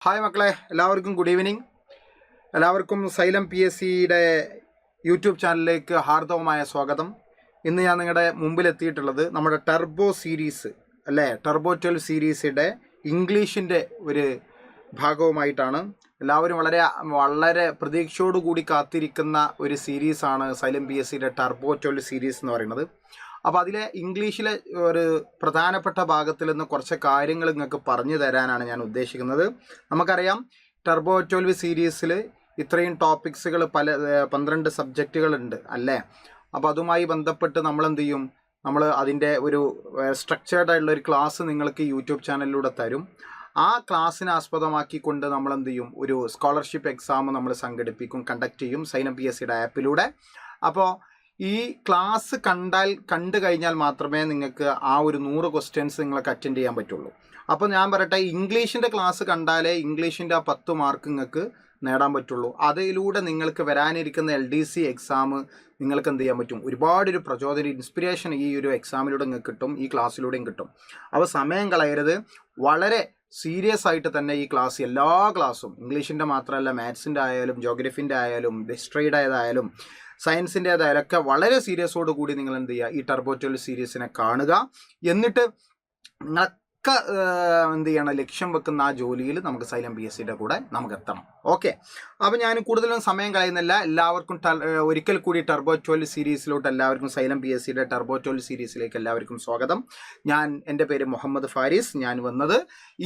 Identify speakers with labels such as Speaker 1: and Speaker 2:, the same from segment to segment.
Speaker 1: Hi മക്കളെ, എല്ലാവർക്കും good evening. എല്ലാവർക്കും സൈലം PSCയുടെ യൂട്യൂബ് ചാനലിലേക്ക് ഹാർദവമായ സ്വാഗതം. ഇന്ന് ഞാൻ നിങ്ങളുടെ മുമ്പിലെത്തിയിട്ടുള്ളത് നമ്മുടെ ടർബോ സീരീസ് അല്ലേ, ടർബോ 12 സീരീസിൻ്റെ ഇംഗ്ലീഷിൻ്റെ ഒരു ഭാഗവുമായിട്ടാണ്. എല്ലാവരും വളരെ പ്രതീക്ഷയോടുകൂടി കാത്തിരിക്കുന്ന ഒരു സീരീസാണ് സൈലം PSCയുടെ ടർബോ 12 സീരീസ് എന്ന് പറയുന്നത്. അപ്പോൾ അതിലെ ഇംഗ്ലീഷിലെ ഒരു പ്രധാനപ്പെട്ട ഭാഗത്തിൽ നിന്ന് കുറച്ച് കാര്യങ്ങൾ നിങ്ങൾക്ക് പറഞ്ഞു തരാനാണ് ഞാൻ ഉദ്ദേശിക്കുന്നത്. നമുക്കറിയാം ടർബോ 12 സീരീസിൽ ഇത്രയും ടോപ്പിക്സുകൾ 12 സബ്ജക്റ്റുകളുണ്ട് അല്ലേ. അപ്പോൾ അതുമായി ബന്ധപ്പെട്ട് നമ്മൾ എന്ത് ചെയ്യും, നമ്മൾ അതിൻ്റെ ഒരു സ്ട്രക്ചേർഡ് ആയിട്ടുള്ള ഒരു ക്ലാസ് നിങ്ങൾക്ക് യൂട്യൂബ് ചാനലിലൂടെ തരും. ആ ക്ലാസ്സിനെ ആസ്പദമാക്കിക്കൊണ്ട് നമ്മൾ എന്ത് ചെയ്യും, ഒരു സ്കോളർഷിപ്പ് എക്സാം നമ്മൾ സംഘടിപ്പിക്കും, കണ്ടക്ട് ചെയ്യും സൈലം PSCയുടെ ആപ്പിലൂടെ. അപ്പോൾ ഈ ക്ലാസ് കണ്ടു കഴിഞ്ഞാൽ മാത്രമേ നിങ്ങൾക്ക് ആ ഒരു 100 ക്വസ്റ്റ്യൻസ് നിങ്ങൾക്ക് അറ്റൻഡ് ചെയ്യാൻ പറ്റുള്ളൂ. അപ്പോൾ ഞാൻ പറയട്ടെ, ഇംഗ്ലീഷിൻ്റെ ക്ലാസ് കണ്ടാലേ ഇംഗ്ലീഷിൻ്റെ ആ 10 മാർക്ക് നിങ്ങൾക്ക് നേടാൻ പറ്റുള്ളൂ. അതിലൂടെ നിങ്ങൾക്ക് വരാനിരിക്കുന്ന LDC എക്സാം നിങ്ങൾക്ക് എന്ത് ചെയ്യാൻ പറ്റും, ഒരുപാടൊരു പ്രചോദനം, ഇൻസ്പിറേഷൻ ഈ ഒരു എക്സാമിലൂടെ നിങ്ങൾക്ക് കിട്ടും, ഈ ക്ലാസ്സിലൂടെയും കിട്ടും. അപ്പോൾ സമയം കളയരുത്, വളരെ സീരിയസ് ആയിട്ട് തന്നെ ഈ ക്ലാസ്, എല്ലാ ക്ലാസ്സും ഇംഗ്ലീഷിൻ്റെ മാത്രമല്ല, മാത്സിൻ്റെ ആയാലും ജോഗ്രഫിൻ്റെ ആയാലും ഹിസ്റ്ററിയുടേതായാലും സയൻസിൻ്റേതായാലും ഒക്കെ വളരെ സീരിയസോട് കൂടി നിങ്ങൾ എന്ത് ചെയ്യുക, ഈ ടർബോ 12 സീരീസിനെ കാണുക. എന്നിട്ട് നിങ്ങളൊക്കെ എന്ത് ചെയ്യണം, ലക്ഷ്യം വെക്കുന്ന ആ ജോലിയിൽ നമുക്ക് സൈലം PSCയുടെ കൂടെ നമുക്ക് എത്തണം. ഓക്കെ, അപ്പോൾ ഞാൻ കൂടുതലും സമയം കളയുന്നില്ല. എല്ലാവർക്കും ഒരിക്കൽ കൂടി ടർബോ 12 സീരീസിലോട്ട് എല്ലാവർക്കും സൈലം PSCയുടെ ടർബോ 12 സീരീസിലേക്ക് എല്ലാവർക്കും സ്വാഗതം. എൻ്റെ പേര് മുഹമ്മദ് ഫാരിസ്. ഞാൻ വന്നത്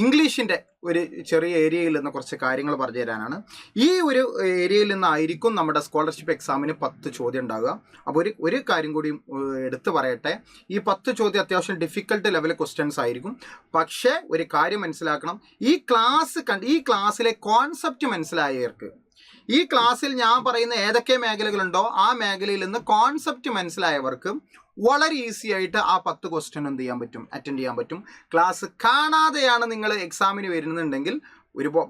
Speaker 1: ഇംഗ്ലീഷിൻ്റെ ഒരു ചെറിയ ഏരിയയിൽ നിന്ന് കുറച്ച് കാര്യങ്ങൾ പറഞ്ഞു തരാനാണ്. ഈ ഒരു ഏരിയയിൽ നിന്നായിരിക്കും നമ്മുടെ സ്കോളർഷിപ്പ് എക്സാമിന് 10 ചോദ്യം ഉണ്ടാകുക. അപ്പോൾ ഒരു കാര്യം കൂടി എടുത്തു പറയട്ടെ, ഈ 10 ചോദ്യം അത്യാവശ്യം ഡിഫിക്കൽട്ട് ലെവൽ ക്വസ്റ്റ്യൻസ് ആയിരിക്കും. പക്ഷേ ഒരു കാര്യം മനസ്സിലാക്കണം, ഈ ക്ലാസ്സിലെ കോൺസെപ്റ്റ് മനസ്സിലായവർക്ക്, ഈ ക്ലാസ്സിൽ ഞാൻ പറയുന്ന ഏതൊക്കെ മേഖലകളുണ്ടോ ആ മേഖലയിൽ നിന്ന് കോൺസെപ്റ്റ് മനസ്സിലായവർക്ക് വളരെ ഈസി ആയിട്ട് ആ 10 ക്വസ്റ്റ്യൻ എന്ത് ചെയ്യാൻ പറ്റും, അറ്റൻഡ് ചെയ്യാൻ പറ്റും. ക്ലാസ് കാണാതെയാണ് നിങ്ങൾ എക്സാമിന് വരുന്നുണ്ടെങ്കിൽ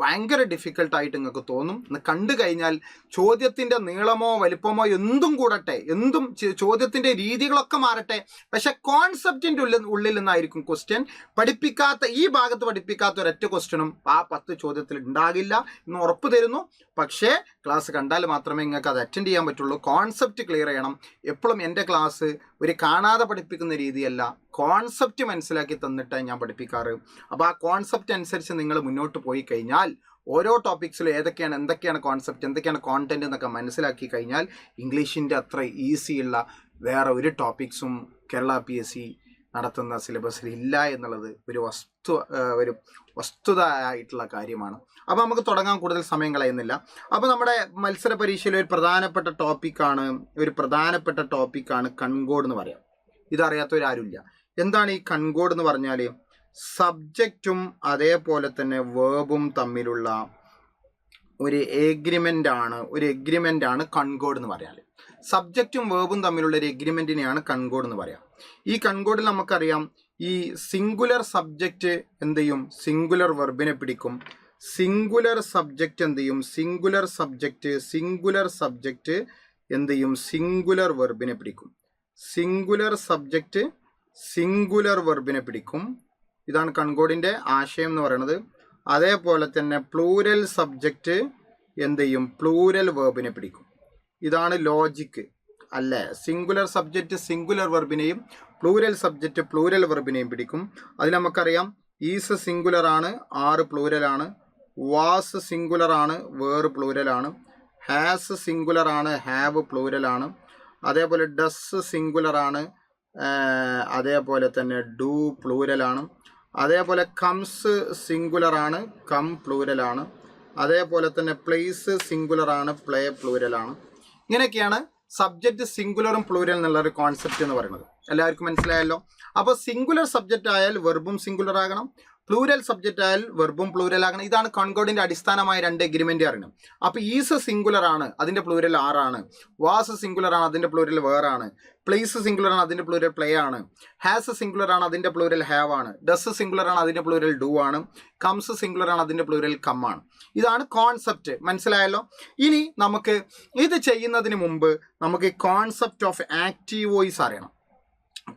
Speaker 1: ഭയങ്കര ഡിഫിക്കൽട്ടായിട്ട് നിങ്ങൾക്ക് തോന്നും. കണ്ടു കഴിഞ്ഞാൽ ചോദ്യത്തിൻ്റെ നീളമോ വലിപ്പമോ എന്തും കൂടട്ടെ, എന്തും ചോദ്യത്തിൻ്റെ രീതികളൊക്കെ മാറട്ടെ, പക്ഷെ കോൺസെപ്റ്റിൻ്റെ ഉള്ളിൽ നിന്നായിരിക്കും ക്വസ്റ്റ്യൻ. ഈ ഭാഗത്ത് പഠിപ്പിക്കാത്ത ഒരൊറ്റ ക്വസ്റ്റ്യനും ആ 10 ചോദ്യത്തിൽ ഉണ്ടാകില്ല എന്ന് ഉറപ്പ് തരുന്നു. പക്ഷേ ക്ലാസ് കണ്ടാൽ മാത്രമേ നിങ്ങൾക്ക് അത് അറ്റൻഡ് ചെയ്യാൻ പറ്റുള്ളൂ. കോൺസെപ്റ്റ് ക്ലിയർ ചെയ്യണം. എപ്പോഴും എൻ്റെ ക്ലാസ് ഒരു കാണാതെ പഠിപ്പിക്കുന്ന രീതിയല്ല, കോൺസെപ്റ്റ് മനസ്സിലാക്കി തന്നിട്ട് ഞാൻ പഠിപ്പിക്കാറ്. അപ്പോൾ ആ കോൺസെപ്റ്റ് അനുസരിച്ച് നിങ്ങൾ മുന്നോട്ട് പോയി കഴിഞ്ഞാൽ ഓരോ ടോപ്പിക്സിലും എന്തൊക്കെയാണ് കോൺസെപ്റ്റ്, എന്തൊക്കെയാണ് കോണ്ടന്റ് എന്നൊക്കെ മനസ്സിലാക്കി കഴിഞ്ഞാൽ ഇംഗ്ലീഷിൻ്റെ അത്ര ഈസിയുള്ള വേറെ ഒരു ടോപ്പിക്സും കേരള PSC നടത്തുന്ന സിലബസിൽ ഇല്ല എന്നുള്ളത് ഒരു വസ്തുത ആയിട്ടുള്ള കാര്യമാണ്. അപ്പോൾ നമുക്ക് തുടങ്ങാൻ, കൂടുതൽ സമയം കളയുന്നില്ല. അപ്പോൾ നമ്മുടെ മത്സര പരീക്ഷയിലെ ഒരു പ്രധാനപ്പെട്ട ടോപ്പിക്കാണ് കൺകോഡ് എന്ന് പറയാം. ഇതറിയാത്തവരാരുമില്ല. എന്താണ് ഈ കൺകോഡ് എന്ന് പറഞ്ഞാൽ? സബ്ജക്റ്റും അതേപോലെ തന്നെ വേർബും തമ്മിലുള്ള ഒരു എഗ്രിമെൻ്റ് ആണ് കൺകോഡ് എന്ന് പറയാൻ. സബ്ജക്റ്റും വേർബും തമ്മിലുള്ള ഒരു എഗ്രിമെൻറ്റിനെയാണ് കൺകോഡ് എന്ന് പറയാം. ഈ കൺകോഡിൽ നമുക്കറിയാം, ഈ സിംഗുലർ സബ്ജക്റ്റ് എന്ത് ചെയ്യും, സിംഗുലർ വെർബിനെ പിടിക്കും. സിംഗുലർ സബ്ജക്റ്റ് എന്ത് ചെയ്യും, സിംഗുലർ സബ്ജക്റ്റ് എന്ത് ചെയ്യും, സിംഗുലർ വെർബിനെ പിടിക്കും. സിംഗുലർ സബ്ജക്റ്റ് സിംഗുലർ വെർബിനെ പിടിക്കും. ഇതാണ് കൺകോഡിൻ്റെ ആശയം എന്ന് പറയുന്നത്. അതേപോലെ തന്നെ പ്ലൂരൽ സബ്ജക്റ്റ് എന്ത് ചെയ്യും, പ്ലൂരൽ വെർബിനെ പിടിക്കും. ഇതാണ് ലോജിക്ക് അല്ലേ. സിംഗുലർ സബ്ജക്റ്റ് സിംഗുലർ വെർബിനെയും പ്ലൂരൽ സബ്ജക്റ്റ് പ്ലൂരൽ വെർബിനെയും പിടിക്കും. അതിൽ നമുക്കറിയാം, ഈസ് സിംഗുലർ ആണ്, ആറ് പ്ലൂരൽ ആണ്. വാസ് സിംഗുലർ ആണ്, വേർ പ്ലൂരൽ ആണ്. ഹാസ് സിംഗുലർ ആണ്, ഹാവ് പ്ലൂരൽ ആണ്. അതേപോലെ ഡസ് സിംഗുലർ ആണ്, അതേപോലെ തന്നെ ഡു പ്ലൂരൽ ആണ്. അതേപോലെ കംസ് സിംഗുലർ ആണ്, കം പ്ലൂരൽ ആണ്. അതേപോലെ തന്നെ പ്ലേസ് സിംഗുലർ ആണ്, പ്ലേ പ്ലൂരൽ ആണ്. ഇങ്ങനെയൊക്കെയാണ് സബ്ജക്റ്റ് സിംഗുലറും പ്ലൂരൽ എന്നുള്ള ഒരു കോൺസെപ്റ്റ് എന്ന് പറയുന്നത്. എല്ലാവർക്കും മനസ്സിലായല്ലോ. അപ്പോൾ സിംഗുലർ സബ്ജക്റ്റ് ആയാൽ വെർബും സിംഗുലർ ആകണം, പ്ലൂരൽ സബ്ജക്റ്റ് ആയാൽ വെർബും പ്ലൂരൽ ആകണം. ഇതാണ് കൺകോഡിൻ്റെ അടിസ്ഥാനമായ 2 എഗ്രിമെൻ്റ് അറിയണം. അപ്പോൾ ഈസ് സിംഗുലർ ആണ്, അതിൻ്റെ പ്ലൂരൽ ആറാണ്. വാസ് സിംഗുലർ ആണ്, അതിൻ്റെ പ്ലൂരൽ വേറാണ്. പ്ലേസ് സിംഗുലർ ആണ്, അതിൻ്റെ പ്ലൂരൽ പ്ലേ ആണ്. ഹാസ് സിംഗുലർ ആണ്, അതിൻ്റെ പ്ലൂരൽ ഹാവ് ആണ്. ഡസ് സിംഗുലർ ആണ്, അതിൻ്റെ പ്ലൂരൽ ഡു ആണ്. കംസ് സിംഗുലർ ആണ്, അതിൻ്റെ പ്ലൂരൽ കം ആണ്. ഇതാണ് കോൺസെപ്റ്റ്. മനസ്സിലായല്ലോ. ഇനി നമുക്ക് ഇത് ചെയ്യുന്നതിന് മുമ്പ് നമുക്ക് കോൺസെപ്റ്റ് ഓഫ് ആക്റ്റീവ് വോയിസ് അറിയണം.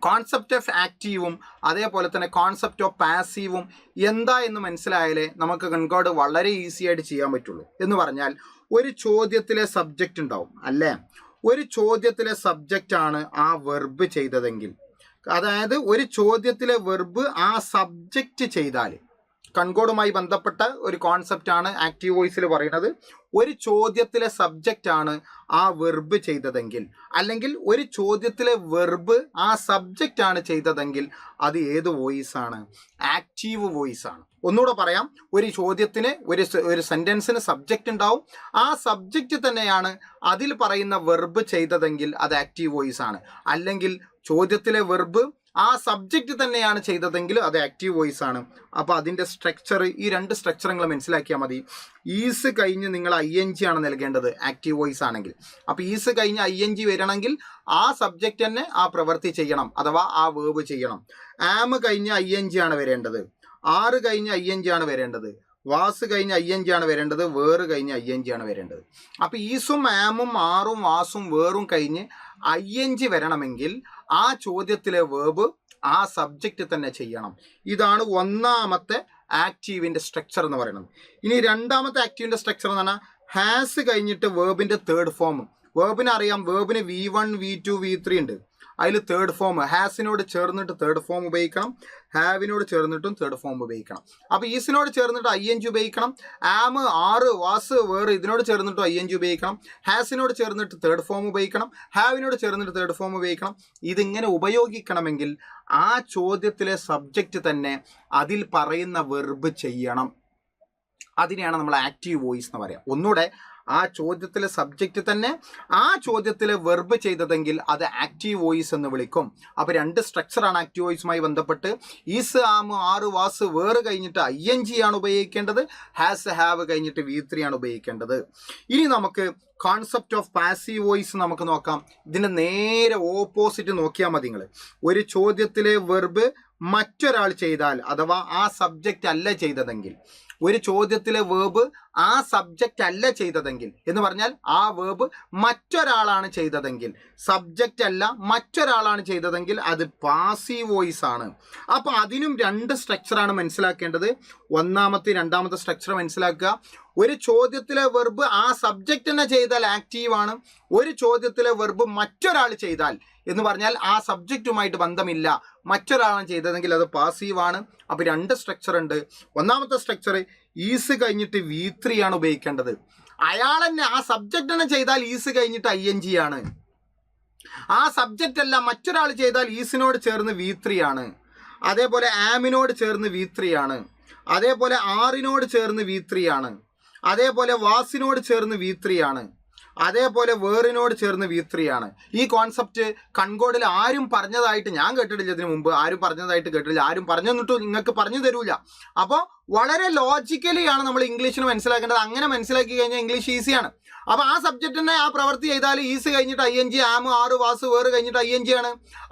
Speaker 1: കോൺസെപ്റ്റ് ഓഫ് ആക്റ്റീവും അതേപോലെ തന്നെ കോൺസെപ്റ്റ് ഓഫ് പാസീവും എന്താ എന്ന് മനസ്സിലായാലേ നമുക്ക് കൺകോർഡ് വളരെ ഈസി ആയിട്ട് ചെയ്യാൻ പറ്റുള്ളൂ. എന്ന് പറഞ്ഞാൽ ഒരു ചോദ്യത്തിലെ സബ്ജക്റ്റ് ഉണ്ടാവും അല്ലേ, ഒരു ചോദ്യത്തിലെ സബ്ജക്റ്റാണ് ആ വെർബ് ചെയ്തതെങ്കിൽ, അതായത് ഒരു ചോദ്യത്തിലെ വെർബ് ആ സബ്ജക്റ്റ് ചെയ്താൽ, കൺകോർഡുമായി ബന്ധപ്പെട്ട ഒരു കോൺസെപ്റ്റാണ് ആക്റ്റീവ് വോയിസിൽ പറയുന്നത്. ഒരു ചോദ്യത്തിലെ സബ്ജക്റ്റാണ് ആ വെർബ് ചെയ്തതെങ്കിൽ, അല്ലെങ്കിൽ ഒരു ചോദ്യത്തിലെ വെർബ് ആ സബ്ജക്റ്റാണ് ചെയ്തതെങ്കിൽ അത് ഏത് വോയിസാണ്? ആക്റ്റീവ് വോയിസ് ആണ്. ഒന്നുകൂടെ പറയാം, ഒരു ചോദ്യത്തിന് ഒരു സെൻറ്റൻസിന് സബ്ജക്റ്റ് ഉണ്ടാവും, ആ സബ്ജക്റ്റ് തന്നെയാണ് അതിൽ പറയുന്ന വെർബ് ചെയ്തതെങ്കിൽ അത് ആക്റ്റീവ് വോയിസ് ആണ്. അല്ലെങ്കിൽ ചോദ്യത്തിലെ വെർബ് ആ സബ്ജക്റ്റ് തന്നെയാണ് ചെയ്തതെങ്കിൽ അത് ആക്റ്റീവ് വോയിസ് ആണ്. അപ്പോൾ അതിൻ്റെ സ്ട്രക്ചർ, ഈ രണ്ട് സ്ട്രക്ചർ നിങ്ങൾ മനസ്സിലാക്കിയാൽ മതി. ഈസ് കഴിഞ്ഞ് നിങ്ങൾ ING ആണ് നൽകേണ്ടത് ആക്റ്റീവ് വോയിസ് ആണെങ്കിൽ. അപ്പോൾ ഈസ് കഴിഞ്ഞ് ING വരണമെങ്കിൽ ആ സബ്ജക്റ്റ് തന്നെ ആ പ്രവൃത്തി ചെയ്യണം, അഥവാ ആ വേർബ് ചെയ്യണം. ആം കഴിഞ്ഞ് ING ആണ് വരേണ്ടത്, ആറ് കഴിഞ്ഞ് ING ആണ് വരേണ്ടത്, വാസ് കഴിഞ്ഞ് ING ആണ് വരേണ്ടത്, വേറ് കഴിഞ്ഞ് ING ആണ് വരേണ്ടത്. അപ്പോൾ ഈസും ആമും ആറും വാസും വേറും കഴിഞ്ഞ് ING വരണമെങ്കിൽ ആ ചോദ്യത്തിലെ വേർബ് ആ സബ്ജക്റ്റ് തന്നെ ചെയ്യണം. ഇതാണ് ഒന്നാമത്തെ ആക്റ്റീവിൻ്റെ സ്ട്രക്ചർ എന്ന് പറയുന്നത്. ഇനി രണ്ടാമത്തെ ആക്റ്റീവിൻ്റെ സ്ട്രക്ചർ എന്ന് പറഞ്ഞാൽ ഹാസ് കഴിഞ്ഞിട്ട് വേർബിൻ്റെ തേർഡ് ഫോം. വേർബിന് അറിയാം, വേർബിന് V1 V2 V3 ഉണ്ട്. അതിൽ തേർഡ് ഫോം ഹാസിനോട് ചേർന്നിട്ട് തേർഡ് ഫോം ഉപയോഗിക്കണം, ഹാവിനോട് ചേർന്നിട്ടും തേർഡ് ഫോം ഉപയോഗിക്കണം. അപ്പോൾ ഈസിനോട് ചേർന്നിട്ട് ING ഉപയോഗിക്കണം, ആം ആറ് വാസ് വേറെ ഇതിനോട് ചേർന്നിട്ടും ING ഉപയോഗിക്കണം, ഹാസിനോട് ചേർന്നിട്ട് തേർഡ് ഫോം ഉപയോഗിക്കണം, ഹാവിനോട് ചേർന്നിട്ട് തേർഡ് ഫോം ഉപയോഗിക്കണം. ഇതിങ്ങനെ ഉപയോഗിക്കണമെങ്കിൽ ആ ചോദ്യത്തിലെ സബ്ജക്റ്റ് തന്നെ അതിൽ പറയുന്ന വെർബ് ചെയ്യണം. അതിനെയാണ് നമ്മൾ ആക്റ്റീവ് വോയിസ് എന്ന് പറയുക. ഒന്നുകൂടെ, ആ ചോദ്യത്തിലെ സബ്ജക്റ്റ് തന്നെ ആ ചോദ്യത്തിലെ വെർബ് ചെയ്തതെങ്കിൽ അത് ആക്റ്റീവ് വോയിസ് എന്ന് വിളിക്കും. അപ്പോൾ രണ്ട് സ്ട്രക്ചറാണ് ആക്റ്റീവ് വോയിസുമായി ബന്ധപ്പെട്ട്. ഈസ് ആം ആറ് വാസ് വേറ് കഴിഞ്ഞിട്ട് ING ആണ് ഉപയോഗിക്കേണ്ടത്, ഹാസ് ഹാവ് കഴിഞ്ഞിട്ട് V3 ആണ് ഉപയോഗിക്കേണ്ടത്. ഇനി നമുക്ക് കോൺസെപ്റ്റ് ഓഫ് പാസീവ് വോയിസ് നമുക്ക് നോക്കാം. ഇതിൻ്റെ നേരെ ഓപ്പോസിറ്റ് നോക്കിയാൽ മതി നിങ്ങൾ. ഒരു ചോദ്യത്തിലെ വെർബ് മറ്റൊരാൾ ചെയ്താൽ, അഥവാ ആ സബ്ജക്റ്റ് അല്ല ചെയ്തതെങ്കിൽ, ഒരു ചോദ്യത്തിലെ വേർബ് ആ സബ്ജക്റ്റ് അല്ല ചെയ്തതെങ്കിൽ എന്ന് പറഞ്ഞാൽ ആ വേർബ് മറ്റൊരാളാണ് ചെയ്തതെങ്കിൽ, സബ്ജക്റ്റ് അല്ല മറ്റൊരാളാണ് ചെയ്തതെങ്കിൽ അത് പാസീവ് വോയിസ് ആണ്. അപ്പോൾ അതിനും രണ്ട് സ്ട്രക്ചറാണ് മനസ്സിലാക്കേണ്ടത്. ഒന്നാമത്തെ രണ്ടാമത്തെ സ്ട്രക്ചർ മനസ്സിലാക്കുക. ഒരു ചോദ്യത്തിലെ വെർബ് ആ സബ്ജക്റ്റ് തന്നെ ചെയ്താൽ ആക്റ്റീവാണ്. ഒരു ചോദ്യത്തിലെ വെർബ് മറ്റൊരാൾ ചെയ്താൽ എന്ന് പറഞ്ഞാൽ ആ സബ്ജക്റ്റുമായിട്ട് ബന്ധമില്ല, മറ്റൊരാളാണ് ചെയ്തതെങ്കിൽ അത് പാസീവാണ്. അപ്പോൾ രണ്ട് സ്ട്രക്ചർ ഉണ്ട്. ഒന്നാമത്തെ സ്ട്രക്ചർ ഈസ് കഴിഞ്ഞിട്ട് V3 ആണ് ഉപയോഗിക്കേണ്ടത്. അയാൾ തന്നെ ആ സബ്ജക്റ്റ് തന്നെ ചെയ്താൽ ഈസ് കഴിഞ്ഞിട്ട് ING ആണ്. ആ സബ്ജക്റ്റ് അല്ല മറ്റൊരാൾ ചെയ്താൽ ഈസിനോട് ചേർന്ന് V3 ആണ്. അതേപോലെ ആമിനോട് ചേർന്ന് V3 ആണ്. അതേപോലെ ആറിനോട് ചേർന്ന് V3 ആണ്. അതേപോലെ വാസിനോട് ചേർന്ന് V3 ആണ്. അതേപോലെ വേറിനോട് ചേർന്ന് V3 ആണ്. ഈ കോൺസെപ്റ്റ് കൺകോർഡിൽ ആരും പറഞ്ഞതായിട്ട് ഞാൻ കേട്ടിട്ടില്ല. ഇതിനു മുമ്പ് ആരും പറഞ്ഞതായിട്ട് കേട്ടിട്ടില്ല. ആരും പറഞ്ഞു തന്നിട്ടും നിങ്ങൾക്ക് പറഞ്ഞു തരൂല. അപ്പോൾ വളരെ ലോജിക്കലിയാണ് നമ്മൾ ഇംഗ്ലീഷിന് മനസ്സിലാക്കേണ്ടത്. അങ്ങനെ മനസ്സിലാക്കി കഴിഞ്ഞാൽ ഇംഗ്ലീഷ് ഈസിയാണ്. അപ്പോൾ ആ സബ്ജക്റ്റിനെ ആ പ്രവൃത്തി ചെയ്താൽ ഈസ് കഴിഞ്ഞിട്ട് ING, ആം ആറ് വാസ് വേറ് കഴിഞ്ഞിട്ട് ING ആണ്.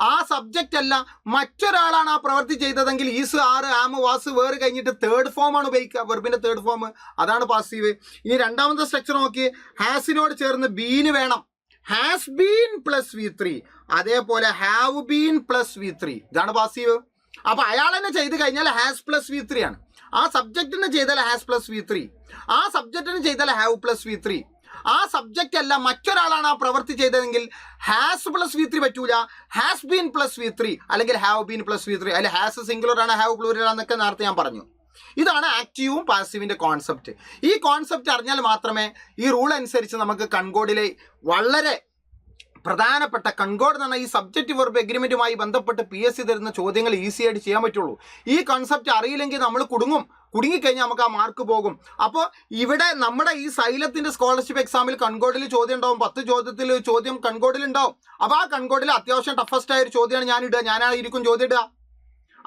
Speaker 1: ആ സബ്ജക്റ്റ് അല്ല മറ്റൊരാളാണ് ആ പ്രവൃത്തി ചെയ്തതെങ്കിൽ ഈസ് ആറ് ആം വാസ് വേറ് കഴിഞ്ഞിട്ട് തേർഡ് ഫോം ആണ് ഉപയോഗിക്കുക, വെർബിൻ്റെ തേർഡ് ഫോം. അതാണ് പാസീവ്. ഇനി രണ്ടാമത്തെ സ്ട്രക്ചർ നോക്കി. ഹാസിനോട് ചേർന്ന് ബീന് വേണം, ഹാസ് ബീൻ പ്ലസ് V3. അതേപോലെ ഹാവ് ബീൻ പ്ലസ് V3. ഇതാണ് പാസീവ്. അപ്പോൾ അയാൾ തന്നെ ചെയ്ത് കഴിഞ്ഞാൽ ഹാസ് പ്ലസ് V3 ആണ്. ആ സബ്ജക്റ്റിനെ ചെയ്താൽ ഹാസ് പ്ലസ് V3, ആ സബ്ജക്റ്റിന് ചെയ്താൽ ഹാവ് പ്ലസ് V3. ആ സബ്ജക്റ്റ് അല്ല മറ്റൊരാളാണ് ആ പ്രവൃത്തി ചെയ്തതെങ്കിൽ ഹാസ് പ്ലസ് V3 പറ്റൂല, ഹാസ് ബീൻ പ്ലസ് V3 അല്ലെങ്കിൽ ഹാവ് ബീൻ പ്ലസ് V3. അതിൽ ഹാസ് സിംഗുലർ ആണ്, ഹാവ് പ്ലൂറൽ ആണെന്നൊക്കെ നേരത്തെ ഞാൻ പറഞ്ഞു. ഇതാണ് ആക്റ്റീവും പാസീവിൻ്റെ കോൺസെപ്റ്റ്. ഈ കോൺസെപ്റ്റ് അറിഞ്ഞാൽ മാത്രമേ ഈ റൂൾ അനുസരിച്ച് നമുക്ക് കൺകോർഡിലെ വളരെ പ്രധാനപ്പെട്ട കൺകോർഡ് എന്ന് പറഞ്ഞാൽ ഈ സബ്ജക്റ്റ് വെർബ് എഗ്രിമെൻറ്റുമായി ബന്ധപ്പെട്ട് PSC തരുന്ന ചോദ്യങ്ങൾ ഈസി ആയിട്ട് ചെയ്യാൻ പറ്റുള്ളൂ. ഈ കോൺസെപ്റ്റ് അറിയില്ലെങ്കിൽ നമ്മൾ കുടുങ്ങിക്കഴിഞ്ഞാൽ നമുക്ക് ആ മാർക്ക് പോകും. അപ്പോൾ ഇവിടെ നമ്മുടെ ഈ സൈലത്തിൻ്റെ സ്കോളർഷിപ്പ് എക്സാമിൽ കൺകോർഡിൽ ചോദ്യം ഉണ്ടാവും. 10 ചോദ്യത്തിൽ ചോദ്യം കൺകോർഡിൽ ഉണ്ടാവും. അപ്പോൾ ആ കൺകോർഡിൽ അത്യാവശ്യം ടഫസ്റ്റ് ആയ ഒരു ചോദ്യമാണ് ഞാനായിരിക്കും ചോദ്യം ഇടുക.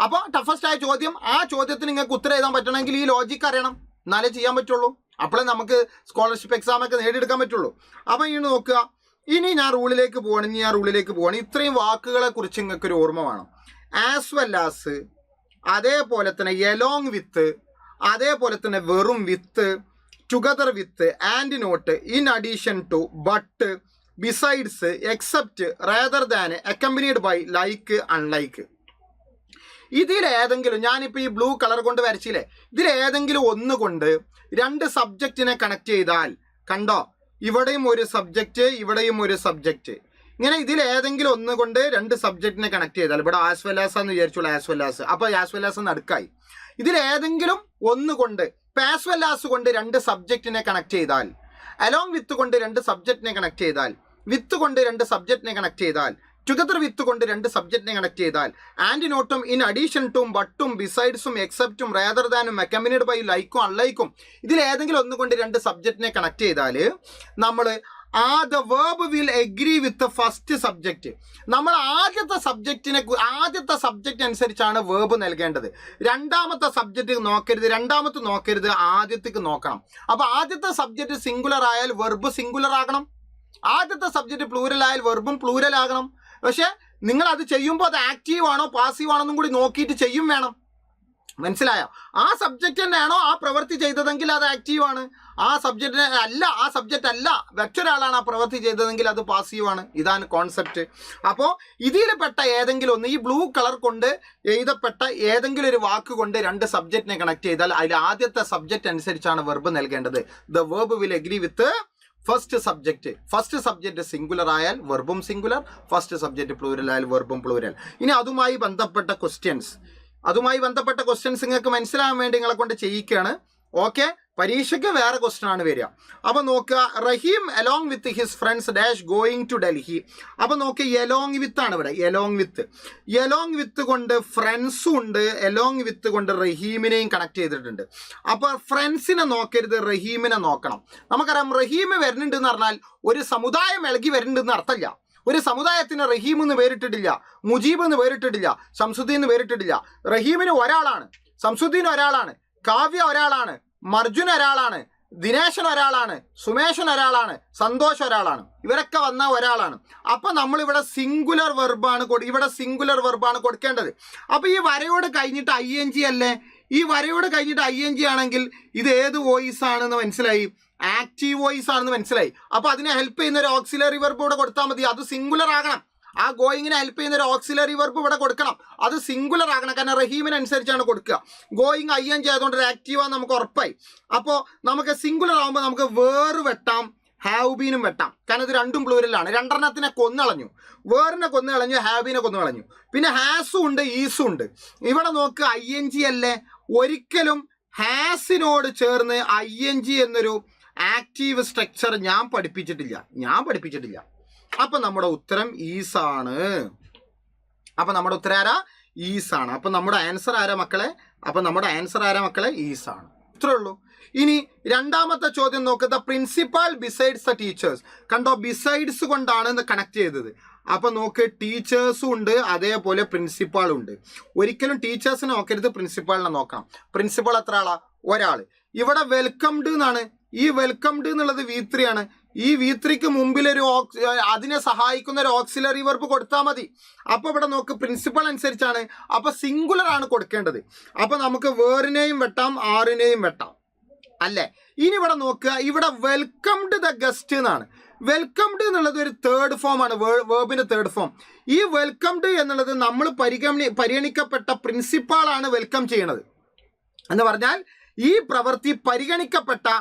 Speaker 1: അപ്പോൾ ടഫസ്റ്റ് ആയ ചോദ്യം, ആ ചോദ്യത്തിന് നിങ്ങൾക്ക് ഉത്തരം എഴുതാൻ പറ്റണമെങ്കിൽ ഈ ലോജിക്ക് അറിയണം, എന്നാലേ ചെയ്യാൻ പറ്റുള്ളൂ. അപ്പോഴേ നമുക്ക് സ്കോളർഷിപ്പ് എക്സാമൊക്കെ നേടിയെടുക്കാൻ പറ്റുള്ളൂ. അപ്പോൾ ഇനി നോക്കുക. ഇനി ഞാൻ റൂളിലേക്ക് പോവാണ്. ഇത്രയും വാക്കുകളെ കുറിച്ച് നിങ്ങൾക്കൊരു ഓർമ്മ വേണം. ആസ് വെൽ ആസ്, അതേപോലെ തന്നെ എലോങ് വിത്ത്, അതേപോലെ തന്നെ വെറും with, together with, and not, in addition to, but, besides, except, rather than, accompanied by, like, unlike. ഇതിലേതെങ്കിലും ഞാനിപ്പോൾ ഈ ബ്ലൂ കളർ കൊണ്ട് വരച്ചില്ലേ, ഇതിലേതെങ്കിലും ഒന്നുകൊണ്ട് രണ്ട് സബ്ജക്റ്റിനെ കണക്ട് ചെയ്താൽ, കണ്ടോ ഇവിടെയും ഒരു സബ്ജക്റ്റ് ഇവിടെയും ഒരു സബ്ജക്റ്റ്, ഇങ്ങനെ ഇതിലേതെങ്കിലും ഒന്നുകൊണ്ട് രണ്ട് സബ്ജക്റ്റിനെ കണക്ട് ചെയ്താൽ, ഇവിടെ ആസ് വെൽ ആസ് എന്ന് വിചാരിച്ചോളൂ, ആസ് വെൽ ആസ്, അപ്പോൾ ആസ് വെൽ ആസ് നടുക്കായി. ഇതിലേതെങ്കിലും ഒന്നുകൊണ്ട് ആസ് വെൽ ആസ് കൊണ്ട് രണ്ട് സബ്ജക്റ്റിനെ കണക്ട് ചെയ്താൽ, അലോങ് വിത്ത് കൊണ്ട് രണ്ട് സബ്ജക്റ്റിനെ കണക്ട് ചെയ്താൽ, വിത്ത് കൊണ്ട് രണ്ട് സബ്ജക്റ്റിനെ കണക്ട് ചെയ്താൽ, ടുഗദർ വിത്ത് കൊണ്ട് രണ്ട് സബ്ജക്റ്റിനെ കണക്ട് ചെയ്താൽ, ആൻഡ് നോട്ടും, ഇൻ അഡീഷൻ ടും, ബട്ടും, ബിസൈഡ്സും, എക്സെപ്റ്റും, റേദർ ദാനും, അക്കമ്പനീഡ് ബൈ, ലൈക്കും, അൺലൈക്കും, ഇതിലേതെങ്കിലും ഒന്നുകൊണ്ട് രണ്ട് സബ്ജക്റ്റിനെ കണക്ട് ചെയ്താൽ നമ്മൾ the verb will agree with first subject. നമ്മൾ ആദ്യത്തെ സബ്ജക്റ്റ് അനുസരിച്ചാണ് വേർബ് നൽകേണ്ടത്. രണ്ടാമത്തെ സബ്ജക്റ്റ് നോക്കരുത്, ആദ്യത്തേക്ക് നോക്കണം. അപ്പൊ ആദ്യത്തെ സബ്ജക്റ്റ് സിംഗുലർ ആയാൽ വെർബ് സിംഗുലർ ആകണം, ആദ്യത്തെ സബ്ജക്റ്റ് പ്ലൂരൽ ആയാൽ വെർബും പ്ലൂരൽ ആകണം. പക്ഷെ നിങ്ങൾ അത് ചെയ്യുമ്പോൾ അത് ആക്റ്റീവ് ആണോ പാസീവ് ആണോ എന്നും കൂടി നോക്കിയിട്ട് ചെയ്യും വേണം. മനസ്സിലായോ? ആ സബ്ജക്റ്റ് തന്നെയാണോ ആ പ്രവൃത്തി ചെയ്തതെങ്കിൽ അത് ആക്റ്റീവ് ആണ്, ആ സബ്ജക്റ്റ് അല്ല മറ്റൊരാളാണ് ആ പ്രവൃത്തി ചെയ്തതെങ്കിൽ അത് പാസീവ് ആണ്. ഇതാണ് കോൺസെപ്റ്റ്. അപ്പോൾ ഇതിൽപ്പെട്ട ഏതെങ്കിലും ഒന്ന്, ഈ ബ്ലൂ കളർ കൊണ്ട് എഴുതപ്പെട്ട ഏതെങ്കിലും ഒരു വാക്ക് കൊണ്ട് രണ്ട് സബ്ജക്റ്റിനെ കണക്ട് ചെയ്താൽ അതിൽ ആദ്യത്തെ സബ്ജക്റ്റ് അനുസരിച്ചാണ് വെർബ് നൽകേണ്ടത്. The verb will agree with first subject singular ആയാൽ വെർബും സിംഗുലർ, ഫസ്റ്റ് സബ്ജക്റ്റ് പ്ലൂരൽ ആയാൽ വെർബും പ്ലൂരൽ. ഇനി അതുമായി ബന്ധപ്പെട്ട ക്വസ്റ്റ്യൻസ് നിങ്ങൾക്ക് മനസ്സിലാകാൻ വേണ്ടി നിങ്ങളെ കൊണ്ട് ചെയ്യിക്കുകയാണ്. ഓക്കെ, പരീക്ഷയ്ക്ക് വേറെ ക്വസ്റ്റ്യൻ ആണ് വരിക. അപ്പൊ നോക്കുക, Rahim along with his friends dash going to Delhi. അപ്പൊ നോക്കുക, എലോങ് വിത്ത് ആണ് ഇവിടെ. എലോങ് വിത്ത് കൊണ്ട് ഫ്രണ്ട്സും ഉണ്ട്, എലോങ് വിത്ത് കൊണ്ട് റഹീമിനെയും കണക്ട് ചെയ്തിട്ടുണ്ട്. അപ്പൊ ഫ്രണ്ട്സിനെ നോക്കരുത്, റഹീമിനെ നോക്കണം. നമുക്കറിയാം റഹീം വരുന്നുണ്ട് എന്ന് പറഞ്ഞാൽ ഒരു സമുദായം ഇളകി വരുന്നുണ്ടെന്ന് അർത്ഥമില്ല. ഒരു സമുദായത്തിന് റഹീം എന്ന് പേരിട്ടിട്ടില്ല, മുജീബ് എന്ന് പേരിട്ടിട്ടില്ല, ശംസുദ്ദീൻ എന്ന് പേരിട്ടിട്ടില്ല. റഹീമിന് ഒരാളാണ്, ശംസുദ്ദീൻ ഒരാളാണ്, കാവ്യ ഒരാളാണ്, മർജുൻ ഒരാളാണ്, ദിനേശൻ ഒരാളാണ്, സുമേഷൻ ഒരാളാണ്, സന്തോഷ് ഒരാളാണ്. ഇവരൊക്കെ വന്ന ഒരാളാണ്. അപ്പൊ നമ്മൾ ഇവിടെ സിംഗുലർ വെർബാണ് കൊടുക്കേണ്ടത്. അപ്പൊ ഈ വരയോട് കഴിഞ്ഞിട്ട് ING അല്ലേ? ഈ വരയോട് കഴിഞ്ഞിട്ട് ING ആണെങ്കിൽ ഇത് ഏത് വോയിസ് ആണെന്ന് മനസ്സിലായി? ആക്റ്റീവ് വോയിസ് ആണെന്ന് മനസ്സിലായി. അപ്പൊ അതിനെ ഹെൽപ്പ് ചെയ്യുന്ന ഒരു ഓക്സിലറി വെർബ് ഇവിടെ കൊടുത്താൽ മതി. അത് സിംഗുലർ ആകണം. ആ ഗോയിങ്ങിനെ ഹെൽപ്പ് ചെയ്യുന്ന ഒരു ഓക്സിലറി വെർബ് ഇവിടെ കൊടുക്കണം. അത് സിംഗുലർ ആകണം. കാരണം റഹീമിനനുസരിച്ചാണ് കൊടുക്കുക. ഗോയിങ് ING ആയതുകൊണ്ട് ഒരു ആക്റ്റീവാന്ന് നമുക്ക് ഉറപ്പായി. അപ്പോൾ നമുക്ക് സിംഗുലർ ആകുമ്പോൾ നമുക്ക് വേറ് വെട്ടാം, ഹാവ് ബീനും വെട്ടാം. കാരണം ഇത് രണ്ടും പ്ലൂരലാണ്. രണ്ടെണ്ണത്തിനെ കൊന്നളഞ്ഞു, വേറിനെ കൊന്നുകളഞ്ഞു, ഹാവ് ബീനെ കൊന്നുകളഞ്ഞു. പിന്നെ ഹാസും ഉണ്ട്, ഈസും ഉണ്ട്. ഇവിടെ നോക്ക്, ING അല്ലേ? ഒരിക്കലും ഹാസിനോട് ചേർന്ന് ING എന്നൊരു ആക്റ്റീവ് സ്ട്രക്ചർ ഞാൻ പഠിപ്പിച്ചിട്ടില്ല. അപ്പൊ നമ്മുടെ ഉത്തരം ഈസാണ്. അപ്പൊ നമ്മുടെ ഉത്തരം ആരാ? ഈസാണ്. അപ്പൊ നമ്മുടെ ആൻസർ ആരാ മക്കളെ? ഈസാണ്. ഇത്രേ ഉള്ളൂ. ഇനി രണ്ടാമത്തെ ചോദ്യം നോക്കുക. The principal besides the teachers. കണ്ടോ, ബിസൈഡ്സ് കൊണ്ടാണ് കണക്ട് ചെയ്തത്. അപ്പൊ നോക്ക്, ടീച്ചേഴ്സും ഉണ്ട്, അതേപോലെ പ്രിൻസിപ്പാളും ഉണ്ട്. ഒരിക്കലും ടീച്ചേഴ്സിനെ നോക്കരുത്, പ്രിൻസിപ്പാളിനെ നോക്കാം. പ്രിൻസിപ്പാൾ എത്ര ആളാ? ഒരാള്. ഇവിടെ വെൽക്കംഡ് എന്നാണ്. ഈ വെൽക്കംഡ് എന്നുള്ളത് V3 ആണ്. ഈ V3ക്ക് മുമ്പിൽ അതിനെ സഹായിക്കുന്ന ഒരു ഓക്സിലറി വെർബ് കൊടുത്താൽ മതി. അപ്പൊ ഇവിടെ നോക്ക്, പ്രിൻസിപ്പൾ അനുസരിച്ചാണ്. അപ്പൊ സിംഗുലർ ആണ് കൊടുക്കേണ്ടത്. അപ്പൊ നമുക്ക് വേറിനെയും വെട്ടാം, ആറിനെയും വെട്ടാം അല്ലേ? ഇനി ഇവിടെ നോക്കുക, ഇവിടെ വെൽക്കംഡ് ദ ഗസ്റ്റ് എന്നാണ്. വെൽക്കംഡ് എന്നുള്ളത് ഒരു തേർഡ് ഫോം ആണ്, വേർബിന്റെ തേർഡ് ഫോം. ഈ വെൽക്കംഡ് എന്നുള്ളത് നമ്മൾ പരിഗണിക്കപ്പെട്ട പ്രിൻസിപ്പാളാണ് വെൽക്കം ചെയ്യണത് എന്ന് പറഞ്ഞാൽ ഈ പ്രവൃത്തി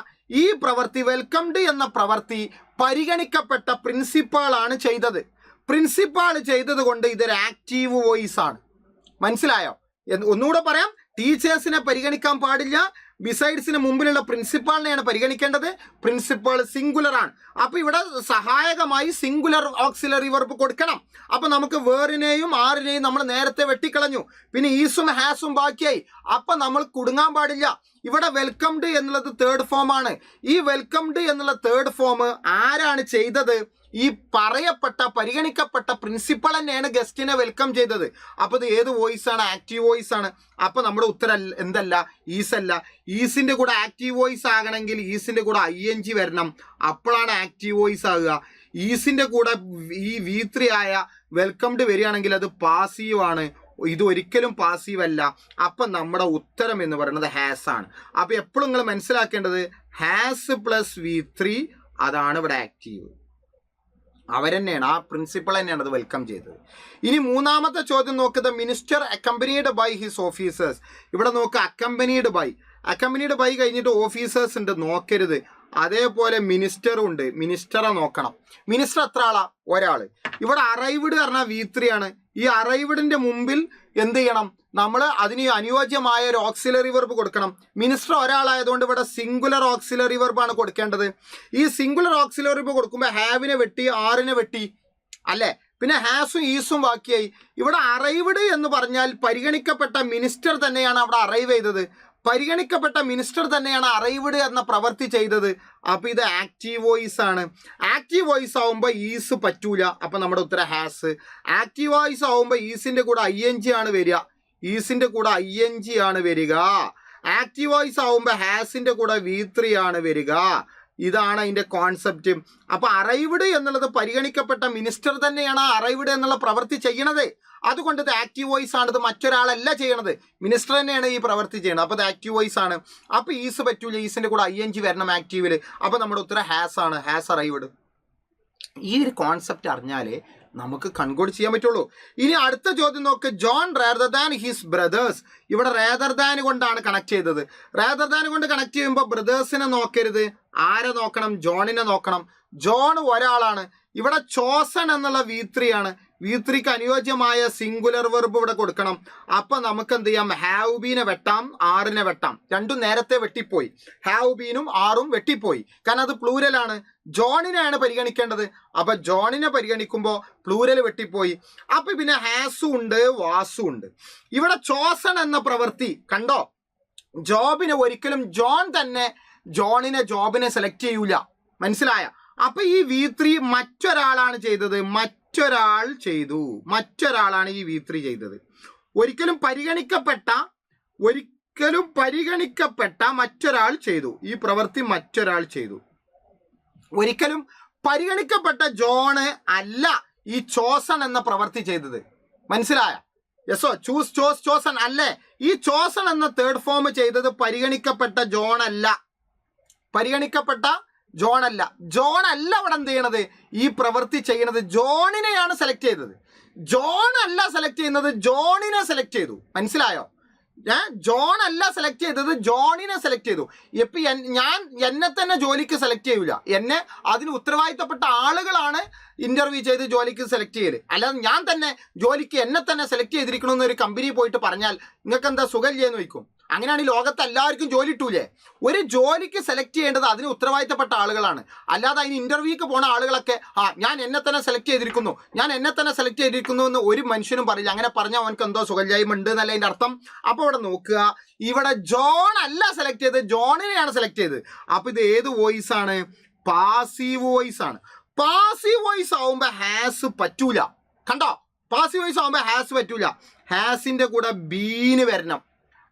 Speaker 1: വെൽക്കംഡ് എന്ന പ്രവൃത്തി പരിഗണിക്കപ്പെട്ട പ്രിൻസിപ്പാളാണ് ചെയ്തത്. പ്രിൻസിപ്പാൾ ചെയ്തത് കൊണ്ട് ഇതൊരു ആക്റ്റീവ് വോയിസ് ആണ്. മനസ്സിലായോ? ഒന്നുകൂടെ പറയാം, ടീച്ചേഴ്സിനെ പരിഗണിക്കാൻ പാടില്ല, ബിസൈഡ്സിന് മുമ്പിലുള്ള പ്രിൻസിപ്പാളിനെയാണ് പരിഗണിക്കേണ്ടത്. പ്രിൻസിപ്പാൾ സിംഗുലർ ആണ്. അപ്പൊ ഇവിടെ സഹായകമായി സിംഗുലർ ഓക്സിലറി വെർബ് കൊടുക്കണം. അപ്പൊ നമുക്ക് വേറിനെയും ആറിനെയും നമ്മൾ നേരത്തെ വെട്ടിക്കളഞ്ഞു. പിന്നെ ഈസും ഹാസും ബാക്കിയായി. അപ്പൊ നമ്മൾ കുടുങ്ങാൻ പാടില്ല. ഇവിടെ വെൽക്കംഡ് എന്നുള്ളത് തേർഡ് ഫോം ആണ്. ഈ വെൽക്കംഡ് എന്നുള്ള തേർഡ് ഫോം ആരാണ് ചെയ്തത്? ഈ പരിഗണിക്കപ്പെട്ട പ്രിൻസിപ്പൾ തന്നെയാണ് ഗസ്റ്റിനെ വെൽക്കം ചെയ്തത്. അപ്പൊ ഇത് ഏത് വോയിസ് ആണ്? ആക്റ്റീവ് വോയിസ് ആണ്. അപ്പൊ നമ്മുടെ ഉത്തരം എന്തല്ല? ഈസല്ല. ഈസിന്റെ കൂടെ ആക്റ്റീവ് വോയിസ് ആകണമെങ്കിൽ ഈസിന്റെ കൂടെ ING വരണം. അപ്പോഴാണ് ആക്റ്റീവ് വോയിസ് ആകുക. ഈസിന്റെ കൂടെ ഈ V3 ആയ വെൽക്കംഡ് വരികയാണെങ്കിൽ അത് പാസീവ് ആണ്. ഇത് ഒരിക്കലും പാസീവ് അല്ല. അപ്പൊ നമ്മുടെ ഉത്തരം എന്ന് പറയുന്നത് ഹാസ് ആണ്. അപ്പൊ എപ്പോഴും നിങ്ങൾ മനസ്സിലാക്കേണ്ടത് ഹാസ് പ്ലസ് V3 അതാണ് ഇവിടെ ആക്റ്റീവ്. അവരെന്നെയാണ്, ആ പ്രിൻസിപ്പൾ തന്നെയാണ് അത് വെൽക്കം ചെയ്തത്. ഇനി മൂന്നാമത്തെ ചോദ്യം നോക്കുക, minister accompanied by his officers. ഇവിടെ നോക്കുക, അക്കമ്പനീഡ് ബൈ കഴിഞ്ഞിട്ട് ഓഫീസേഴ്സ് ഉണ്ട്, നോക്കരുത്. അതേപോലെ മിനിസ്റ്ററും ഉണ്ട്, മിനിസ്റ്ററെ നോക്കണം. മിനിസ്റ്റർ എത്ര ആളാ? ഒരാൾ. ഇവിടെ അറൈവ്ഡ് പറഞ്ഞാൽ V3 ആണ്. ഈ അറൈവ്ഡിന്റെ മുമ്പിൽ എന്ത് ചെയ്യണം? നമ്മൾ അതിന് അനുയോജ്യമായ ഒരു ഓക്സിലറി വെർബ് കൊടുക്കണം. മിനിസ്റ്റർ ഒരാളായതുകൊണ്ട് ഇവിടെ സിംഗുലർ ഓക്സിലറി വെർബാണ് കൊടുക്കേണ്ടത്. ഈ സിംഗുലർ ഓക്സിലറി വെർബ് കൊടുക്കുമ്പോൾ ഹാവിനെ വെട്ടി, ആറിനെ വെട്ടി അല്ലേ, പിന്നെ ഹാസും ഈസും ബാക്കിയായി. ഇവിടെ അറൈവ്ഡ് എന്ന് പറഞ്ഞാൽ പരിഗണിക്കപ്പെട്ട മിനിസ്റ്റർ തന്നെയാണ് അവിടെ അറൈവ് ചെയ്തത്, പരിഗണിക്കപ്പെട്ട മിനിസ്റ്റർ തന്നെയാണ് അറൈവ്ഡ് എന്ന പ്രവൃത്തി ചെയ്തത്. അപ്പോൾ ഇത് ആക്റ്റീവ് വോയിസ് ആണ്. ആക്റ്റീവ് വോയിസ് ആവുമ്പോൾ ഈസ് പറ്റൂല, അപ്പം നമ്മുടെ ഉത്തരം ഹാസ്. ആക്റ്റീവ് വോയിസ് ആവുമ്പോൾ ഈസിൻ്റെ കൂടെ ING ആണ് വരിക, ഈസിൻ്റെ കൂടെ ING ആണ് വരിക. ആക്റ്റീവ് വോയിസ് ആവുമ്പോൾ ഹാസിൻ്റെ കൂടെ V3 ആണ് വരിക. ഇതാണ് അതിൻ്റെ കോൺസെപ്റ്റ്. അപ്പോൾ അറൈവ്ഡ് എന്നുള്ളത് പരിഗണിക്കപ്പെട്ട മിനിസ്റ്റർ തന്നെയാണ് അറൈവ്ഡ് എന്നുള്ള പ്രവൃത്തി ചെയ്യണത്. അതുകൊണ്ട് ഇത് ആക്റ്റീവ് വോയിസ് ആണ്, ഇത് മറ്റൊരാളല്ല ചെയ്യണത്, മിനിസ്റ്റർ തന്നെയാണ് ഈ പ്രവൃത്തി ചെയ്യണത്. അപ്പോൾ ഇത് ആക്റ്റീവ് വോയിസ് ആണ്. അപ്പോൾ ഈസ് പറ്റൂല, ഈസിൻ്റെ കൂടെ ING വരണം ആക്റ്റീവിൽ. അപ്പോൾ നമ്മുടെ ഉത്തരം ഹാസ് ആണ്, ഹാസ് അറൈവ്ഡ്. ഈ ഒരു കോൺസെപ്റ്റ് അറിഞ്ഞാലേ നമുക്ക് കൺക്ലൂഡ് ചെയ്യാൻ പറ്റുള്ളൂ. ഇനി അടുത്ത ചോദ്യം നോക്ക്, John rather than his brother's. ഇവിടെ റേദർ ദാൻ കൊണ്ടാണ് കണക്ട് ചെയ്തത്. റേദർ ദാൻ കൊണ്ട് കണക്ട് ചെയ്യുമ്പോൾ ബ്രദേഴ്സിനെ നോക്കരുത്, ആരെ നോക്കണം? ജോണിനെ നോക്കണം. ജോൺ ഒരാളാണ്. ഇവിടെ ചോസൺ എന്നുള്ള V3 ആണ്. V3ക്ക് അനുയോജ്യമായ സിംഗുലർ വെർബ് ഇവിടെ കൊടുക്കണം. അപ്പം നമുക്ക് എന്ത് ചെയ്യാം? ഹാവ് ബീനെ വെട്ടാം, ആറിനെ വെട്ടാം. രണ്ടും നേരത്തെ വെട്ടിപ്പോയി, ഹാവ് ബീനും ആറും വെട്ടിപ്പോയി, കാരണം അത് പ്ലൂരലാണ്. ജോണിനെയാണ് പരിഗണിക്കേണ്ടത്. അപ്പം ജോണിനെ പരിഗണിക്കുമ്പോൾ പ്ലൂരൽ വെട്ടിപ്പോയി. അപ്പം പിന്നെ ഹാസും ഉണ്ട്, വാസും ഉണ്ട്. ഇവിടെ ചോസൺ എന്ന പ്രവൃത്തി കണ്ടോ, ജോബിനെ ഒരിക്കലും ജോൺ തന്നെ ജോബിനെ സെലക്ട് ചെയ്യൂല, മനസ്സിലായ? അപ്പൊ ഈ V3 മറ്റൊരാളാണ് ചെയ്തത്, മറ്റൊരാളാണ് ഈ V3 ചെയ്തത്. ഒരിക്കലും പരിഗണിക്കപ്പെട്ട മറ്റൊരാൾ ചെയ്തു ഈ പ്രവൃത്തി, മറ്റൊരാൾ ചെയ്തു. ഒരിക്കലും പരിഗണിക്കപ്പെട്ട ജോണ് അല്ല ഈ ചോസൺ എന്ന പ്രവൃത്തി ചെയ്തത്, മനസ്സിലായ? യെസോ, ചൂസ്, ചോസ്, ചോസൺ അല്ലേ? ഈ ചോസൺ എന്ന തേർഡ് ഫോം ചെയ്തത് പരിഗണിക്കപ്പെട്ട ജോൺ അല്ല, ജോൺ അല്ല ഇവിടെ എന്ത് ചെയ്യണത്? ഈ പ്രവൃത്തി ചെയ്യണത് ജോണിനെയാണ് സെലക്ട് ചെയ്തത്. ജോൺ അല്ല സെലക്ട് ചെയ്യുന്നത്, ജോണിനെ സെലക്ട് ചെയ്തു, മനസ്സിലായോ? ജോൺ അല്ല സെലക്ട് ചെയ്തത്, ജോണിനെ സെലക്ട് ചെയ്തു. ഇപ്പം ഞാൻ എന്നെ തന്നെ ജോലിക്ക് സെലക്ട് ചെയ്യൂല, എന്നെ അതിന് ഉത്തരവാദിത്തപ്പെട്ട ആളുകളാണ് ഇന്റർവ്യൂ ചെയ്ത് ജോലിക്ക് സെലക്ട് ചെയ്യല്. അല്ലാതെ ഞാൻ തന്നെ ജോലിക്ക് എന്നെ തന്നെ സെലക്ട് ചെയ്തിരിക്കണമെന്ന് ഒരു കമ്പനി പോയിട്ട് പറഞ്ഞാൽ നിങ്ങൾക്ക് എന്താ സുഖമില്ലെന്ന് ചോദിക്കും. അങ്ങനെയാണ് ഈ ലോകത്ത് എല്ലാവർക്കും ജോലി ഇട്ടൂലേ? ഒരു ജോലിക്ക് സെലക്ട് ചെയ്യേണ്ടത് അതിന് ഉത്തരവാദിത്തപ്പെട്ട ആളുകളാണ്. അല്ലാതെ അതിന് ഇന്റർവ്യൂക്ക് പോണ ആളുകളൊക്കെ ഞാൻ എന്നെ തന്നെ സെലക്ട് ചെയ്തിരിക്കുന്നു എന്ന് ഒരു മനുഷ്യനും പറയില്ല. അങ്ങനെ പറഞ്ഞാൽ അവനക്ക് എന്തോ സുഖമില്ലായ്മ ഉണ്ട് എന്നല്ല അതിൻ്റെ അർത്ഥം. അപ്പോൾ ഇവിടെ നോക്കുക, ഇവിടെ ജോൺ അല്ല സെലക്ട് ചെയ്തത്, ജോണിനെയാണ് സെലക്ട് ചെയ്തത്. അപ്പോൾ ഇത് ഏത് വോയിസ് ആണ്? പാസീവ് വോയിസ് ആണ്. പാസീവ് വോയിസ് ആവുമ്പോൾ ഹാസ് പറ്റൂല, കണ്ടോ? പാസീവ് വോയിസ് ആവുമ്പോൾ ഹാസ് പറ്റൂല, ഹാസിൻ്റെ കൂടെ ബീന് വരണം.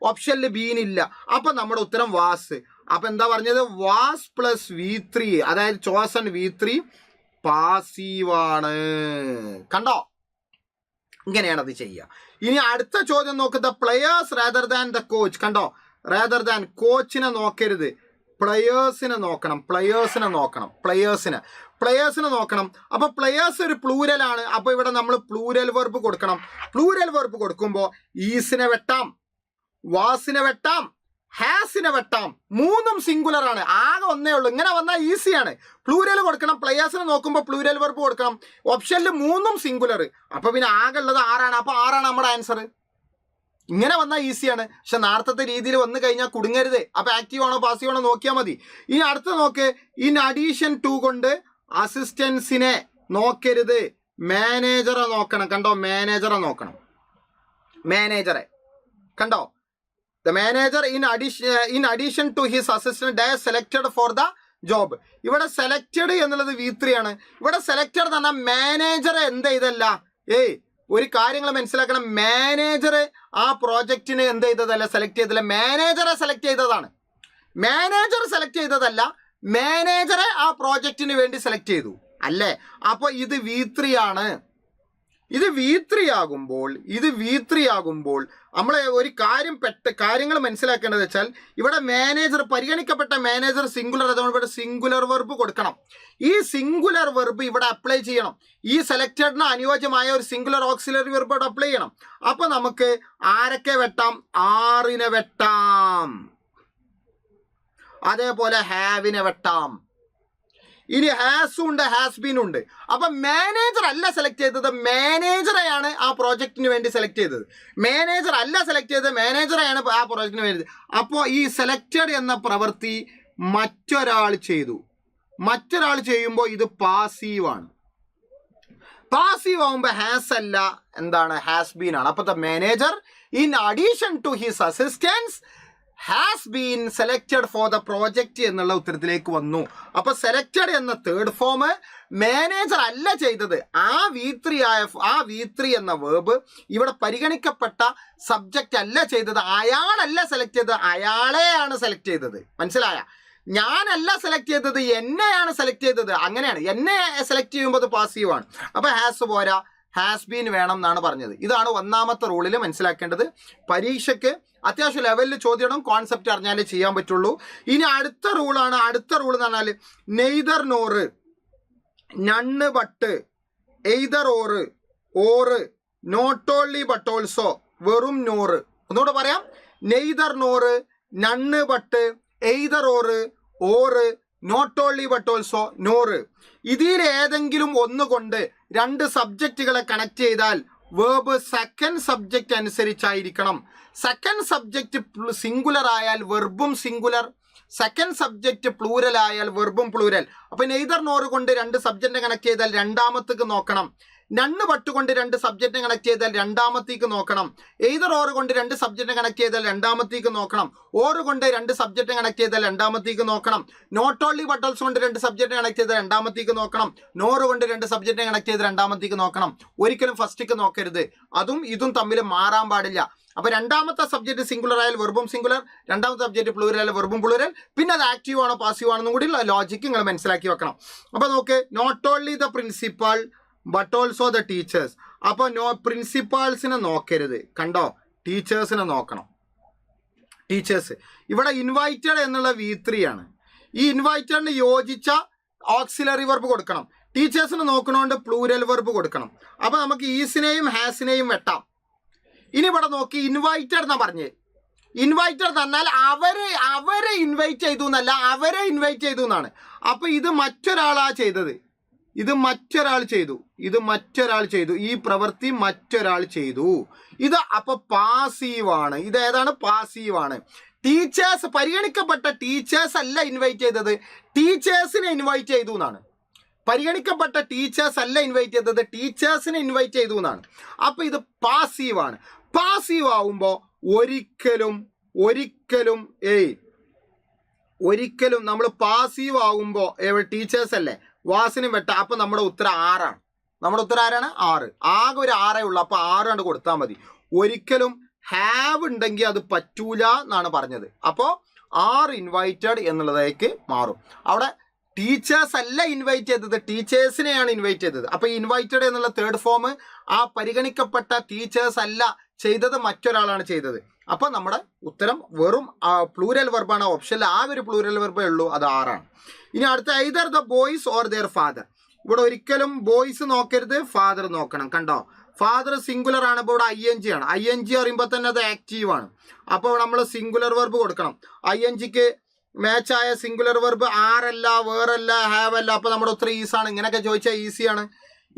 Speaker 1: ഓപ്ഷനിൽ ബീനില്ല. അപ്പം നമ്മുടെ ഉത്തരം വാസ്. അപ്പം എന്താ പറഞ്ഞത്? വാസ് പ്ലസ് V3, അതായത് ചോസൺ V3 പാസീവാണ്. കണ്ടോ? ഇങ്ങനെയാണ് അത് ചെയ്യുക. ഇനി അടുത്ത ചോദ്യം നോക്കുക, players rather than the coach. കണ്ടോ? റേദർ ദാൻ, കോച്ചിനെ നോക്കരുത്, പ്ലെയേഴ്സിനെ നോക്കണം. അപ്പോൾ പ്ലെയേഴ്സ് ഒരു പ്ലൂരലാണ്. അപ്പോൾ ഇവിടെ നമ്മൾ പ്ലൂരൽ വെർബ് കൊടുക്കണം. പ്ലൂരൽ വെർബ് കൊടുക്കുമ്പോൾ ഈസിനെ വെട്ടാം, വാസിനെ വെട്ടാം, ഹാസിനെ വെട്ടാം. മൂന്നും സിംഗുലർ ആണ്, ആകെ ഒന്നേ ഉള്ളൂ. ഇങ്ങനെ വന്നാൽ ഈസിയാണ്. പ്ലൂരൽ കൊടുക്കണം, പ്ലെയേഴ്സിനെ നോക്കുമ്പോൾ പ്ലൂരൽ വെർബ് കൊടുക്കണം. ഓപ്ഷനിൽ മൂന്നും സിംഗുലർ, അപ്പോൾ പിന്നെ ആകെ ഉള്ളത് 6 ആണ്. അപ്പോൾ 6 ആണ് നമ്മുടെ ആൻസർ. ഇങ്ങനെ വന്നാൽ ഈസിയാണ്. പക്ഷെ നേരത്തെ രീതിയിൽ വന്നു കഴിഞ്ഞാൽ കുടുങ്ങരുത്. അപ്പോൾ ആക്റ്റീവ് ആണോ പാസീവ് ആണോ നോക്കിയാൽ മതി. ഇനി അടുത്ത നോക്ക്, ഇൻ അഡീഷൻ ടു കൊണ്ട് അസിസ്റ്റൻസിനെ നോക്കരുത്, മാനേജറെ നോക്കണം. കണ്ടോ? മാനേജറെ കണ്ടോ? The manager in addition to his assistant is selected for the job. ഇവിടെ സെലക്റ്റഡ് എന്നുള്ളത് V3 ആണ്. ഇവിടെ സെലക്റ്റഡ് എന്ന് പറഞ്ഞാൽ മാനേജർ എന്ത് ചെയ്തല്ല, ഒരു കാര്യങ്ങൾ മനസ്സിലാക്കണം. മാനേജർ ആ പ്രോജക്റ്റിന് എന്ത് ചെയ്തതല്ല, സെലക്ട് ചെയ്തല്ല, മാനേജറെ സെലക്ട് ചെയ്തതാണ്. മാനേജർ സെലക്ട് ചെയ്തതല്ല, മാനേജറെ ആ പ്രോജക്റ്റിന് വേണ്ടി സെലക്ട് ചെയ്തു, അല്ലേ? അപ്പോൾ ഇത് V3 ആണ്. ഇത് V3 ആകുമ്പോൾ നമ്മൾ ഒരു കാര്യങ്ങൾ മനസ്സിലാക്കേണ്ടത് വെച്ചാൽ ഇവിടെ മാനേജർ, പരിഗണിക്കപ്പെട്ട മാനേജർ സിംഗുലർ, അതുകൊണ്ട് ഇവിടെ സിംഗുലർ വെർബ് കൊടുക്കണം. ഈ സിംഗുലർ വെർബ് ഇവിടെ അപ്ലൈ ചെയ്യണം. ഈ സെലക്റ്റഡിന് അനുയോജ്യമായ ഒരു സിംഗുലർ ഓക്സിലറി വെർബ് ഇവിടെ അപ്ലൈ ചെയ്യണം. അപ്പൊ നമുക്ക് ആരൊക്കെ വെട്ടാം? ആറിനെ വെട്ടാം, അതേപോലെ ഹാവിനെ വെട്ടാം. ഇനി ഹാസും ഉണ്ട്, ഹാസ് ബീൻ ഉണ്ട്. അപ്പൊ മാനേജർ അല്ല സെലക്ട് ചെയ്തത്, മാനേജറെയാണ് ആ പ്രോജക്റ്റിന് വേണ്ടി സെലക്ട് ചെയ്തത്. മാനേജർ അല്ല സെലക്ട് ചെയ്തത്, മാനേജറെയാണ് ആ പ്രോജക്റ്റിന് വേണ്ടി. അപ്പോൾ ഈ സെലക്റ്റഡ് എന്ന പ്രവൃത്തി മറ്റൊരാൾ ചെയ്തു. മറ്റൊരാൾ ചെയ്യുമ്പോൾ ഇത് പാസീവാണ്. പാസീവ് ആവുമ്പോൾ ഹാസ് അല്ല, എന്താണ്? ഹാസ് ബീൻ ആണ്. അപ്പൊ the manager in addition to his assistance has been selected for the project എന്നുള്ള ഉത്തരത്തിലേക്ക് വന്നു. അപ്പൊ സെലക്റ്റഡ് എന്ന തേർഡ് ഫോം മാനേജർ അല്ല ചെയ്തത്. ആ V3 എന്ന വേർബ് ഇവിടെ പരിഗണിക്കപ്പെട്ട സബ്ജക്റ്റ് അല്ല ചെയ്തത്, അയാളല്ല സെലക്ട് ചെയ്തത്, അയാളെയാണ് സെലക്ട് ചെയ്തത്. മനസ്സിലായ? ഞാനല്ല സെലക്ട് ചെയ്തത്, എന്നെയാണ് സെലക്ട് ചെയ്തത്. അങ്ങനെയാണ്. എന്നെ സെലക്ട് ചെയ്യുമ്പോൾ അത് പാസീവാണ്. അപ്പൊ ഹാസ് പോരാ, ഹാസ് ബീൻ വേണം എന്നാണ് പറഞ്ഞത്. ഇതാണ് ഒന്നാമത്തെ റൂളിൽ മനസ്സിലാക്കേണ്ടത്. പരീക്ഷയ്ക്ക് അത്യാവശ്യം ലെവലിൽ ചോദ്യം, കോൺസെപ്റ്റ് അറിഞ്ഞാലേ ചെയ്യാൻ പറ്റുള്ളൂ. ഇനി അടുത്ത റൂളാണ്. അടുത്ത റൂൾ എന്ന് പറഞ്ഞാൽ neither nor, none but, either or, not only but also, വെറും നോറ്. ഒന്നുകൂടെ പറയാം. Neither nor, none but, either or, not only but also, nor. ഇതിൽ ഏതെങ്കിലും ഒന്നുകൊണ്ട് രണ്ട് സബ്ജക്റ്റുകളെ കണക്ട് ചെയ്താൽ വേർബ് സെക്കൻഡ് സബ്ജക്റ്റ് അനുസരിച്ചായിരിക്കണം. സെക്കൻഡ് സബ്ജക്റ്റ് സിംഗുലർ ആയാൽ വെർബും സിംഗുലർ, സെക്കൻഡ് സബ്ജക്റ്റ് പ്ലൂരൽ ആയാൽ വെർബും പ്ലൂരൽ. അപ്പൊ നെയ്തർ നോറ് കൊണ്ട് രണ്ട് സബ്ജക്റ്റിനെ കണക്ട് ചെയ്താൽ രണ്ടാമത്തേക്ക് നോക്കണം. നണ്ണ് ബട്ട് കൊണ്ട് രണ്ട് സബ്ജക്റ്റിനെ കണക്ട് ചെയ്താൽ രണ്ടാമത്തേക്ക് നോക്കണം. എയ്തർ ഓറ് കൊണ്ട് രണ്ട് സബ്ജക്റ്റിനെ കണക്ട് ചെയ്താൽ രണ്ടാമത്തേക്ക് നോക്കണം. ഓറ് കൊണ്ട് രണ്ട് സബ്ജക്റ്റിനെ കണക്ട് ചെയ്താൽ രണ്ടാമത്തേക്ക് നോക്കണം. നോട്ട് ഓൺലി ബട്ട് ഓൾസോ കൊണ്ട് രണ്ട് സബ്ജക്റ്റിനെ കണക്ട് ചെയ്താൽ രണ്ടാമത്തേക്ക് നോക്കണം. നോറ് കൊണ്ട് രണ്ട് സബ്ജക്റ്റിനെ കണക്ട് ചെയ്ത് രണ്ടാമത്തേക്ക് നോക്കണം. ഒരിക്കലും ഫസ്റ്റിക്ക് നോക്കരുത്. അതും ഇതും തമ്മിൽ മാറാൻ പാടില്ല. അപ്പൊ രണ്ടാമത്തെ സബ്ജക്റ്റ് സിംഗുലർ ആയാൽ വെർബും സിംഗുലർ, രണ്ടാമത്തെ സബ്ജക്റ്റ് പ്ലൂരൽ ആയാൽ വെർബും പ്ലൂരൽ. പിന്നെ അത് ആക്റ്റീവ് ആണോ പാസീവ് ആണെന്നും കൂടി ലോജിക്ക് നിങ്ങൾ മനസ്സിലാക്കി വെക്കണം. അപ്പൊ നോക്ക്, not only the principal but also the teachers. അപ്പൊ പ്രിൻസിപ്പാൾസിനെ നോക്കരുത്, കണ്ടോ? ടീച്ചേഴ്സിനെ നോക്കണം. ടീച്ചേഴ്സ് ഇവിടെ ഇൻവൈറ്റഡ് എന്നുള്ള V3 ആണ്. ഈ ഇൻവൈറ്റഡിന് യോജിച്ച ഓക്സിലറി വെർബ് കൊടുക്കണം. ടീച്ചേഴ്സിനെ നോക്കണോണ്ട് പ്ലൂരൽ വെർബ് കൊടുക്കണം. അപ്പൊ നമുക്ക് ഈസിനെയും ഹാസിനെയും വെട്ടാം. ഇനി ഇവിടെ നോക്കി, ഇൻവൈറ്റഡ് എന്നാ പറഞ്ഞേ. ഇൻവൈറ്റഡ് തന്നാൽ അവരെ ഇൻവൈറ്റ് ചെയ്തു എന്നല്ല, അവരെ ഇൻവൈറ്റ് ചെയ്തു എന്നാണ്. അപ്പൊ ഇത് മറ്റൊരാളാ ചെയ്തത്, ഇത് മറ്റൊരാൾ ചെയ്തു, ഈ പ്രവൃത്തി മറ്റൊരാൾ ചെയ്തു. ഇത് അപ്പൊ പാസീവാണ്. ഇത് ഏതാണ്? പാസീവാണ്. ടീച്ചേഴ്സ്, പരിഗണിക്കപ്പെട്ട ടീച്ചേഴ്സ് അല്ല ഇൻവൈറ്റ് ചെയ്തത്, ടീച്ചേഴ്സിനെ ഇൻവൈറ്റ് ചെയ്തു എന്നാണ്. പരിഗണിക്കപ്പെട്ട ടീച്ചേഴ്സ് അല്ല ഇൻവൈറ്റ് ചെയ്തത്, ടീച്ചേഴ്സിനെ ഇൻവൈറ്റ് ചെയ്തു എന്നാണ്. അപ്പൊ ഇത് പാസീവാണ്. പാസീവ് ആവുമ്പോൾ ഒരിക്കലും നമ്മൾ പാസീവ് ആവുമ്പോൾ ടീച്ചേഴ്സ് അല്ലേ, വാസിനും വെട്ട. അപ്പൊ നമ്മുടെ ഉത്തരം 6 ആണ്. നമ്മുടെ ഉത്തരം ആരാണ്? 6. ആകെ ഒരു 6 ഉള്ളൂ. അപ്പൊ 6 കണ്ട് കൊടുത്താൽ മതി. ഒരിക്കലും ഹാവ് ഉണ്ടെങ്കിൽ അത് പറ്റൂല എന്നാണ് പറഞ്ഞത്. അപ്പോൾ 6 ഇൻവൈറ്റഡ് എന്നുള്ളതേക്ക് മാറും. അവിടെ ടീച്ചേഴ്സ് അല്ല ഇൻവൈറ്റ് ചെയ്തത്, ടീച്ചേഴ്സിനെയാണ് ഇൻവൈറ്റ് ചെയ്തത്. അപ്പൊ ഇൻവൈറ്റഡ് എന്നുള്ള തേർഡ് ഫോം ആ പരിഗണിക്കപ്പെട്ട ടീച്ചേഴ്സ് അല്ല ചെയ്തത്, മറ്റൊരാളാണ് ചെയ്തത്. അപ്പൊ നമ്മുടെ ഉത്തരം വെറും പ്ലൂരൽ വെർബാണ്. ഓപ്ഷനിൽ ആകെ ഒരു പ്ലൂരൽ വെർബേ ഉള്ളൂ, അത് 6 ആണ്. ഇനി അടുത്ത either the boys or there father. ഇവിടെ ഒരിക്കലും ബോയ്സ് നോക്കരുത്, ഫാദർ നോക്കണം. കണ്ടോ? ഫാദർ സിംഗുലർ ആണ്. ഇപ്പോൾ ഇവിടെ ING ആണ്. ING പറയുമ്പോൾ തന്നെ അത് ആക്റ്റീവ് ആണ്. അപ്പോൾ നമ്മൾ സിംഗുലർ വെർബ് കൊടുക്കണം. INGക്ക് മാച്ചായ സിംഗുലർ വെർബ് ആരല്ല, വേറല്ല, ഹാവ് അല്ല. അപ്പൊ നമ്മുടെ ഉത്തരം ഈസാണ്. ഇങ്ങനെയൊക്കെ ചോദിച്ചാൽ ഈസിയാണ്.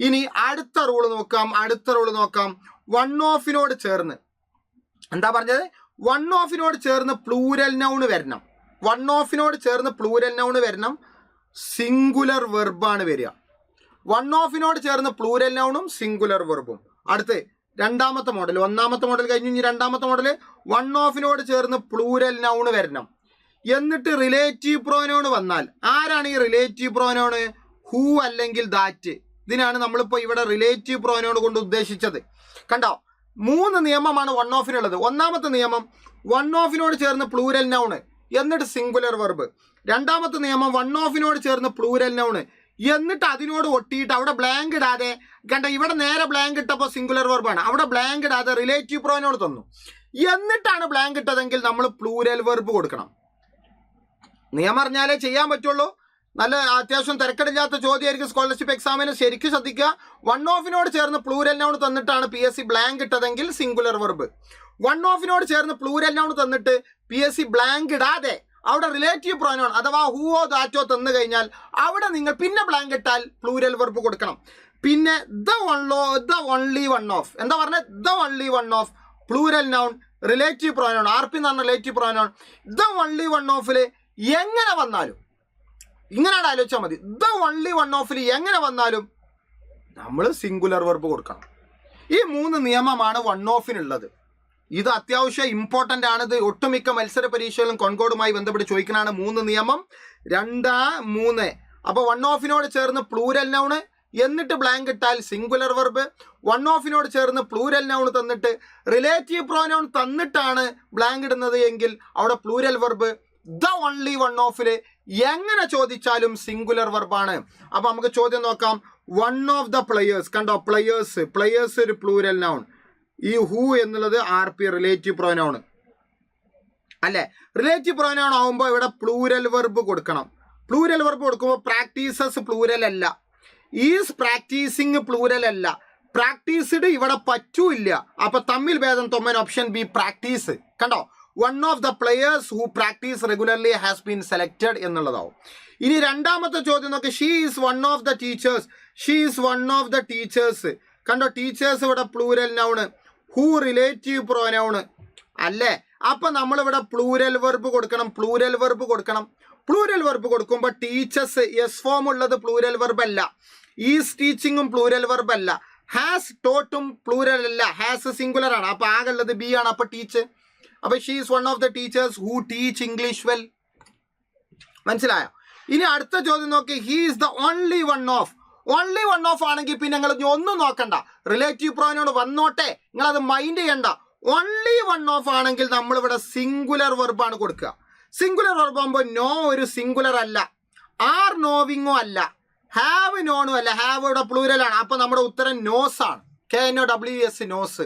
Speaker 1: ഇനി അടുത്ത റൂള് നോക്കാം. വൺ ഓഫിനോട് ചേർന്ന്, എന്താ പറഞ്ഞത്? വൺ ഓഫിനോട് ചേർന്ന് പ്ലൂരൽ നൗൺ വരണം. വൺ ഓഫിനോട് ചേർന്ന് പ്ലൂരൽ നൗൺ വരണം, സിംഗുലർ വെർബാണ് വരിക. വൺ ഓഫിനോട് ചേർന്ന് പ്ലൂരൽ നൗണും സിംഗുലർ വെർബും. അടുത്ത് രണ്ടാമത്തെ മോഡൽ, ഒന്നാമത്തെ മോഡൽ കഴിഞ്ഞു. ഇനി രണ്ടാമത്തെ മോഡൽ, വൺ ഓഫിനോട് ചേർന്ന് പ്ലൂരൽ നൗൺ വരണം. എന്നിട്ട് റിലേറ്റീവ് പ്രോനൗൺ വന്നാൽ, ആരാണ് ഈ റിലേറ്റീവ് പ്രോനൗൺ? ഹൂ അല്ലെങ്കിൽ ദാറ്റ്. ഇതിനാണ് നമ്മളിപ്പോൾ ഇവിടെ റിലേറ്റീവ് പ്രോനൗൺ കൊണ്ട് ഉദ്ദേശിച്ചത്. കണ്ടോ? 3 നിയമമാണ് വൺ ഓഫിനുള്ളത്. ഒന്നാമത്തെ നിയമം, വൺ ഓഫിനോട് ചേർന്ന് പ്ലൂരൽ നൗൺ എന്നിട്ട് സിംഗുലർ വെർബ്. രണ്ടാമത്തെ നിയമം, വൺ ഓഫിനോട് ചേർന്ന് പ്ലൂരൽ നൗൺ എന്നിട്ട് അതിനോട് ഒട്ടിയിട്ട് അവിടെ ബ്ലാങ്ക് ഇടാതെ കണ്ട ഇവിടെ നേരെ ബ്ലാങ്ക് ഇട്ടപ്പോൾ സിംഗുലർ വെർബാണ്, അവിടെ ബ്ലാങ്ക് ഇടാതെ റിലേറ്റീവ് പ്രോനൗൺ തന്നു. എന്നിട്ടാണ് ബ്ലാങ്ക് ഇട്ടതെങ്കിൽ നമ്മൾ പ്ലൂരൽ വെർബ് കൊടുക്കണം. നിയമം അറിഞ്ഞാലേ ചെയ്യാൻ പറ്റുള്ളൂ. നല്ല അത്യാവശ്യം തിരക്കടില്ലാത്ത ചോദ്യമായിരിക്കും സ്കോളർഷിപ്പ് എക്സാമിന്. ശരിക്കും ശ്രദ്ധിക്കുക. വൺ ഓഫിനോട് ചേർന്ന് പ്ലൂരൽ നൗൺ തന്നിട്ടാണ് PSC ബ്ലാങ്ക് ഇട്ടതെങ്കിൽ സിംഗുലർ വെർബ്. വൺ ഓഫിനോട് ചേർന്ന് പ്ലൂരൽ നൗൺ തന്നിട്ട് PSC ബ്ലാങ്ക് ഇടാതെ അവിടെ റിലേറ്റീവ് പ്രോനൗൺ അഥവാ ഹൂവോ ദാറ്റോ തന്നു കഴിഞ്ഞാൽ അവിടെ നിങ്ങൾ പിന്നെ ബ്ലാങ്ക് ഇട്ടാൽ പ്ലൂരൽ വെർബ് കൊടുക്കണം. പിന്നെ ദ ഓൺലി വൺ ഓഫ് എന്താ പറഞ്ഞത്? The only one of plural noun relative pronoun, RP എന്ന് പറഞ്ഞ relative pronoun. The only one ഓഫിൽ എങ്ങനെ വന്നാലും ഇങ്ങനെയാണ് ആലോചിച്ചാൽ മതി. ദ ഓൺലി വൺ ഓഫിൽ എങ്ങനെ വന്നാലും നമ്മൾ സിംഗുലർ വെർബ് കൊടുക്കണം. ഈ 3 നിയമമാണ് വൺ ഓഫിനുള്ളത്. ഇത് അത്യാവശ്യം ഇമ്പോർട്ടൻ്റ് ആണ്. ഇത് ഒട്ടുമിക്ക മത്സര പരീക്ഷകളും കോൺകോഡുമായി ബന്ധപ്പെട്ട് ചോദിക്കുന്നതാണ്. 3 നിയമം 2, 3. അപ്പോൾ വൺ ഓഫിനോട് ചേർന്ന് പ്ലൂരൽ നൗണ് എന്നിട്ട് ബ്ലാങ്ക് ഇട്ടാൽ സിംഗുലർ വെർബ്. വൺ ഓഫിനോട് ചേർന്ന് പ്ലൂരൽ നൗൺ തന്നിട്ട് റിലേറ്റീവ് പ്രോനൗൺ തന്നിട്ടാണ് ബ്ലാങ്ക് ഇടുന്നത് എങ്കിൽ അവിടെ plural verb. The only one ഓഫിൽ എങ്ങനെ ചോദിച്ചാലും സിംഗുലർ വെർബാണ്. അപ്പൊ നമുക്ക് ചോദ്യം നോക്കാം. വൺ ഓഫ് ദ പ്ലെയേഴ്സ് കണ്ടോ, പ്ലെയേഴ്സ് ഒരു പ്ലൂരൽ നൗൺ. ഈ ഹൂ എന്നുള്ളത് RP റിലേറ്റീവ് പ്രോനൗൺ അല്ലേ? റിലേറ്റീവ് പ്രോനൗൺ ആവുമ്പോൾ ഇവിടെ പ്ലൂരൽ വെർബ് കൊടുക്കണം. പ്ലൂരൽ വെർബ് കൊടുക്കുമ്പോൾ പ്രാക്ടീസസ് പ്ലൂരൽ അല്ല, ഈസ് പ്രാക്ടീസിങ് പ്ലൂരൽ അല്ല, പ്രാക്ടീസ്ഡ് ഇവിടെ പറ്റൂല്ല. അപ്പൊ തമ്മിൽ ഭേദം തൊമ്മൻ ഓപ്ഷൻ ബി പ്രാക്ടീസ്. കണ്ടോ, one of the players who practise regularly has been selected എന്നുള്ളതാവും. ഇനി രണ്ടാമത്തെ ചോദ്യം നോക്കി. She is one of the teachers. She is one of the teachers. കണ്ടോ, ടീച്ചേഴ്സ് ഇവിടെ plural noun, who relative pronoun അല്ലേ? അപ്പൊ നമ്മളിവിടെ പ്ലൂരൽ വെർബ് കൊടുക്കണം. പ്ലൂരൽ വെർബ് കൊടുക്കുമ്പോൾ ടീച്ചേഴ്സ് എസ് ഫോം ഉള്ളത് പ്ലൂരൽ വെർബ് അല്ല. ഈസ് ടീച്ചിങ്ങും പ്ലൂരൽ വെർബ് അല്ല. ഹാസ് ടോട്ടും പ്ലൂരൽ അല്ല, ഹാസ് സിംഗുലർ ആണ്. അപ്പൊ ആകുള്ളത് ബി ആണ്. അപ്പൊ ടീച്ച്. അപ്പൊ she is one of the teachers who teach English well. മനസ്സിലായോ? ഇനി അടുത്ത ചോദ്യം നോക്കി. He is the only one of. Only one of ആണെങ്കിൽ പിന്നെ നിങ്ങൾ ഒന്നും നോക്കണ്ട, റിലേറ്റീവ് പ്രോനൗൺ വന്നോട്ടെ, നിങ്ങൾ അത് മൈൻഡ് ചെയ്യണ്ട. ഓൺലി വൺ ഓഫ് ആണെങ്കിൽ നമ്മളിവിടെ സിംഗുലർ വെർബാണ് കൊടുക്കുക. സിംഗുലർ വെർബ് ആകുമ്പോൾ നോ ഒരു സിംഗുലർ അല്ല, ആർ നോവിങ്ങോ അല്ല, ഹാവ് നോണും അല്ല. ഹാവ് ഇവിടെ പ്ലൂരലാണ്. അപ്പൊ നമ്മുടെ ഉത്തരം നോസ് ആണ്. KNOWS knows.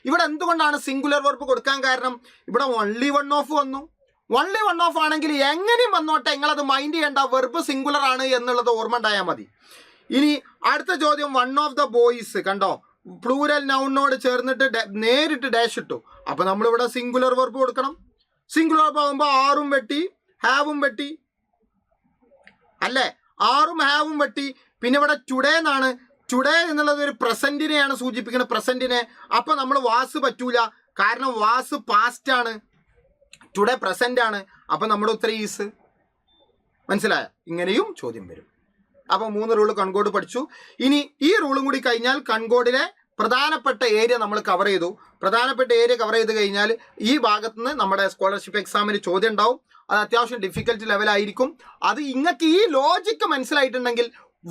Speaker 1: ഇവിടെ എന്തുകൊണ്ടാണ് സിംഗുലർ വെർബ് കൊടുക്കാൻ കാരണം? ഇവിടെ ഓൺലി വൺ ഓഫ് വന്നു. ഓൺലി വൺ ഓഫ് ആണെങ്കിൽ എങ്ങനെയും വന്നോട്ടെ, നിങ്ങളത് മൈൻഡ് ചെയ്യേണ്ട, വെർബ് സിംഗുലർ ആണ് എന്നുള്ളത് ഓർമ്മ ഉണ്ടായാൽ മതി. ഇനി അടുത്ത ചോദ്യം. വൺ ഓഫ് ദ ബോയ്സ് കണ്ടോ, പ്ലൂരൽ നൗണിനോട് ചേർന്നിട്ട് നേരിട്ട് ഡാഷ് ഇട്ടു. അപ്പൊ നമ്മളിവിടെ സിംഗുലർ വെർബ് കൊടുക്കണം. സിംഗുലർ വെർബ് ആകുമ്പോൾ ആറും വെട്ടി ഹാവും വെട്ടി അല്ലേ? ആറും ഹാവും വെട്ടി. പിന്നെ ഇവിടെ ടുഡേ എന്നാണ്. ടുഡേ എന്നുള്ളത് ഒരു പ്രസന്റിനെയാണ് സൂചിപ്പിക്കുന്നത്, പ്രസന്റിനെ. അപ്പൊ നമ്മൾ വാസ് പറ്റൂല, കാരണം വാസ് പാസ്റ്റ് ആണ്, ടുഡേ പ്രസന്റ് ആണ്. അപ്പൊ നമ്മുടെ ഉത്തരം ഈസ്. മനസ്സിലായ? ഇങ്ങനെയും ചോദ്യം വരും. അപ്പൊ 3 റൂള് കൺകോഡ് പഠിച്ചു. ഇനി ഈ റൂളും കൂടി കഴിഞ്ഞാൽ കൺകോഡിലെ പ്രധാനപ്പെട്ട ഏരിയ നമ്മൾ കവർ ചെയ്തു. പ്രധാനപ്പെട്ട ഏരിയ കവർ ചെയ്ത് കഴിഞ്ഞാൽ ഈ ഭാഗത്ത് നിന്ന് നമ്മുടെ സ്കോളർഷിപ്പ് എക്സാമിന് ചോദ്യം ഉണ്ടാവും. അത് അത്യാവശ്യം ഡിഫിക്കൽട്ട് ലെവലായിരിക്കും. അത് ഇങ്ങക്ക് ഈ ലോജിക്ക് മനസ്സിലായിട്ടുണ്ടെങ്കിൽ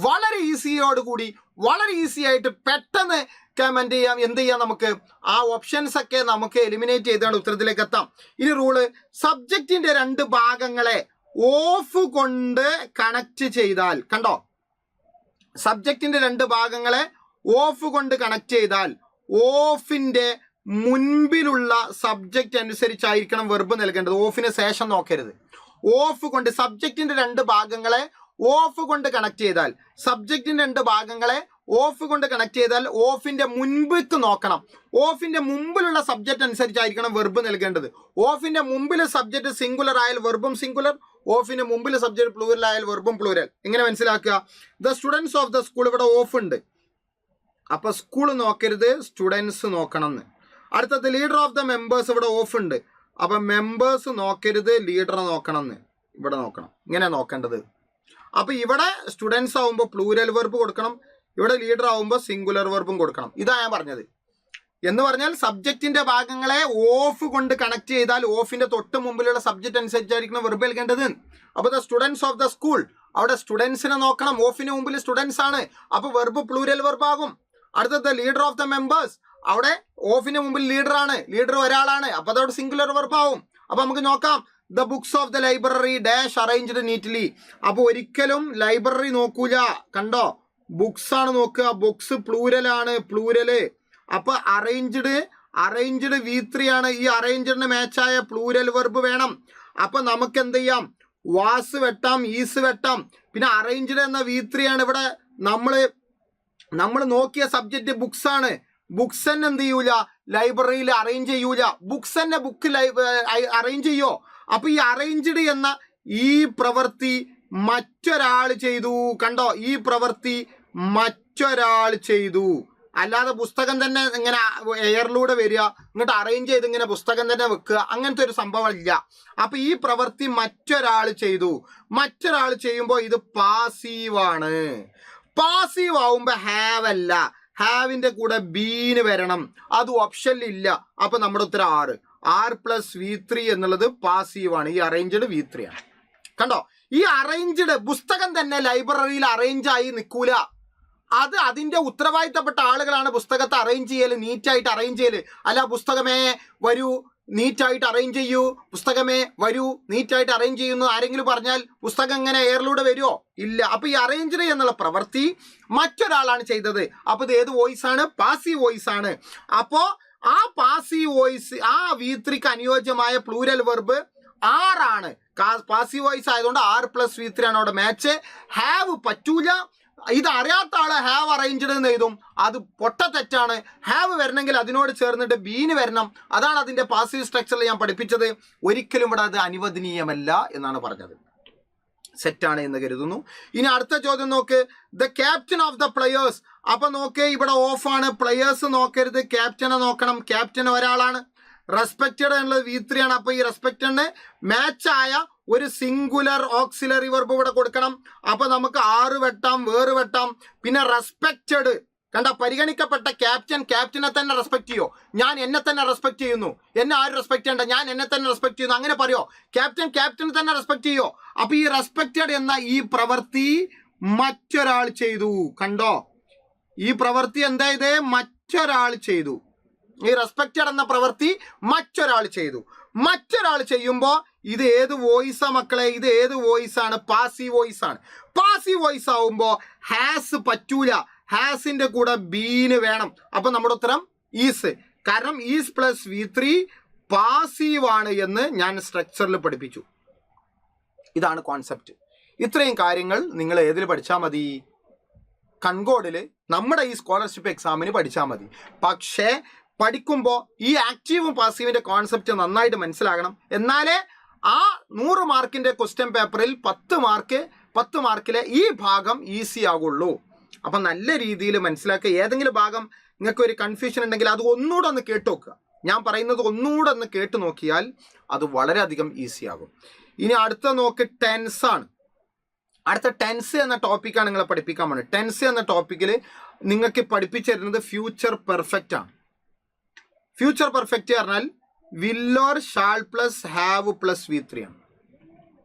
Speaker 1: വളരെ ഈസിയോടുകൂടി വളരെ ഈസി ആയിട്ട് പെട്ടെന്ന് കമന്റ് ചെയ്യാം. എന്ത് ചെയ്യാം? നമുക്ക് ആ ഓപ്ഷൻസ് ഒക്കെ നമുക്ക് എലിമിനേറ്റ് ചെയ്താണ് ഉത്തരത്തിലേക്ക് എത്താം. ഇനി റൂള്. സബ്ജക്റ്റിന്റെ 2 ഭാഗങ്ങളെ ഓഫ് കൊണ്ട് കണക്ട് ചെയ്താൽ, കണ്ടോ, സബ്ജക്റ്റിന്റെ 2 ഭാഗങ്ങളെ ഓഫ് കൊണ്ട് കണക്ട് ചെയ്താൽ ഓഫിന്റെ മുൻപിലുള്ള സബ്ജക്റ്റ് അനുസരിച്ചായിരിക്കണം വെർബ് നൽകേണ്ടത്. ഓഫിന് ശേഷം നോക്കരുത്. ഓഫ് കൊണ്ട് സബ്ജക്റ്റിന്റെ 2 ഭാഗങ്ങളെ ഓഫ് കൊണ്ട് കണക്ട് ചെയ്താൽ, സബ്ജക്റ്റിന്റെ 2 ഭാഗങ്ങളെ ഓഫ് കൊണ്ട് കണക്ട് ചെയ്താൽ ഓഫിന്റെ മുൻപിക്ക് നോക്കണം. ഓഫിന്റെ മുമ്പിലുള്ള സബ്ജക്റ്റ് അനുസരിച്ചായിരിക്കണം വെർബ് നൽകേണ്ടത്. ഓഫിന്റെ മുമ്പിൽ സബ്ജക്റ്റ് സിംഗുലർ ആയാൽ വെർബും സിംഗുലർ, ഓഫിന്റെ മുമ്പിൽ സബ്ജക്റ്റ് പ്ലൂരൽ ആയാൽ വെർബും പ്ലൂരൽ. ഇങ്ങനെ മനസ്സിലാക്കുക. The students of the school, ഇവിടെ ഓഫ് ഉണ്ട്. അപ്പൊ സ്കൂൾ നോക്കരുത്, സ്റ്റുഡൻസ് നോക്കണം എന്ന്. അടുത്തത് ലീഡർ ഓഫ് ദ മെമ്പേഴ്സ്, ഇവിടെ ഓഫ് ഉണ്ട്. അപ്പൊ മെമ്പേഴ്സ് നോക്കരുത്, ലീഡറെ നോക്കണം എന്ന്. ഇവിടെ നോക്കണം. ഇങ്ങനെ നോക്കേണ്ടത്. അപ്പൊ ഇവിടെ സ്റ്റുഡൻസ് ആവുമ്പോൾ പ്ലൂരൽ വെർബ് കൊടുക്കണം, ഇവിടെ ലീഡർ ആവുമ്പോൾ സിംഗുലർ വെർബും കൊടുക്കണം. ഇതാ ഞാൻ പറഞ്ഞത്. എന്ന് പറഞ്ഞാൽ സബ്ജക്റ്റിന്റെ ഭാഗങ്ങളെ ഓഫ് കൊണ്ട് കണക്ട് ചെയ്താൽ ഓഫിന്റെ തൊട്ട് മുമ്പിലുള്ള സബ്ജക്റ്റ് അനുസരിച്ചായിരിക്കണം വെർബ് നൽകേണ്ടത്. അപ്പൊ the students of the school, അവിടെ സ്റ്റുഡൻസിനെ നോക്കണം, ഓഫിന് മുമ്പിൽ സ്റ്റുഡൻസ് ആണ്, അപ്പൊ വെർബ് പ്ലൂരൽ വെർബ് ആകും. അടുത്തത് ലീഡർ ഓഫ് ദ മെമ്പേഴ്സ്, അവിടെ ഓഫിന് മുമ്പിൽ ലീഡർ ആണ്, ലീഡർ ഒരാളാണ്, അപ്പൊ അതോടെ സിംഗുലർ വെർബ് ആവും. അപ്പൊ നമുക്ക് നോക്കാം. The books of the library dash arranged neatly. അപ്പോൾ ഒരിക്കലും ലൈബ്രറി നോക്കൂല. കണ്ടോ, ബുക്സ് ആണ് നോക്കുക. ബുക്സ് പ്ലൂരലാണ്, പ്ലൂരല്. അപ്പൊ അറേഞ്ച്ഡ് V3 ആണ്. ഈ അറേഞ്ച്ഡിന് മാച്ചായ പ്ലൂരൽ വെർബ് വേണം. അപ്പൊ നമുക്ക് എന്ത് ചെയ്യാം, വാസ് വെട്ടാം, ഈസ് വെട്ടാം. പിന്നെ അറേഞ്ച്ഡ് എന്ന V3 ആണ്. ഇവിടെ നമ്മൾ നോക്കിയ സബ്ജക്റ്റ് ബുക്സ് ആണ്. ബുക്സ് തന്നെ എന്ത് ചെയ്യൂല, ലൈബ്രറിയിൽ അറേഞ്ച് ചെയ്യൂല. ബുക്സ് തന്നെ ബുക്ക് അറേഞ്ച് ചെയ്യോ? അപ്പൊ ഈ അറേഞ്ച്ഡ് എന്ന ഈ പ്രവൃത്തി മറ്റൊരാൾ ചെയ്തു. കണ്ടോ, ഈ പ്രവൃത്തി മറ്റൊരാൾ ചെയ്തു. അല്ലാതെ പുസ്തകം തന്നെ ഇങ്ങനെ എയറിലൂടെ വരിക, ഇങ്ങോട്ട് അറേഞ്ച് ചെയ്ത് ഇങ്ങനെ പുസ്തകം തന്നെ വെക്കുക, അങ്ങനത്തെ ഒരു സംഭവം ഇല്ല. അപ്പൊ ഈ പ്രവൃത്തി മറ്റൊരാൾ ചെയ്തു. മറ്റൊരാൾ ചെയ്യുമ്പോൾ ഇത് പാസീവാണ്. പാസീവ് ആവുമ്പോ ഹാവ് അല്ല, ഹാവിന്റെ കൂടെ ബീന് വരണം. അത് ഓപ്ഷനിലില്ല. അപ്പൊ നമ്മുടെ ഉത്തരം R+V3 എന്നുള്ളത് പാസീവാണ്. ഈ അറേഞ്ച്ഡ് V3 ആണ്. കണ്ടോ, ഈ അറേഞ്ച്ഡ് പുസ്തകം തന്നെ ലൈബ്രറിയിൽ അറേഞ്ച് ആയി നിൽക്കൂല. അത് അതിന്റെ ഉത്തരവാദിത്തപ്പെട്ട ആളുകളാണ് പുസ്തകത്തെ അറേഞ്ച് ചെയ്യല്, നീറ്റായിട്ട് അറേഞ്ച് ചെയ്യല്. അല്ല പുസ്തകമേ വരൂ നീറ്റായിട്ട് അറേഞ്ച് ചെയ്യൂ, പുസ്തകമേ വരൂ നീറ്റായിട്ട് അറേഞ്ച് ചെയ്യുന്നു ആരെങ്കിലും പറഞ്ഞാൽ പുസ്തകം ഇങ്ങനെ എയറിലൂടെ വരുമോ? ഇല്ല. അപ്പൊ ഈ അറേഞ്ച്ഡ് എന്നുള്ള പ്രവൃത്തി മറ്റൊരാളാണ് ചെയ്തത്. അപ്പൊ ഇത് ഏത് വോയിസ് ആണ്? പാസീവ് വോയിസ് ആണ്. അപ്പോ ആ പാസീവ് വോയിസ്, ആ V3ക്ക് അനുയോജ്യമായ പ്ലൂരൽ വെർബ് ആണ്. പാസീവ് വോയിസ് ആയതുകൊണ്ട് R+V3 ആണ് അവിടെ മാച്ച്. ഹാവ് പറ്റൂല. ഇത് അറിയാത്ത ആള് ഹാവ് അറേഞ്ച്ഡ് എന്ന് എഴുതും. അത് പൊട്ട തെറ്റാണ്. ഹാവ് വരണമെങ്കിൽ അതിനോട് ചേർന്നിട്ട് ബീന് വരണം. അതാണ് അതിന്റെ പാസീവ് സ്ട്രക്ചറിൽ ഞാൻ പഠിപ്പിച്ചത്. ഒരിക്കലും ഇവിടെ അത് അനുവദനീയമല്ല എന്നാണ് പറഞ്ഞത്. സെറ്റാണ് എന്ന് കരുതുന്നു. ഇനി അടുത്ത ചോദ്യം നോക്ക്. The captain of the players. അപ്പൊ നോക്ക്, ഇവിടെ ഓഫ് ആണ്. പ്ലെയേഴ്സ് നോക്കരുത്, ക്യാപ്റ്റനെ നോക്കണം. ക്യാപ്റ്റൻ ഒരാളാണ്. റെസ്പെക്റ്റഡ് എന്നുള്ളത് V3 ആണ്. അപ്പൊ ഈ റെസ്പെക്റ്റഡിന് മാച്ചായ ഒരു സിംഗുലർ ഓക്സിലറി വെർബ് ഇവിടെ കൊടുക്കണം. അപ്പൊ നമുക്ക് വെട്ടാം, വേറ് വെട്ടാം. പിന്നെ റെസ്പെക്റ്റഡ്, കണ്ട, പരിഗണിക്കപ്പെട്ട ക്യാപ്റ്റനെ തന്നെ റെസ്പെക്ട് ചെയ്യോ? ഞാൻ എന്നെ തന്നെ റെസ്പെക്ട് ചെയ്യുന്നു. എന്നെ ആരും റെസ്പെക്ട് ചെയ്യണ്ട, ഞാൻ എന്നെ തന്നെ റെസ്പെക്ട് ചെയ്യുന്നു, അങ്ങനെ പറയോ? ക്യാപ്റ്റനെ തന്നെ റെസ്പെക്ട് ചെയ്യോ? അപ്പൊ ഈ റെസ്പെക്റ്റഡ് എന്ന ഈ പ്രവൃത്തി മറ്റൊരാൾ ചെയ്തു. കണ്ടോ, ഈ പ്രവൃത്തി എന്തായത്? മറ്റൊരാൾ ചെയ്തു. ഈ റെസ്പെക്റ്റഡ് എന്ന പ്രവൃത്തി മറ്റൊരാൾ ചെയ്തു. മറ്റൊരാൾ ചെയ്യുമ്പോ ഇത് ഏത് വോയിസാ മക്കളെ? ഇത് ഏത് വോയിസ് ആണ്? പാസീവ് വോയിസ് ആണ്. പാസീവ് വോയിസ് ആവുമ്പോ ഹാസ് പറ്റൂല. ഹാസിന്റെ കൂടെ ബീന് വേണം. അപ്പൊ നമ്മുടെ ഉത്തരം ഈസ്. കാരണം ഈസ്+V3 പാസീവ് ആണ് എന്ന് ഞാൻ സ്ട്രക്ചറിൽ പഠിപ്പിച്ചു. ഇതാണ് കോൺസെപ്റ്റ്. ഇത്രയും കാര്യങ്ങൾ നിങ്ങൾ ഏതിൽ പഠിച്ചാൽ മതി? കൺകോഡിൽ നമ്മുടെ ഈ സ്കോളർഷിപ്പ് എക്സാമിന് പഠിച്ചാൽ മതി. പക്ഷേ പഠിക്കുമ്പോൾ ഈ ആക്റ്റീവും പാസീവിന്റെ കോൺസെപ്റ്റ് നന്നായിട്ട് മനസ്സിലാകണം. എന്നാലേ ആ 100 മാർക്കിന്റെ ക്വസ്റ്റ്യൻ പേപ്പറിൽ 10 മാർക്കിലെ ഈ ഭാഗം ഈസി ആകുള്ളൂ. അപ്പം നല്ല രീതിയിൽ മനസ്സിലാക്കുക. ഏതെങ്കിലും ഭാഗം നിങ്ങൾക്ക് ഒരു കൺഫ്യൂഷൻ ഉണ്ടെങ്കിൽ അത് ഒന്നുകൂടെ ഒന്ന് കേട്ട് നോക്കുക. ഞാൻ പറയുന്നത് ഒന്നുകൂടെ ഒന്ന് കേട്ട് നോക്കിയാൽ അത് വളരെയധികം ഈസി ആകും. ഇനി അടുത്ത നോക്ക്, ടെൻസ് ആണ്. അടുത്ത ടെൻസ് എന്ന ടോപ്പിക്കാണ് നിങ്ങളെ പഠിപ്പിക്കാൻ പോകുന്നത്. ടെൻസ് എന്ന ടോപ്പിക്കിൽ നിങ്ങൾക്ക് പഠിപ്പിച്ചു തരുന്നത് ഫ്യൂച്ചർ പെർഫെക്റ്റ് ആണ്. ഫ്യൂച്ചർ പെർഫെക്റ്റ് പറഞ്ഞാൽ വിൽ ഓർ ഷാൾ +have+V3 ആണ്.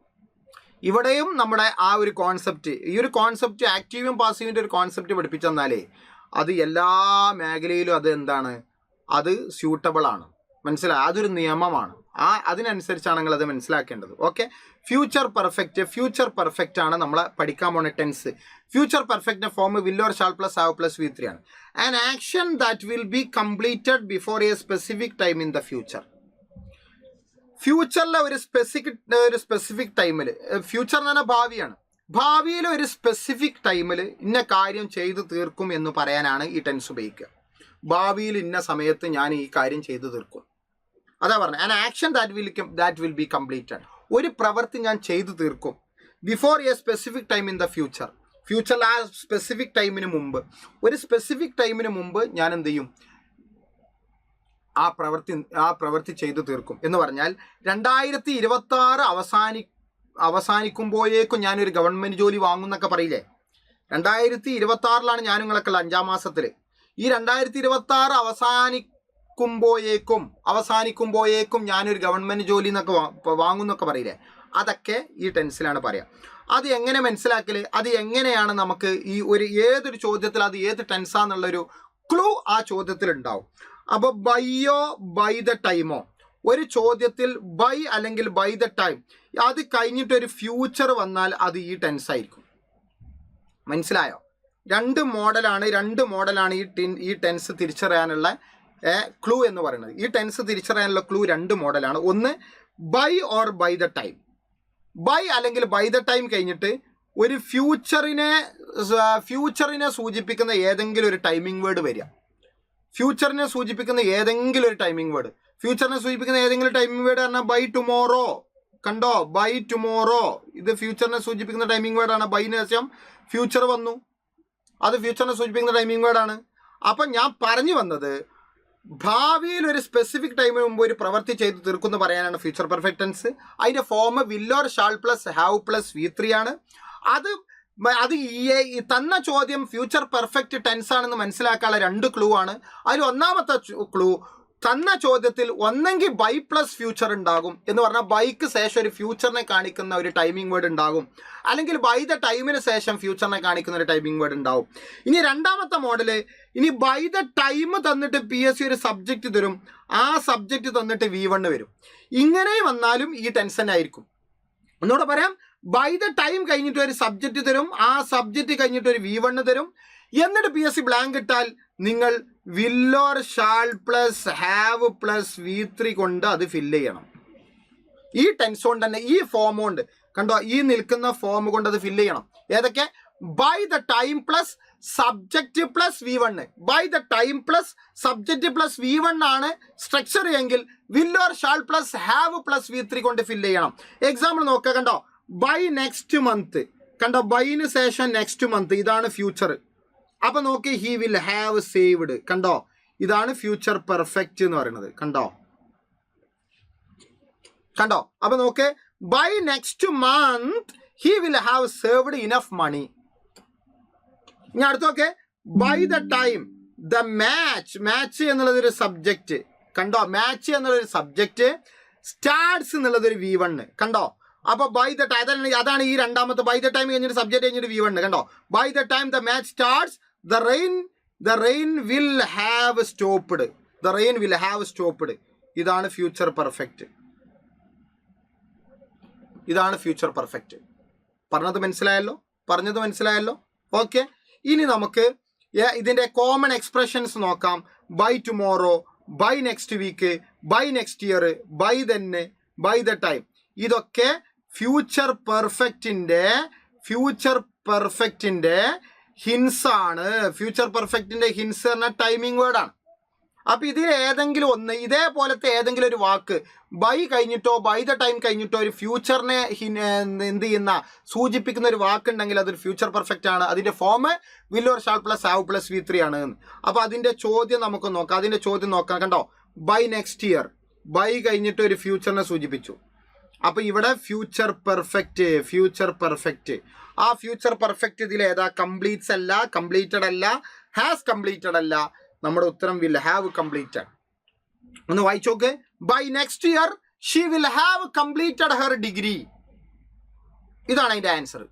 Speaker 1: ഇവിടെയും നമ്മുടെ ആ ഒരു കോൺസെപ്റ്റ്, ഈ ഒരു കോൺസെപ്റ്റ് ആക്റ്റീവും പാസീവിൻ്റെ ഒരു കോൺസെപ്റ്റ് പഠിപ്പിച്ചു തന്നാലേ അത് എല്ലാ മേഖലയിലും അത് എന്താണ്, അത് സ്യൂട്ടബിൾ ആണ്. മനസ്സിലായി? അതൊരു നിയമമാണ്. അതിനനുസരിച്ചാണ് നിങ്ങൾ അത് മനസ്സിലാക്കേണ്ടത്. ഓക്കെ, ഫ്യൂച്ചർ പെർഫെക്റ്റ് ആണ് നമ്മളെ പഠിക്കാൻ പോണ ടെൻസ്. ഫ്യൂച്ചർ പെർഫെക്റ്റിന്റെ form will or shall +have+V3 ആണ്. An action that will be completed before a specific time in the future. ഫ്യൂച്ചറിലെ ഒരു സ്പെസിഫിക് ടൈമിൽ, ഫ്യൂച്ചർ എന്ന് പറഞ്ഞാൽ ഭാവിയാണ്, ഭാവിയിൽ ഒരു സ്പെസിഫിക് ടൈമിൽ ഇന്ന കാര്യം ചെയ്തു തീർക്കും എന്ന് പറയാനാണ് ഈ ടെൻസ് ഉപയോഗിക്കുക. ഭാവിയിൽ ഇന്ന സമയത്ത് ഞാൻ ഈ കാര്യം ചെയ്തു തീർക്കും, അതാ പറഞ്ഞത്. An action that will be completed, ഒരു പ്രവൃത്തി ഞാൻ ചെയ്തു തീർക്കും before a specific time in the future. ഫ്യൂച്ചറിൽ ആ സ്പെസിഫിക് ടൈമിന് മുമ്പ്, ഒരു സ്പെസിഫിക് ടൈമിന് മുമ്പ് ഞാൻ എന്ത് ചെയ്യും? ആ പ്രവൃത്തി ചെയ്തു തീർക്കും എന്ന് പറഞ്ഞാൽ 2026 അവസാനിക്കുമ്പോഴേക്കും ഞാനൊരു ഗവൺമെന്റ് ജോലി വാങ്ങുന്നൊക്കെ പറയില്ലേ. 2026 ഞാൻ നിങ്ങളൊക്കെ 5-ാം മാസത്തിൽ. ഈ 2026 അവസാനിക്കുമ്പോഴേക്കും ഞാനൊരു ഗവൺമെന്റ് ജോലി എന്നൊക്കെ വാങ്ങുന്നൊക്കെ പറയില്ലേ. അതൊക്കെ ഈ ടെൻസിലാണ് പറയാം. അത് എങ്ങനെ മനസ്സിലാക്കല്? അത് എങ്ങനെയാണ് നമുക്ക് ഈ ഏതൊരു ചോദ്യത്തിൽ അത് ഏത് ടെൻസാന്നുള്ളൊരു ക്ലൂ ആ ചോദ്യത്തിൽ ഉണ്ടാവും. അപ്പോൾ ബൈ ദ ടൈമോ, ഒരു ചോദ്യത്തിൽ ബൈ അല്ലെങ്കിൽ ബൈ ദ ടൈം അത് കഴിഞ്ഞിട്ടൊരു ഫ്യൂച്ചർ വന്നാൽ അത് ഈ ടെൻസ് ആയിരിക്കും. മനസ്സിലായോ? രണ്ട് മോഡലാണ് ഈ ടെൻസ് തിരിച്ചറിയാനുള്ള ക്ലൂ എന്ന് പറയുന്നത്. ഈ ടെൻസ് തിരിച്ചറിയാനുള്ള ക്ലൂ രണ്ട് മോഡലാണ്. ഒന്ന് by or by the time. By അല്ലെങ്കിൽ ബൈ ദ ടൈം കഴിഞ്ഞിട്ട് ഒരു ഫ്യൂച്ചറിനെ സൂചിപ്പിക്കുന്ന ഏതെങ്കിലും ഒരു ടൈമിംഗ് വേർഡ് വരിക. ഫ്യൂച്ചറിനെ സൂചിപ്പിക്കുന്ന ഏതെങ്കിലും ഒരു ടൈമിംഗ് വേർഡ് പറഞ്ഞാൽ ബൈ ടുമോറോ. കണ്ടോ? ബൈ ടുമോറോ ഇത് ഫ്യൂച്ചറിനെ സൂചിപ്പിക്കുന്ന ടൈമിംഗ് വേർഡാണ്. ബൈന് ശേഷം ഫ്യൂച്ചർ വന്നു, അത് ഫ്യൂച്ചറിനെ സൂചിപ്പിക്കുന്ന ടൈമിംഗ് വേർഡാണ്. അപ്പം ഞാൻ പറഞ്ഞു വന്നത് ഭാവിയിൽ ഒരു സ്പെസിഫിക് ടൈമിന് മുമ്പ് ഒരു പ്രവൃത്തി ചെയ്ത് തീർക്കുമെന്ന് പറയാനാണ് ഫ്യൂച്ചർ പെർഫെക്റ്റ് ടെൻസ്. അതിൻ്റെ form will or shall plus have plus V3 ആണ്. അത് തന്ന ചോദ്യം ഫ്യൂച്ചർ പെർഫെക്റ്റ് ടെൻസ് ആണെന്ന് മനസ്സിലാക്കാനുള്ള രണ്ട് ക്ലൂ ആണ്. അതിൽ ഒന്നാമത്തെ ക്ലൂ, തന്ന ചോദ്യത്തിൽ ഒന്നെങ്കിൽ ബൈ പ്ലസ് ഫ്യൂച്ചർ ഉണ്ടാകും എന്ന് പറഞ്ഞാൽ ബൈക്ക് ശേഷം ഒരു ഫ്യൂച്ചറിനെ കാണിക്കുന്ന ഒരു ടൈമിംഗ് വേർഡ് ഉണ്ടാകും, അല്ലെങ്കിൽ ബൈ ദ ടൈമിന് ശേഷം ഫ്യൂച്ചറിനെ കാണിക്കുന്ന ഒരു ടൈമിംഗ് വേർഡ് ഉണ്ടാവും. ഇനി രണ്ടാമത്തെ മോഡല്, ഇനി ബൈ ദ ടൈം തന്നിട്ട് PSC ഒരു സബ്ജക്റ്റ് തരും, ആ സബ്ജക്റ്റ് തന്നിട്ട് V1 വരും. ഇങ്ങനെ വന്നാലും ഈ ടെൻഷൻ ആയിരിക്കും. ഒന്നുകൂടെ പറയാം, ബൈ ദ ടൈം കഴിഞ്ഞിട്ട് ഒരു സബ്ജക്റ്റ് തരും, ആ സബ്ജക്റ്റ് കഴിഞ്ഞിട്ട് ഒരു V1 തരും. എന്നിട്ട് PSC ബ്ലാങ്ക് ഇട്ടാൽ നിങ്ങൾ will or shall plus have plus V3 കൊണ്ട് അത് ഫില്ല് ചെയ്യണം. ഈ ടെൻസ് കൊണ്ട് തന്നെ, ഈ ഫോം കൊണ്ട്, കണ്ടോ, ഈ നിൽക്കുന്ന ഫോം കൊണ്ട് അത് ഫില്ല് ചെയ്യണം. ഏതൊക്കെ? By the time plus subject plus V1. By the time plus subject plus V1 ആണ് സ്ട്രക്ചർ എങ്കിൽ will or shall plus have plus V3 കൊണ്ട് ഫില്ല് ചെയ്യണം. എക്സാമ്പിൾ നോക്കുക. കണ്ടോ, ബൈ നെക്സ്റ്റ് മന്ത്. കണ്ടോ, ബൈന് ശേഷം നെക്സ്റ്റ് മന്ത്, ഇതാണ് ഫ്യൂച്ചർ. അപ്പൊ നോക്കി, ഹി വിൽ ഹാവ് സേവ്ഡ്. കണ്ടോ, ഇതാണ് ഫ്യൂച്ചർ പെർഫെക്റ്റ് എന്ന് പറയുന്നത്. കണ്ടോ അപ്പൊ നോക്ക്, by next month he will have saved enough money. ഞാൻ അടുത്തൊക്കെ, by the time the match എന്നുള്ളത് ഒരു സബ്ജക്റ്റ്. കണ്ടോ, മാച്ച് എന്നുള്ളൊരു സബ്ജക്റ്റ്, സ്റ്റാർട്സ് എന്നുള്ളത് ഒരു V1. കണ്ടോ, അപ്പൊ ബൈ ദ ടൈം, അതാണ് ഈ രണ്ടാമത്തെ. ബൈ ദ ടൈം കഴിഞ്ഞിട്ട് സബ്ജക്റ്റ് കഴിഞ്ഞിട്ട് V1. കണ്ടോ, by the time the match starts the rain will have stopped. ഇതാണ് ഫ്യൂച്ചർ പെർഫെക്റ്റ്. പറഞ്ഞത് മനസ്സിലായല്ലോ? ഓക്കെ, ഇനി നമുക്ക് ഇതിന്റെ കോമൺ എക്സ്പ്രഷൻസ് നോക്കാം. By tomorrow, by next week, by next year, by തന്നെ, ബൈ ദ ടൈം. ഇതൊക്കെ ഫ്യൂച്ചർ പെർഫെക്റ്റിന്റെ ഹിൻസ് ആണ്. ഫ്യൂച്ചർ പെർഫെക്റ്റിന്റെ ഹിൻസ് പറഞ്ഞ ടൈമിംഗ് വേർഡാണ്. അപ്പൊ ഇതിൽ ഏതെങ്കിലും ഒന്ന്, ഇതേപോലത്തെ ഏതെങ്കിലും ഒരു വാക്ക് ബൈ കഴിഞ്ഞിട്ടോ ബൈ ദ ടൈം കഴിഞ്ഞിട്ടോ ഒരു ഫ്യൂച്ചറിനെ സൂചിപ്പിക്കുന്ന ഒരു വാക്ക് ഉണ്ടെങ്കിൽ അതൊരു ഫ്യൂച്ചർ പെർഫെക്റ്റ് ആണ്. അതിന്റെ form will or shall plus have plus V3 ആണ്. അപ്പൊ അതിന്റെ ചോദ്യം നമുക്ക് നോക്കാം. കണ്ടോ, ബൈ നെക്സ്റ്റ് ഇയർ, ബൈ കഴിഞ്ഞിട്ട് ഒരു ഫ്യൂച്ചറിനെ സൂചിപ്പിച്ചു. അപ്പൊ ഇവിടെ ഫ്യൂച്ചർ പെർഫെക്റ്റ്. ആ ഫ്യൂച്ചർ പെർഫെക്റ്റ് ഇതിൽ ഏതാ? കംപ്ലീറ്റ്സ് അല്ല, കംപ്ലീറ്റഡ് അല്ല, ഹാസ് കംപ്ലീറ്റഡ് അല്ല. നമ്മുടെ ഉത്തരം വിൽ ഹാവ് കംപ്ലീറ്റഡ്. ഒന്ന് വായിച്ചോക്ക്. By next year she will have completed her degree. ഇതാണ് അതിന്റെ ആൻസർ.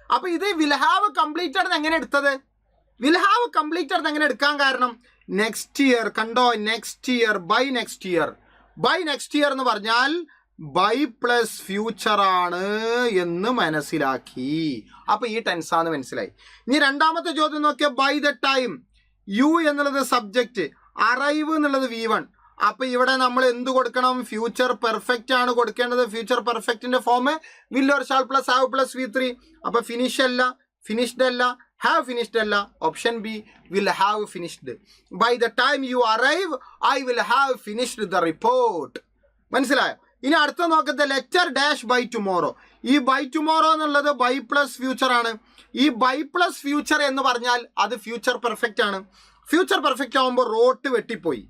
Speaker 1: അപ്പൊ ഇത് വിൽ ഹാവ് കംപ്ലീറ്റഡ് എങ്ങനെ എടുത്തത്? വിൽ ഹാവ് കംപ്ലീറ്റഡ് എങ്ങനെ എടുക്കാൻ കാരണം, നെക്സ്റ്റ് ഇയർ. കണ്ടോ, next year, by next year എന്ന് പറഞ്ഞാൽ ബൈ പ്ലസ് ഫ്യൂച്ചർ ആണ് എന്ന് മനസ്സിലാക്കി. അപ്പൊ ഈ ടെൻസ് ആണ് മനസ്സിലായി. ഇനി രണ്ടാമത്തെ ചോദ്യം നോക്കിയ, ബൈ ദ ടൈം യു എന്നുള്ളത് സബ്ജക്റ്റ്, അറൈവ് എന്നുള്ളത് V1. അപ്പൊ ഇവിടെ നമ്മൾ എന്ത് കൊടുക്കണം? ഫ്യൂച്ചർ പെർഫെക്റ്റ് ആണ് കൊടുക്കേണ്ടത്. ഫ്യൂച്ചർ പെർഫെക്റ്റിന്റെ form will or shall plus have plus V3. അപ്പൊ ഫിനിഷ്ഡ് അല്ല, ഹാവ് ഫിനിഷ്ഡ് അല്ല. Option B, will have finished. By the time you arrive I will have finished the report. മനസ്സിലായോ? ഇനി അടുത്ത നോക്കത്തെ, ലെറ്റർ ഡാഷ് ബൈ ടുമോറോ. ഈ by tomorrow എന്നുള്ളത് by plus future ആണ്. ഈ ബൈ പ്ലസ് ഫ്യൂച്ചർ എന്ന് പറഞ്ഞാൽ അത് ഫ്യൂച്ചർ പെർഫെക്റ്റ് ആണ്. ഫ്യൂച്ചർ പെർഫെക്റ്റ് ആകുമ്പോൾ റോട്ട് വെട്ടിപ്പോയി,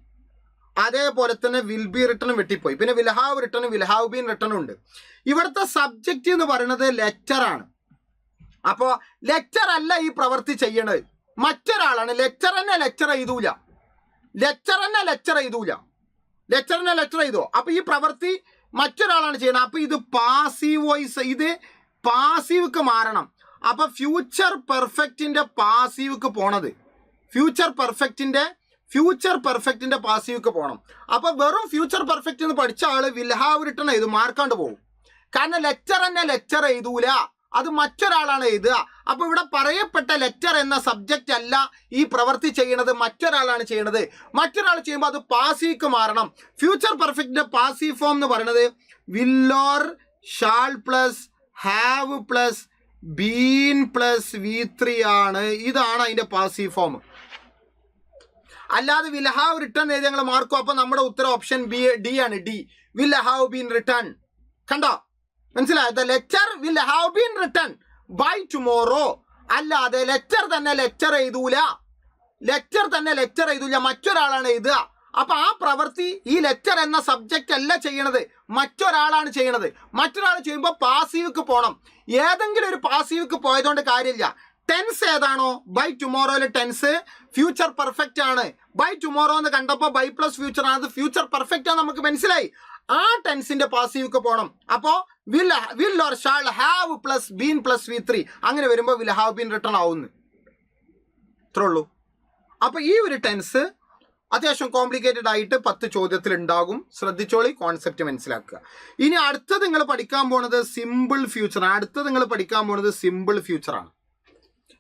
Speaker 1: അതേപോലെ തന്നെ വിൽ ബി റിട്ടൺ വെട്ടിപ്പോയി, പിന്നെ will have written, will have been written ഉണ്ട്. ഇവിടുത്തെ സബ്ജക്റ്റ് എന്ന് പറയുന്നത് ലെറ്റർ ആണ്. അപ്പോ ലെറ്റർ അല്ല ഈ പ്രവൃത്തി ചെയ്യണത്, മറ്റൊരാളാണ്. ലെറ്റർ തന്നെ ലെക്ചർ ചെയ്തോ. അപ്പൊ ഈ പ്രവൃത്തി മറ്റൊരാളാണ് ചെയ്യണത്. അപ്പൊ ഇത് പാസീവ് വോയിസ്, ഇത് പാസീവ്ക്ക് മാറണം. അപ്പൊ ഫ്യൂച്ചർ പെർഫെക്റ്റിന്റെ പാസീവ്ക്ക് പോണത്, ഫ്യൂച്ചർ ഫ്യൂച്ചർ പെർഫെക്റ്റിന്റെ പാസീവ്ക്ക് പോകണം. അപ്പൊ വെറും ഫ്യൂച്ചർ പെർഫെക്റ്റ് എന്ന് പഠിച്ച ആള് വിൽ ഹാവ് റിട്ടൺ എഴുതും, മാർക്കാണ്ട് പോകും. കാരണം ലെക്ചർ എഴുതൂല, അത് മറ്റൊരാളാണ് എഴുതുക. അപ്പൊ ഇവിടെ പറയപ്പെട്ട ലെക്ചർ എന്ന സബ്ജക്റ്റ് അല്ല ഈ പ്രവൃത്തി ചെയ്യണത്, മറ്റൊരാളാണ് ചെയ്യണത്. മറ്റൊരാൾ ചെയ്യുമ്പോൾ അത് പാസീവ്ക്ക് മാറണം. ഫ്യൂച്ചർ പെർഫെക്റ്റിന്റെ പാസീവ് ഫോം എന്ന് പറയുന്നത് will or shall plus have plus been plus V3 ആണ്. ഇതാണ് അതിന്റെ പാസീവ് ഫോം. അല്ലാതെ വിൽ ഹാവ് റിട്ടൺ എഴുതി ഞങ്ങൾ മാർക്കും. അപ്പൊ നമ്മുടെ ഉത്തരം ഓപ്ഷൻ ഡി ആണ്. D, will have been written. കണ്ടോ, മനസ്സിലായോ? The lecture will have been written by tomorrow. അല്ലാതെ ലെക്ചർ എഴുതൂല, മറ്റൊരാളാണ് എഴുതുക. അപ്പൊ ആ പ്രവൃത്തി ഈ ലെക്ചർ എന്ന സബ്ജക്റ്റ് അല്ല ചെയ്യണത്, മറ്റൊരാളാണ് ചെയ്യണത്. മറ്റൊരാൾ ചെയ്യുമ്പോൾ പാസീവ്ക്ക് പോകണം. ഏതെങ്കിലും ഒരു പാസീവ്ക്ക് പോയതുകൊണ്ട് കാര്യമില്ല. ടെൻസ് ഏതാണോ, ബൈ ടുമോറോയിലെ ടെൻസ് ഫ്യൂച്ചർ പെർഫെക്റ്റ് ആണ്. ബൈ ടുമോറോ എന്ന് കണ്ടപ്പോൾ ബൈ പ്ലസ് ഫ്യൂച്ചർ ആണ്, അത് ഫ്യൂച്ചർ പെർഫെക്റ്റ് ആണ് നമുക്ക് മനസ്സിലായി. ആ ടെൻസിന്റെ പാസീവ്ക്ക് പോകണം. അപ്പോ will or shall have plus been plus V3 അങ്ങനെ വരുമ്പോൾ വിൽ ഹാവ് ബീൻ റിട്ടൺ ആവുന്നു. ഇത്രേ ഉള്ളൂ. അപ്പൊ ഈ ഒരു ടെൻസ് അത്യാവശ്യം കോംപ്ലിക്കേറ്റഡ് ആയിട്ട് 10 ചോദ്യത്തിൽ ഉണ്ടാകും. ശ്രദ്ധിച്ചോളി, കോൺസെപ്റ്റ് മനസ്സിലാക്കുക. ഇനി അടുത്തത് നിങ്ങൾ പഠിക്കാൻ പോണത് സിമ്പിൾ ഫ്യൂച്ചർ ആണ്.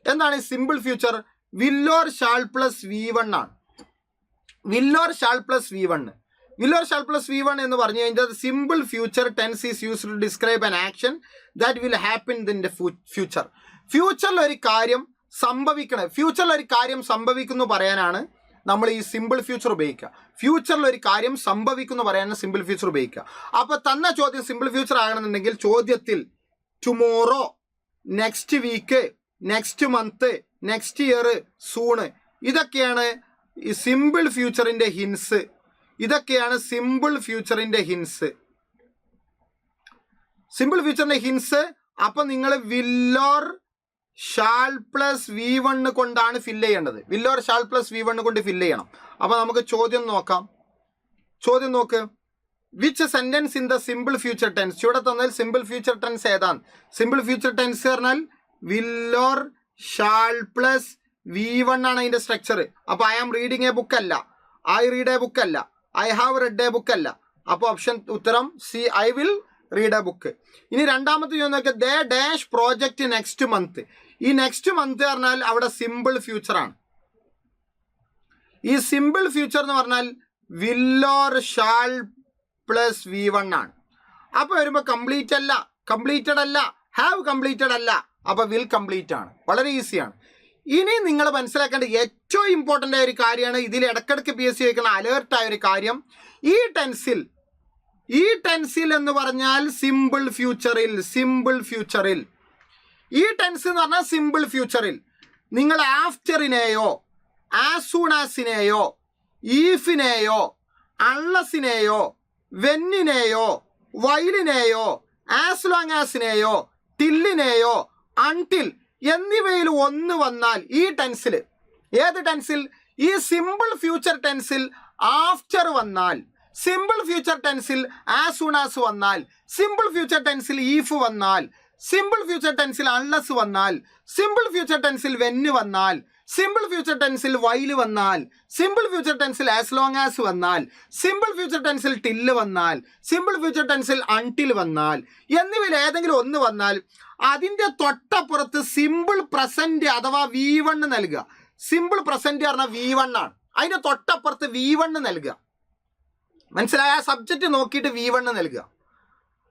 Speaker 1: എന്താണ് simple future? Will or shall plus V1 ആണ്. Will or shall plus V1 എന്ന് പറഞ്ഞു കഴിഞ്ഞാൽ simple future tense is used to describe an action that will happen in the future. ഫ്യൂച്ചറിൽ ഒരു കാര്യം സംഭവിക്കുന്നു പറയാനാണ് നമ്മൾ ഈ സിമ്പിൾ ഫ്യൂച്ചർ ഉപയോഗിക്കുക. ഫ്യൂച്ചറിൽ ഒരു കാര്യം സംഭവിക്കുന്നു പറയാനാണ് സിമ്പിൾ ഫ്യൂച്ചർ ഉപയോഗിക്കുക. അപ്പൊ തന്ന ചോദ്യം സിമ്പിൾ ഫ്യൂച്ചർ ആകണമെന്നുണ്ടെങ്കിൽ ചോദ്യത്തിൽ tomorrow, next week, next month, next year, soon, ഇതൊക്കെയാണ് ഈ സിമ്പിൾ ഫ്യൂച്ചറിന്റെ ഹിൻസ്. അപ്പൊ നിങ്ങൾ will or shall plus V1 കൊണ്ടാണ് ഫില്ല് ചെയ്യേണ്ടത്. Will or shall plus V1 കൊണ്ട് ഫില്ല് ചെയ്യണം. അപ്പൊ നമുക്ക് ചോദ്യം നോക്ക്. Which sentence in the simple future tense? ഇവിടെ തന്നാൽ സിമ്പിൾ ഫ്യൂച്ചർ ടെൻസ് ഏതാണ്? സിമ്പിൾ ഫ്യൂച്ചർ ടെൻസ് പറഞ്ഞാൽ will or shall plus V1 ആണ് അതിന്റെ സ്ട്രക്ചർ. അപ്പൊ I am reading a book അല്ല, ഐ റീഡ് എ ബുക്ക് അല്ല, I have read a book അല്ല. അപ്പൊ ഉത്തരം C, I will read a book. ഇനി രണ്ടാമത്തെ ചോദ്യം they dash project next month. ഈ നെക്സ്റ്റ് മന്ത് പറഞ്ഞാൽ അവിടെ സിമ്പിൾ ഫ്യൂച്ചർ ആണ്. ഈ സിമ്പിൾ ഫ്യൂച്ചർ എന്ന് പറഞ്ഞാൽ will or shall plus V1 ആണ്. അപ്പൊ വരുമ്പോ കംപ്ലീറ്റഡ് അല്ല, ഹാവ് കംപ്ലീറ്റഡ് അല്ല, അപ്പൊ വിൽ കംപ്ലീറ്റ് ആണ്. വളരെ ഈസിയാണ്. ഇനി നിങ്ങൾ മനസ്സിലാക്കേണ്ട ഏറ്റവും ഇമ്പോർട്ടൻ്റ് ആയ ഒരു കാര്യമാണ്, ഇതിൽ ഇടയ്ക്കിടയ്ക്ക് PSC ചോദിക്കുന്ന അലേർട്ടായ ഒരു കാര്യം. ഈ ടെൻസിൽ എന്ന് പറഞ്ഞാൽ സിമ്പിൾ ഫ്യൂച്ചറിൽ ഈ ടെൻസ് എന്ന് പറഞ്ഞാൽ സിമ്പിൾ ഫ്യൂച്ചറിൽ നിങ്ങൾ ആഫ്റ്ററിനെയോ, ആസ് സൂൺ ആസിനെയോ, ഈഫിനെയോ, അൺലസിനെയോ, വെന്നിനെയോ, വൈലിനെയോ, ആസ് ലോങ് ആസിനെയോ, ടില്ലിനെയോ, അൺടിൽ എന്നിവയിൽ ഒന്ന് വന്നാൽ ഈ ടെൻസിൽ, ഏത് ടെൻസിൽ? ഈ സിമ്പിൾ ഫ്യൂച്ചർ ടെൻസിൽ ആഫ്റ്റർ വന്നാൽ, സിമ്പിൾ ഫ്യൂച്ചർ ടെൻസിൽ ആസ് സൂൺ ആസ് വന്നാൽ, സിമ്പിൾ ഫ്യൂച്ചർ ടെൻസിൽ ഈഫ് വന്നാൽ, സിമ്പിൾ ഫ്യൂച്ചർ ടെൻസിൽ അൺലസ് വന്നാൽ, സിമ്പിൾ ഫ്യൂച്ചർ ടെൻസിൽ വെന്ന് വന്നാൽ, സിമ്പിൾ ഫ്യൂച്ചർ ടെൻസിൽ വൈൽ വന്നാൽ, സിമ്പിൾ ഫ്യൂച്ചർ ടെൻസിൽ ആസ് ലോങ് ആസ് വന്നാൽ, സിമ്പിൾ ഫ്യൂച്ചർ ടെൻസിൽ ടില്ല് വന്നാൽ, സിമ്പിൾ ഫ്യൂച്ചർ ടെൻസിൽ അൺടിൽ വന്നാൽ എന്നിവയിൽ ഏതെങ്കിലും ഒന്ന് വന്നാൽ അതിന്റെ തൊട്ടപ്പുറത്ത് സിമ്പിൾ പ്രസന്റ് അഥവാ V1 നൽകുക. സിമ്പിൾ പ്രസന്റ് പറഞ്ഞാൽ V1 ആണ്. അതിന്റെ തൊട്ടപ്പുറത്ത് V1 നൽകുക. മനസ്സിലായ? സബ്ജക്റ്റ് നോക്കിയിട്ട് V1 നൽകുക.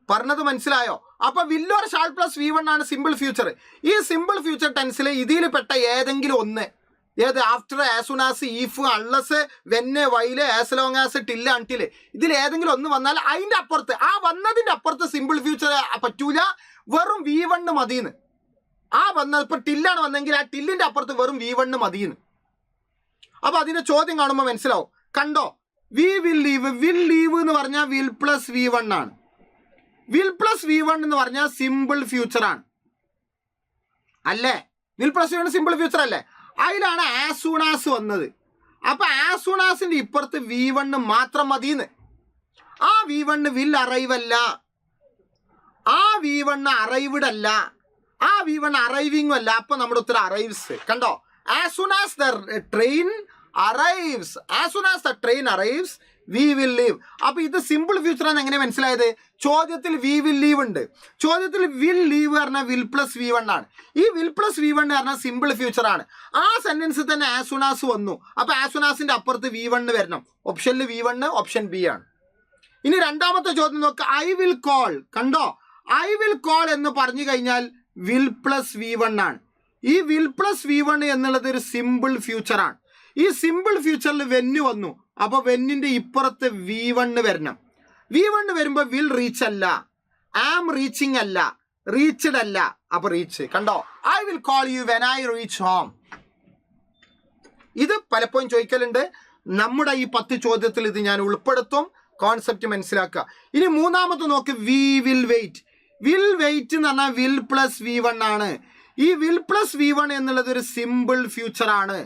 Speaker 1: പറഞ്ഞത് മനസ്സിലായോ? അപ്പൊ will or shall plus V1 ആണ് സിമ്പിൾ ഫ്യൂച്ചർ. ഈ സിമ്പിൾ ഫ്യൂച്ചർ ടെൻസിൽ ഇതിൽ പെട്ട ഏതെങ്കിലും ഒന്ന്, ഏത്? After, as soon as, if, unless, when, while, as long as, till, until, ഇതിൽ ഏതെങ്കിലും ഒന്ന് വന്നാൽ അതിന്റെ അപ്പുറത്ത്, ആ വന്നതിന്റെ അപ്പുറത്ത് സിമ്പിൾ ഫ്യൂച്ചർ പറ്റൂല, വെറും V1 മതിന്ന്. ആ ഇപ്പൊ ടില്ലാണ് വന്നെങ്കിൽ ആ ടില്ലിന്റെ അപ്പുറത്ത് വെറും V1 മതിന്ന്. അപ്പൊ അതിന്റെ ചോദ്യം കാണുമ്പോൾ മനസ്സിലാവും. കണ്ടോ, വിൽ ലീവ് എന്ന് പറഞ്ഞാൽ വിൽ പ്ലസ് V1 ആണ്. വിൽ പ്ലസ് V1 എന്ന് പറഞ്ഞാൽ സിമ്പിൾ ഫ്യൂച്ചർ ആണ് അല്ലേ? Will plus V1 simple future അല്ലേ? അതിലാണ് ആസ് സൂൺ ആസ് വന്നത്. അപ്പൊ ആസ് സൂൺ ആസിന്റെ ഇപ്പുറത്ത് V1 മാത്രം മതിന്ന്. ആ V1 വിൽ അറൈവ് അല്ല, ആ V1 അറൈവ്ഡ് അല്ല, ആ V1 അറൈവിംഗും അല്ല. അപ്പൊ നമ്മുടെ ഉത്തരം അറൈവ്സ്. കണ്ടോ, as soon as the train arrives. As soon as the train arrives, we will leave. അപ്പോൾ ഇത് സിമ്പിൾ ഫ്യൂച്ചർ ആണ്. എങ്ങനെ മനസ്സിലായത്? ചോദ്യത്തിൽ വി വിൽ ലീവ് ഉണ്ട്. ചോദ്യത്തിൽ വിൽ ലീവ് പറഞ്ഞാൽ വിൽ പ്ലസ് വി വൺ ആണ്. ഈ വിൽ പ്ലസ് വി വൺ പറഞ്ഞാൽ സിമ്പിൾ ഫ്യൂച്ചർ ആണ്. ആ സെന്റൻസിൽ തന്നെ ആസ് സൂൺ ആസ് വന്നു. അപ്പോൾ ആസ് സൂൺ ആസിന്റെ അപ്പുറത്ത് വി വൺ വരണം. ഓപ്ഷനിൽ വി വൺ, ഓപ്ഷൻ ബി ആണ്. ഇനി രണ്ടാമത്തെ ചോദ്യം നോക്കുക. I will call. കണ്ടോ? ഐ വിൽ കോൾ എന്ന് പറഞ്ഞു കഴിഞ്ഞാൽ വിൽ പ്ലസ് വി വൺ ആണ്. ഈ വിൽ പ്ലസ് വി വൺ എന്നുള്ളത് ഒരു സിമ്പിൾ ഫ്യൂച്ചർ ആണ്. ഈ സിമ്പിൾ ഫ്യൂച്ചറിൽ വെന്ന് വന്നു. അപ്പോൾ വെന്നിന്റെ ഇപ്പുറത്ത് വി വൺ വരണം. വി വൺ വരുമ്പോൾ വിൽ റീച്ച് അല്ല, ആം റീച്ചിങ് അല്ല, റീച്ച്ഡ് അല്ല. അപ്പൊ റീച്ച്. കണ്ടോ? I will call you when I reach home. ഇത് പലപ്പോഴും ചോദിക്കലുണ്ട്. നമ്മുടെ ഈ 10 ചോദ്യത്തിൽ ഇത് ഞാൻ ഉൾപ്പെടുത്തും. കോൺസെപ്റ്റ് മനസ്സിലാക്കുക. ഇനി മൂന്നാമത്തെ നോക്ക്. We will wait. Will wait എന്ന് പറഞ്ഞാൽ വിൽ പ്ലസ് വി വൺ ആണ്. ഈ വിൽ പ്ലസ് വി വൺ എന്നുള്ളത് ഒരു സിമ്പിൾ ഫ്യൂച്ചർ ആണ്.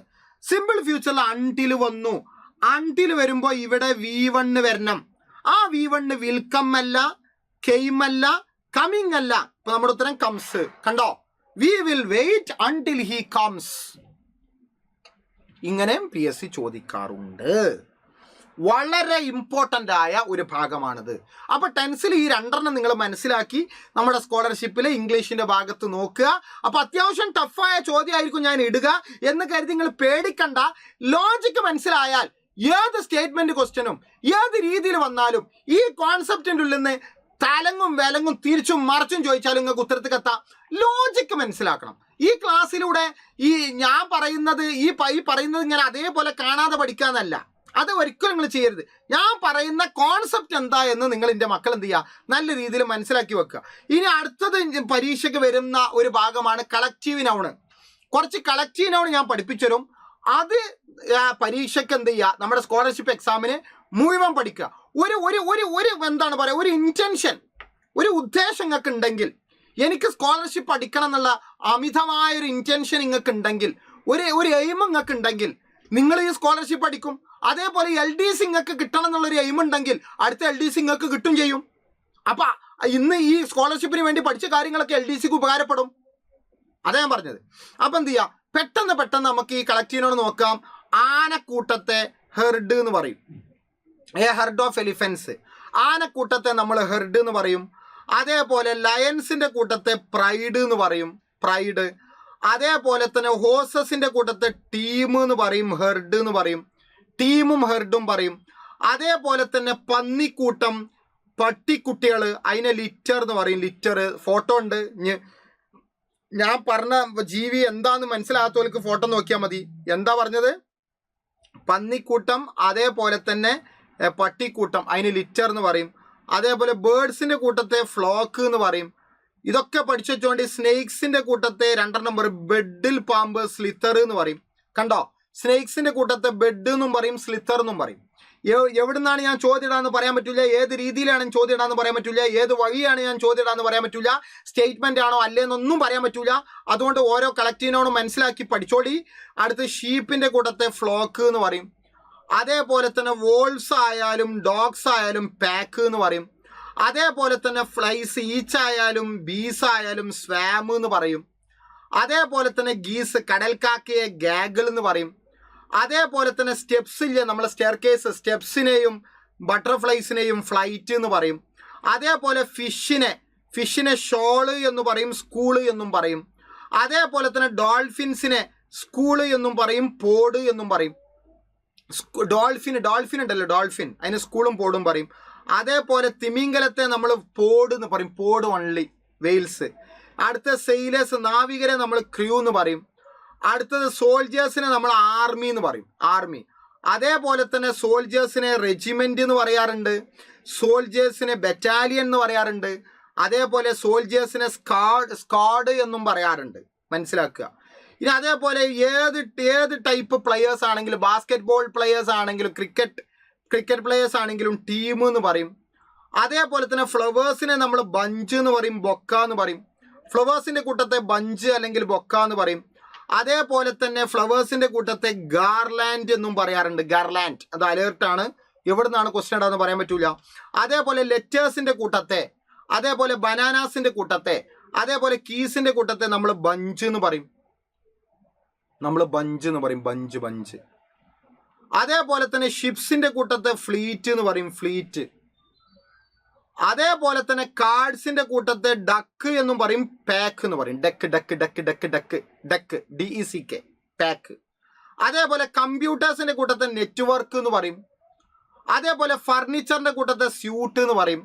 Speaker 1: സിമ്പിൾ ഫ്യൂച്ചറിൽ അൺടിൽ വന്നു. അൺടിൽ വരുമ്പോൾ ഇവിടെ വി വണ് വരണം. ആ വി വണ് വിൽക്കം അല്ല, കെയിം അല്ല, കമ്മിങ് അല്ല. ഇപ്പൊ നമ്മുടെ ഉത്തരം കംസ്. കണ്ടോ? We will wait until he comes. ഇങ്ങനെ PSC ചോദിക്കാറുണ്ട്. വളരെ ഇമ്പോർട്ടൻ്റ് ആയ ഒരു ഭാഗമാണിത്. അപ്പോൾ ടെൻസിൽ ഈ രണ്ടെണ്ണം നിങ്ങൾ മനസ്സിലാക്കി നമ്മുടെ സ്കോളർഷിപ്പിൽ ഇംഗ്ലീഷിൻ്റെ ഭാഗത്ത് നോക്കുക. അപ്പോൾ അത്യാവശ്യം ടഫായ ചോദ്യമായിരിക്കും ഞാൻ ഇടുക എന്ന് കരുതി നിങ്ങൾ പേടിക്കണ്ട. ലോജിക്ക് മനസ്സിലായാൽ ഏത് സ്റ്റേറ്റ്മെൻറ്റ് ക്വസ്റ്റ്യനും ഏത് രീതിയിൽ വന്നാലും ഈ കോൺസെപ്റ്റിൻ്റെ ഉള്ളിൽ നിന്ന് തലങ്ങും വിലങ്ങും തിരിച്ചും മറിച്ചും ചോദിച്ചാലും നിങ്ങൾക്ക് ഉത്തരത്തിൽ എത്താം. ലോജിക്ക് മനസ്സിലാക്കണം. ഈ ക്ലാസ്സിലൂടെ ഈ ഞാൻ പറയുന്നത് ഈ പറയുന്നത് ഇങ്ങനെ അതേപോലെ കാണാതെ പഠിക്കാന്നല്ല. അത് ഒരിക്കലും നിങ്ങൾ ചെയ്യരുത്. ഞാൻ പറയുന്ന കോൺസെപ്റ്റ് എന്താ എന്ന് നിങ്ങൾ എൻ്റെ മക്കൾ എന്ത് ചെയ്യുക, നല്ല രീതിയിൽ മനസ്സിലാക്കി വെക്കുക. ഇനി അടുത്തത് പരീക്ഷയ്ക്ക് വരുന്ന ഒരു ഭാഗമാണ് കളക്റ്റീവ് നൗണ്. കുറച്ച് കളക്റ്റീവ് നൗൺ ഞാൻ പഠിപ്പിച്ചു തരും. അത് പരീക്ഷയ്ക്ക് എന്ത് ചെയ്യുക, നമ്മുടെ സ്കോളർഷിപ്പ് എക്സാമിന് മുഴുവൻ പഠിക്കുക. ഒരു ഒരു ഒരു ഒരു എന്താണ് പറയുക, ഒരു ഇൻറ്റൻഷൻ, ഒരു ഉദ്ദേശം നിങ്ങൾക്ക് ഉണ്ടെങ്കിൽ, എനിക്ക് സ്കോളർഷിപ്പ് പഠിക്കണം എന്നുള്ള അമിതമായൊരു ഇൻറ്റൻഷൻ നിങ്ങൾക്ക് ഉണ്ടെങ്കിൽ, ഒരു എയിം നിങ്ങൾക്ക് ഉണ്ടെങ്കിൽ നിങ്ങൾ ഈ സ്കോളർഷിപ്പ് പഠിക്കും. അതേപോലെ LDC നിങ്ങൾക്ക് കിട്ടണം എന്നുള്ളൊരു എയിം ഉണ്ടെങ്കിൽ അടുത്ത LDC നിങ്ങൾക്ക് കിട്ടും ചെയ്യും. അപ്പം ഇന്ന് ഈ സ്കോളർഷിപ്പിന് വേണ്ടി പഠിച്ച കാര്യങ്ങളൊക്കെ LDCക്ക് ഉപകാരപ്പെടും. അതാ ഞാൻ പറഞ്ഞത്. അപ്പം എന്ത് ചെയ്യുക, പെട്ടെന്ന് നമുക്ക് ഈ കളക്റ്റീവിനോട് നോക്കാം. ആനക്കൂട്ടത്തെ ഹെർഡ് എന്ന് പറയും. Herd of elephants. ആനക്കൂട്ടത്തെ നമ്മൾ ഹെർഡ് എന്ന് പറയും. അതേപോലെ ലയൻസിൻ്റെ കൂട്ടത്തെ പ്രൈഡ് എന്ന് പറയും, പ്രൈഡ്. അതേപോലെ തന്നെ ഹോഴ്സസിൻ്റെ കൂട്ടത്തെ ടീം എന്ന് പറയും, ഹെർഡ് എന്ന് പറയും. ടീമും ഹെർഡും പറയും. അതേപോലെ തന്നെ പന്നിക്കൂട്ടം, പട്ടിക്കുട്ടികൾ, അതിനെ ലിറ്റർ എന്ന് പറയും. ലിറ്റർ ഫോട്ടോ ഉണ്ട്. ഞാൻ പറഞ്ഞ ജീവി എന്താന്ന് മനസ്സിലാകാത്തവർക്ക് ഫോട്ടോ നോക്കിയാൽ മതി. എന്താ പറഞ്ഞത്? പന്നിക്കൂട്ടം, അതേപോലെ തന്നെ പട്ടിക്കൂട്ടം, അതിന് ലിറ്റർ എന്ന് പറയും. അതേപോലെ ബേർഡ്സിൻ്റെ കൂട്ടത്തെ ഫ്ലോക്ക് എന്ന് പറയും. ഇതൊക്കെ പഠിച്ചു വെച്ചുകൊണ്ട് സ്നേക്സിൻ്റെ കൂട്ടത്തെ 2 നമ്പർ ബെഡിൽ പാമ്പ്, സ്ലിത്തർ എന്ന് പറയും. കണ്ടോ? സ്നേക്സിൻ്റെ കൂട്ടത്തെ ബെഡ് എന്നും പറയും, സ്ലിത്തർ എന്നും പറയും. എവിടുന്നാണ് ഞാൻ ചോദ്യം ഇടാന്ന് പറയാൻ പറ്റില്ല, ഏത് രീതിയിലാണ് ചോദ്യം ഇടാന്ന് പറയാൻ പറ്റില്ല, ഏത് വഴിയാണ് ഞാൻ ചോദ്യം ഇടാന്ന് പറയാൻ പറ്റില്ല, സ്റ്റേറ്റ്മെൻ്റ് ആണോ അല്ലേന്നൊന്നും പറയാൻ പറ്റില്ല. അതുകൊണ്ട് ഓരോ കളക്റ്റീവിനോടും മനസ്സിലാക്കി പഠിച്ചോടി. അടുത്ത് ഷീപ്പിൻ്റെ കൂട്ടത്തെ ഫ്ലോക്ക് എന്ന് പറയും. അതേപോലെ തന്നെ വോൾസ് ആയാലും ഡോഗ്സ് ആയാലും പാക്ക് എന്ന് പറയും. അതേപോലെ തന്നെ ഫ്ലൈസ്, ഈച്ച് ആയാലും ബീസ് ആയാലും സ്വാം എന്ന് പറയും. അതേപോലെ തന്നെ ഗീസ്, കടൽക്കാക്കയെ ഗാഗിൾ എന്ന് പറയും. അതേപോലെ തന്നെ സ്റ്റെപ്സ് ഇല്ലേ, നമ്മളെ സ്റ്റെയർ കേസ്, സ്റ്റെപ്സിനെയും ബട്ടർഫ്ലൈസിനെയും ഫ്ലൈറ്റ് എന്ന് പറയും. അതേപോലെ ഫിഷിനെ ഷോള് എന്ന് പറയും, സ്കൂള് എന്നും പറയും. അതേപോലെ തന്നെ ഡോൾഫിൻസിനെ സ്കൂള് എന്നും പറയും, പോഡ് എന്നും പറയും. ഡോൾഫിൻ ഉണ്ടല്ലോ, ഡോൾഫിൻ, അതിന് സ്കൂളും പോഡും പറയും. അതേപോലെ തിമിംഗലത്തെ നമ്മൾ പോഡ് എന്ന് പറയും, പോഡ് ഓൺലി, വെയിൽസ്. അടുത്ത സെയിലേഴ്സ്, നാവികരെ നമ്മൾ ക്രൂ എന്ന് പറയും. അടുത്തത് സോൾജേഴ്സിനെ നമ്മൾ ആർമി എന്ന് പറയും, ആർമി. അതേപോലെ തന്നെ സോൾജേഴ്സിനെ റെജിമെൻ്റ് എന്ന് പറയാറുണ്ട്, സോൾജേഴ്സിനെ ബറ്റാലിയൻ എന്ന് പറയാറുണ്ട്. അതേപോലെ സോൾജേഴ്സിനെ സ്ക്വാഡ് എന്നും പറയാറുണ്ട്. മനസ്സിലാക്കുക. ഇനി അതേപോലെ ഏത് ടൈപ്പ് പ്ലെയേഴ്സ് ആണെങ്കിലും, ബാസ്കറ്റ് ബോൾ പ്ലെയേഴ്സ് ആണെങ്കിലും, ക്രിക്കറ്റ് പ്ലെയേഴ്സ് ആണെങ്കിലും ടീം എന്ന് പറയും. അതേപോലെ തന്നെ ഫ്ലവേഴ്സിനെ നമ്മൾ ബഞ്ച് എന്ന് പറയും, ബൊക്ക എന്ന് പറയും. ഫ്ലവേഴ്സിൻ്റെ കൂട്ടത്തെ ബഞ്ച് അല്ലെങ്കിൽ ബൊക്ക എന്ന് പറയും. അതേപോലെ തന്നെ ഫ്ലവേഴ്സിൻ്റെ കൂട്ടത്തെ ഗാർലാൻഡ് എന്നും പറയാറുണ്ട്, ഗാർലാൻഡ്. അത് അലേർട്ടാണ്, എവിടെ നിന്നാണ് ക്വസ്റ്റ്യൻ ഇടാന്ന് പറയാൻ പറ്റൂല. അതേപോലെ ലെറ്റേഴ്സിൻ്റെ കൂട്ടത്തെ, അതേപോലെ ബനാനാസിൻ്റെ കൂട്ടത്തെ, അതേപോലെ കീസിൻ്റെ കൂട്ടത്തെ നമ്മൾ ബഞ്ച് എന്ന് പറയും, ബഞ്ച്. അതേപോലെ തന്നെ ഷിപ്സിൻ്റെ കൂട്ടത്തെ ഫ്ലീറ്റ് എന്ന് പറയും, ഫ്ലീറ്റ്. അതേപോലെ തന്നെ കാർഡ്സിൻ്റെ കൂട്ടത്തെ ഡക്ക് എന്നും പറയും, പാക്ക് എന്ന് പറയും. Duck duck duck duck duck duck DECK, pack. അതേപോലെ കമ്പ്യൂട്ടേഴ്സിൻ്റെ കൂട്ടത്തെ നെറ്റ്വർക്ക് എന്ന് പറയും. അതേപോലെ ഫർണിച്ചറിൻ്റെ കൂട്ടത്തെ സ്യൂട്ട് എന്ന് പറയും.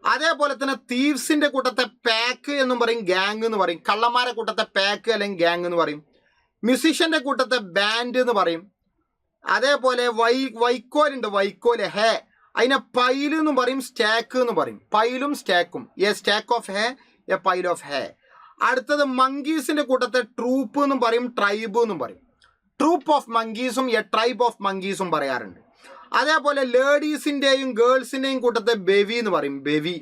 Speaker 1: അതേപോലെ തന്നെ തീവ്സിൻ്റെ കൂട്ടത്തെ പാക്ക് എന്നും പറയും, ഗ്യാങ് എന്ന് പറയും. കള്ളന്മാരെ കൂട്ടത്തെ പാക്ക് അല്ലെങ്കിൽ ഗ്യാങ് എന്ന് പറയും. മ്യൂസിഷ്യൻ്റെ കൂട്ടത്തെ ബാൻഡ് എന്ന് പറയും. അതേപോലെ വൈക്കോലുണ്ട്, വൈക്കോല് ഹേ, അതിനെ പൈൽ എന്നും പറയും, സ്റ്റാക്ക് എന്ന് പറയും. പൈലും സ്റ്റാക്കും, a stack of hay, a pile of hay. അടുത്തത് മങ്കീസിൻ്റെ കൂട്ടത്തെ ട്രൂപ്പ് എന്നും പറയും, ട്രൈബ് എന്നും പറയും. ട്രൂപ്പ് ഓഫ് മങ്കീസും എ ട്രൈബ് ഓഫ് മങ്കീസും പറയാറുണ്ട്. അതേപോലെ ലേഡീസിൻ്റെയും ഗേൾസിൻ്റെയും കൂട്ടത്തെ ബെവി എന്ന് പറയും, bevy.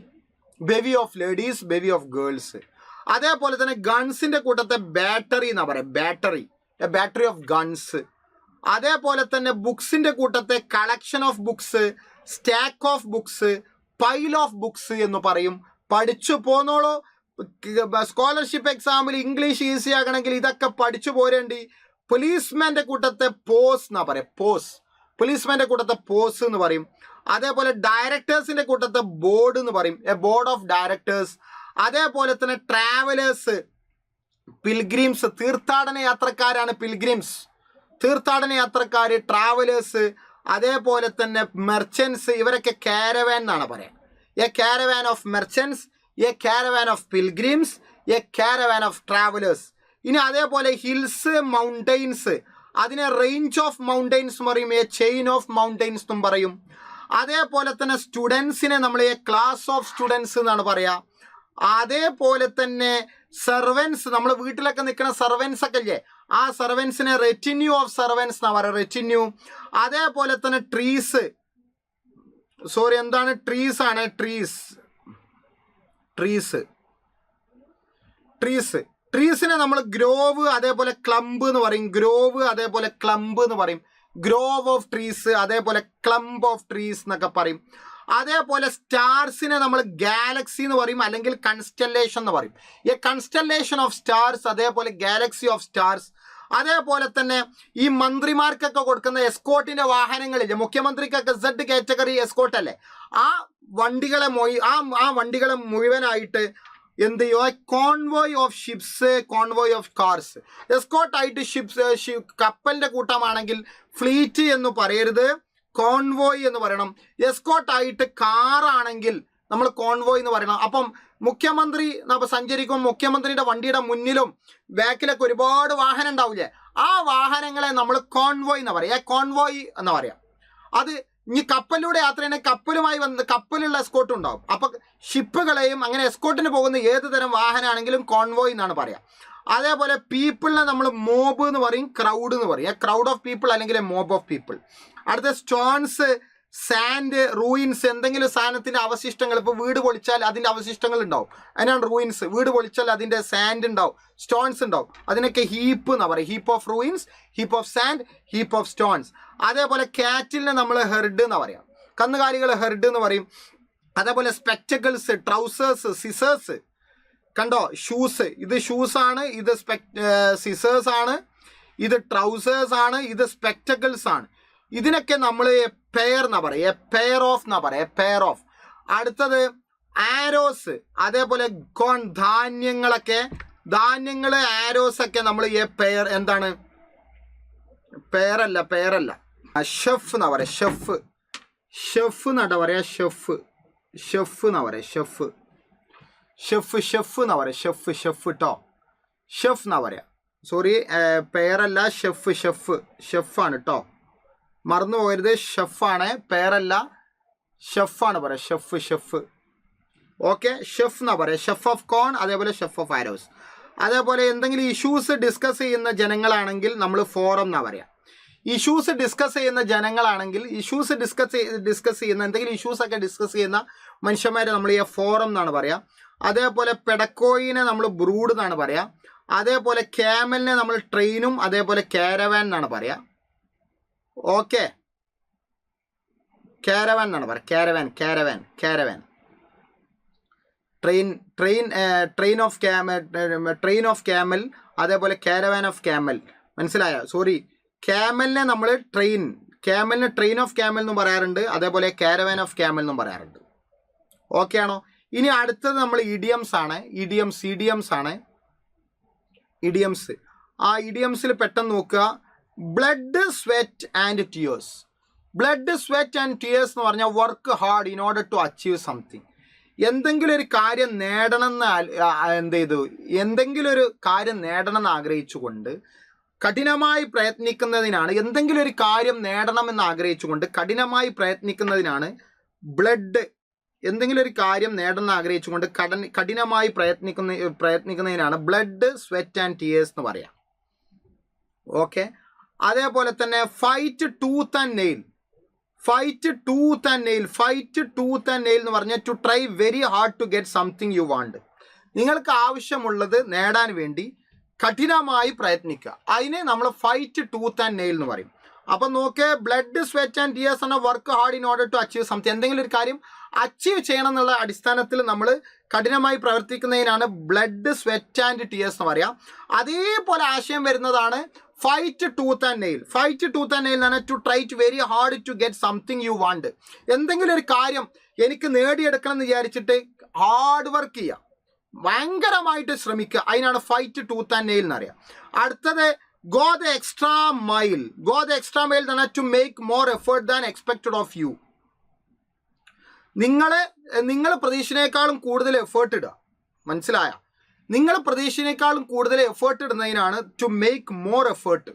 Speaker 1: Bevy of ladies, bevy of girls. അതേപോലെ തന്നെ ഗൺസിൻ്റെ കൂട്ടത്തെ ബാറ്ററി എന്നാ പറയാം, battery, a battery of guns. അതേപോലെ തന്നെ ബുക്സിൻ്റെ കൂട്ടത്തെ collection of books, stack of books, pile of books എന്ന് പറയും. പഠിച്ചു പോന്നോളൂ. സ്കോളർഷിപ്പ് എക്സാമിൽ ഇംഗ്ലീഷ് ഈസി ആകണമെങ്കിൽ ഇതൊക്കെ പഠിച്ചു പോരേണ്ടി. പോലീസ്മാൻ്റെ കൂട്ടത്തെ പോസ് എന്നാ പറയാം, പോസ്. പോലീസ്മാൻ്റെ കൂട്ടത്തെ പോസ് എന്ന് പറയും. അതേപോലെ ഡയറക്ടേഴ്സിൻ്റെ കൂട്ടത്തെ ബോർഡ് എന്ന് പറയും, എ ബോർഡ് ഓഫ് ഡയറക്ടേഴ്സ്. അതേപോലെ തന്നെ ട്രാവലേഴ്സ്, പിൽഗ്രിംസ്, തീർത്ഥാടന യാത്രക്കാരാണ് പിൽഗ്രിംസ്, തീർത്ഥാടന യാത്രക്കാർ, ട്രാവലേഴ്സ്. അതേപോലെ തന്നെ മെർച്ചൻസ്, ഇവരൊക്കെ കാരവാൻ എന്നാണ് പറയാം. A caravan of merchants, A caravan of pilgrims, A caravan of travellers. ഇനി അതേപോലെ ഹിൽസ്, മൗണ്ടെയിൻസ്, അതിനെ റേഞ്ച് ഓഫ് മൗണ്ടെയിൻസ് പറയും, എ ചെയിൻ ഓഫ് മൗണ്ടെയിൻസ് എന്നും പറയും. അതേപോലെ തന്നെ സ്റ്റുഡൻസിനെ നമ്മൾ എ ക്ലാസ് ഓഫ് സ്റ്റുഡൻസ് എന്നാണ് പറയുക. അതേപോലെ തന്നെ സെർവൻസ്, നമ്മൾ വീട്ടിലൊക്കെ നിൽക്കുന്ന സെർവൻസ് ഒക്കെ ഇല്ലേ, ആ സെർവൻസിനെ റെറ്റിന്യൂ ഓഫ് സെർവൻസ് എന്നാണ് പറയുക, റെറ്റിന്യൂ. അതേപോലെ തന്നെ ട്രീസ്, സോറി എന്താണ് ട്രീസ് ആണ്, ട്രീസ്, ട്രീസ്, ട്രീസ്. ട്രീസിനെ നമ്മൾ ഗ്രോവ് അതേപോലെ ക്ലംബ് എന്ന് പറയും, ഗ്രോവ് അതേപോലെ ക്ലംബ് എന്ന് പറയും. ഗ്രോവ് ഓഫ് ട്രീസ്, അതേപോലെ ക്ലംബ് ഓഫ് ട്രീസ് എന്നൊക്കെ പറയും. അതേപോലെ സ്റ്റാർസിനെ നമ്മൾ ഗാലക്സി എന്ന് പറയും, അല്ലെങ്കിൽ കൺസ്റ്റലേഷൻ എന്ന് പറയും, എ കൺസ്റ്റലേഷൻ ഓഫ് സ്റ്റാർസ്, അതേപോലെ ഗാലക്സി ഓഫ് സ്റ്റാർസ്. അതേപോലെ തന്നെ ഈ മന്ത്രിമാർക്കൊക്കെ കൊടുക്കുന്ന എസ്കോട്ടിന്റെ വാഹനങ്ങളില്ലേ, മുഖ്യമന്ത്രിക്കൊക്കെ Z കാറ്റഗറി എസ്കോട്ട് അല്ലേ, ആ വണ്ടികളെ ആ വണ്ടികളെ മുഴുവനായിട്ട് എന്ത് ചെയ്യുക, convoy of ships, convoy of cars. എസ്കോട്ടായിട്ട് ഷിപ്സ്, കപ്പലിന്റെ കൂട്ടമാണെങ്കിൽ ഫ്ലീറ്റ് എന്ന് പറയരുത്, കോൺവോയ് എന്ന് പറയണം. എസ്കോട്ടായിട്ട് കാറാണെങ്കിൽ നമ്മൾ കോൺവോയ് എന്ന് പറയണം. അപ്പം മുഖ്യമന്ത്രി സഞ്ചരിക്കും, മുഖ്യമന്ത്രിയുടെ വണ്ടിയുടെ മുന്നിലും ബാക്കിലൊക്കെ ഒരുപാട് വാഹനം ഉണ്ടാവില്ലേ, ആ വാഹനങ്ങളെ നമ്മൾ കോൺവോയ് എന്ന് പറയാം, കോൺവോയ് എന്ന് പറയാം. അത് ഇനി കപ്പലിലൂടെ യാത്ര ചെയ്യുന്ന കപ്പലുമായി വന്ന് കപ്പലുള്ള എസ്കോട്ട് ഉണ്ടാവും. അപ്പം ഷിപ്പുകളെയും അങ്ങനെ എസ്കോട്ടിന് പോകുന്ന ഏത് തരം വാഹനമാണെങ്കിലും കോൺവോയ് എന്നാണ് പറയാം. അതേപോലെ പീപ്പിളിനെ നമ്മൾ മോബ് എന്ന് പറയും, ക്രൗഡ് എന്ന് പറയും, ക്രൗഡ് ഓഫ് പീപ്പിൾ അല്ലെങ്കിൽ മോബ് ഓഫ് പീപ്പിൾ. അടുത്ത സ്റ്റോൺസ്, സാൻഡ്, റൂയിൻസ്, എന്തെങ്കിലും സാധനത്തിൻ്റെ അവശിഷ്ടങ്ങൾ. ഇപ്പോൾ വീട് പൊളിച്ചാൽ അതിൻ്റെ അവശിഷ്ടങ്ങൾ ഉണ്ടാവും, അതിനാണ് റൂയിൻസ്. വീട് പൊളിച്ചാൽ അതിൻ്റെ സാൻഡ് ഉണ്ടാവും, സ്റ്റോൺസ് ഉണ്ടാവും, അതിനൊക്കെ ഹീപ്പ് എന്നാണ് പറയുക. Heap of ruins, heap of sand, heap of stones. അതേപോലെ കാറ്റിലിനെ നമ്മൾ ഹെർഡ് എന്ന് പറയാം, കന്നുകാലികൾ ഹെർഡ് എന്ന് പറയും. അതേപോലെ സ്പെക്ടക്കിൾസ്, ട്രൗസേഴ്സ്, സിസേഴ്സ്. കണ്ടോ, ഷൂസ്, ഇത് ഷൂസാണ്, ഇത് സിസേഴ്സ് ആണ്, ഇത് ട്രൗസേഴ്സ് ആണ്, ഇത് സ്പെക്ടക്കിൾസ് ആണ്. ഇതിനൊക്കെ നമ്മൾ പെയർ എന്നാ പറയുക, പെയർ ഓഫ് എന്നാ പറയുക, പെയർ ഓഫ്. അടുത്തത് ആരോസ്, അതേപോലെ കോൺ, ധാന്യങ്ങളൊക്കെ, ധാന്യങ്ങൾ, ആരോസ് ഒക്കെ നമ്മൾ പെയർ, എന്താണ് പെയറല്ല, പെയറല്ല, ഷെഫ് എന്നാ പറയുക, ഷെഫ്, ഷെഫ് എന്നാട്ടാ പറയാ, ഷെഫ്, ഷെഫ് എന്നാ പറയാ, ഷെഫ്, ഷെഫ്, ഷെഫ് എന്നാ പറയാ, ഷെഫ്, ഷെഫ് കേട്ടോ, ഷെഫ് എന്നാ പറയാ, സോറി പെയറല്ല, ഷെഫ്, ഷെഫ്, ഷെഫാണ് കേട്ടോ, മറന്നു പോകരുത്, ഷെഫാണ്, പെയറല്ല, ഷെഫാണ് പറയാം, ഷെഫ്, ഷെഫ്. ഓക്കെ, ഷെഫ് എന്നാ പറയാം, ഷെഫ് ഓഫ് കോൺ, അതേപോലെ ഷെഫ് ഓഫ് ആരോസ്. അതേപോലെ എന്തെങ്കിലും ഇഷ്യൂസ് ഡിസ്കസ് ചെയ്യുന്ന ജനങ്ങളാണെങ്കിൽ നമ്മൾ ഫോറം എന്നാ പറയാം. ഇഷ്യൂസ് ഡിസ്കസ് ചെയ്യുന്ന ജനങ്ങളാണെങ്കിൽ, ഇഷ്യൂസ് ഡിസ്കസ് ചെയ്യുന്ന എന്തെങ്കിലും ഇഷ്യൂസ് ഒക്കെ ഡിസ്കസ് ചെയ്യുന്ന മനുഷ്യന്മാരെ നമ്മൾ ഈ ഫോറം എന്നാണ് പറയാം. അതേപോലെ പെടക്കോയിനെ നമ്മൾ ബ്രൂഡ് എന്നാണ് പറയാം. അതേപോലെ ക്യാമലിനെ നമ്മൾ ട്രെയിനും, അതേപോലെ കാരവാൻ എന്നാണ് പറയാം. ഓക്കെ, കാരവാൻ എന്നാണ് പറയാം, caravan, caravan, caravan. Train of camel, അതേപോലെ കാരവാൻ ഓഫ് ക്യാമൽ. മനസ്സിലായോ? സോറി, ക്യാമലിനെ നമ്മൾ ട്രെയിൻ, ക്യാമലിന് ട്രെയിൻ ഓഫ് ക്യാമൽ എന്നും പറയാറുണ്ട്, അതേപോലെ കാരവാൻ ഓഫ് ക്യാമൽ എന്നും പറയാറുണ്ട്. ഓക്കെ ആണോ? ഇനി അടുത്തത് നമ്മൾ ഇഡിയംസ് ആണ്. ഇഡിയംസ് ആണ്. ഇഡിയംസ്. ആ ഇഡിയംസിൽ പെട്ടെന്ന് നോക്കുക. Blood, sweat and tears. Blood, sweat and tears എന്ന് പറഞ്ഞാൽ work hard in order to achieve something. എന്തെങ്കിലും ഒരു കാര്യം എന്തെങ്കിലും ഒരു കാര്യം നേടണമെന്ന് ആഗ്രഹിച്ചുകൊണ്ട് കഠിനമായി പ്രയത്നിക്കുന്നതിനാണ്, എന്തെങ്കിലും ഒരു കാര്യം നേടണമെന്ന് ആഗ്രഹിച്ചുകൊണ്ട് കഠിനമായി പ്രയത്നിക്കുന്നതിനാണ് ബ്ലഡ്. എന്തെങ്കിലും ഒരു കാര്യം നേടണമെന്ന് ആഗ്രഹിച്ചുകൊണ്ട് കഠിനമായി പ്രയത്നിക്കുന്നതിനാണ് ബ്ലഡ്, സ്വെറ്റ് ആൻഡ് ടിയേഴ്സ് എന്ന് പറയാം. ഓക്കെ. അതേപോലെ തന്നെ fight tooth and nail. Fight tooth and nail എന്ന് പറഞ്ഞാൽ to try very hard to get something you want. നിങ്ങൾക്ക് ആവശ്യമുള്ളത് നേടാൻ വേണ്ടി കഠിനമായി പ്രയത്നിക്കുക. അതിനെ നമ്മൾ ഫൈറ്റ് ടൂത്ത് ആൻഡ് നെയിൽ എന്ന് പറയും. അപ്പം നോക്കേ, ബ്ലഡ്, സ്വെറ്റ് ആൻഡ് ടിയേഴ്സ് എന്ന work hard in order to achieve something. എന്തെങ്കിലും ഒരു കാര്യം അച്ചീവ് ചെയ്യണം എന്നുള്ള അടിസ്ഥാനത്തിൽ നമ്മൾ കഠിനമായി പ്രവർത്തിക്കുന്നതിനാണ് ബ്ലഡ്, സ്വെറ്റ് ആൻഡ് ടിയേഴ്സ് എന്ന് പറയാം. അതേപോലെ ആശയം വരുന്നതാണ് fight tooth and nail. Fight tooth and nail എന്ന് പറഞ്ഞാൽ to try to very hard to get something you want. എന്തെങ്കിലും ഒരു കാര്യം എനിക്ക് നേടിയെടുക്കണം എന്ന് വിചാരിച്ചിട്ട് ഹാർഡ് വർക്ക് ചെയ്യുക, ഭയങ്കരമായിട്ട് ശ്രമിക്കുക. അതിനാണ് ഫൈറ്റ് ടൂത്ത് ആൻഡ് നെയിൽ എന്നറിയാം. അടുത്തത് go the extra mile. Go the extra mile എന്ന് പറഞ്ഞാൽ to make more effort than expected of you. നിങ്ങൾ പ്രതീക്ഷനേക്കാളും കൂടുതൽ എഫേർട്ട് ഇടുക. മനസ്സിലായ? നിങ്ങൾ പ്രതീക്ഷനേക്കാളും കൂടുതൽ എഫേർട്ട് ഇടുന്നതിനാണ് ടു മേക്ക് മോർ എഫേർട്ട്.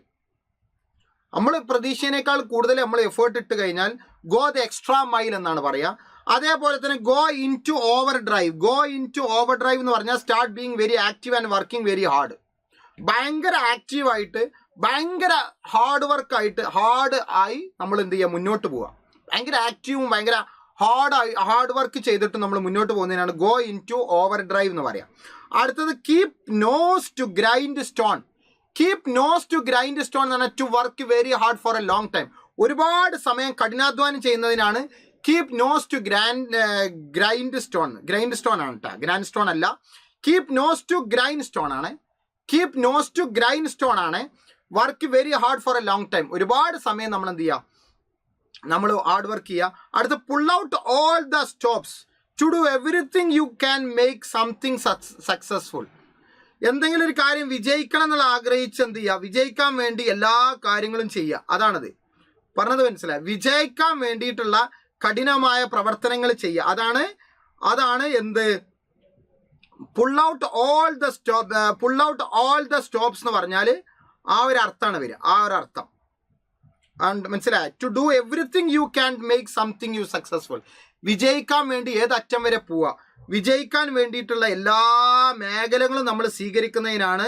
Speaker 1: നമ്മൾ പ്രതീക്ഷനേക്കാൾ കൂടുതൽ നമ്മൾ എഫേർട്ട് ഇട്ട് കഴിഞ്ഞാൽ ഗോ ദ എക്സ്ട്രാ മൈൽ എന്നാണ് പറയുക. അതേപോലെ തന്നെ go into overdrive. Go into overdrive എന്ന് പറഞ്ഞാൽ start being very active and working very hard. ഭയങ്കര ആക്റ്റീവായിട്ട്, ഭയങ്കര ഹാർഡ് ആയി നമ്മൾ എന്ത് ചെയ്യുക, മുന്നോട്ട് പോവുക. ഭയങ്കര ആക്റ്റീവും ഭയങ്കര ഹാർഡ് വർക്ക് ചെയ്തിട്ട് നമ്മൾ മുന്നോട്ട് പോകുന്നതിനാണ് go into overdrive എന്ന് പറയാം. അടുത്തത് keep nose to grindstone. Keep nose to grindstone എന്ന് പറഞ്ഞാൽ to work very hard for a long time. ഒരുപാട് സമയം കഠിനാധ്വാനം ചെയ്യുന്നതിനാണ് keep nose to grindstone. Grindstone ആണ് കേട്ടോ, ഗ്രാൻഡ് സ്റ്റോൺ അല്ല. Keep nose to grindstone ആണ്. Keep nose to grindstone ആണ് work very hard for a long time. ഒരുപാട് സമയം നമ്മൾ എന്ത് ചെയ്യുക, നമ്മൾ ഹാർഡ് വർക്ക് ചെയ്യുക. അടുത്ത് pull out all the stops to do everything you can make something successful. എന്തെങ്കിലും ഒരു കാര്യം വിജയിക്കണം എന്നുള്ള ആഗ്രഹിച്ച് എന്ത് ചെയ്യുക, വിജയിക്കാൻ വേണ്ടി എല്ലാ കാര്യങ്ങളും ചെയ്യുക. അതാണത് പറഞ്ഞത്, മനസ്സിലായി? വിജയിക്കാൻ വേണ്ടിയിട്ടുള്ള കഠിനമായ പ്രവർത്തനങ്ങൾ ചെയ്യുക. അതാണ് എന്ത് pull out all the stops എന്ന് പറഞ്ഞാൽ ആ ഒരു അർത്ഥമാണ് വരിക. ആ ഒരു അർത്ഥം മനസ്സിലായി? To do everything you can make something you successful. വിജയിക്കാൻ വേണ്ടി ഏതറ്റം വരെ പോവുക, വിജയിക്കാൻ വേണ്ടിയിട്ടുള്ള എല്ലാ മേഖലകളും നമ്മൾ സ്വീകരിക്കുന്നതിനാണ്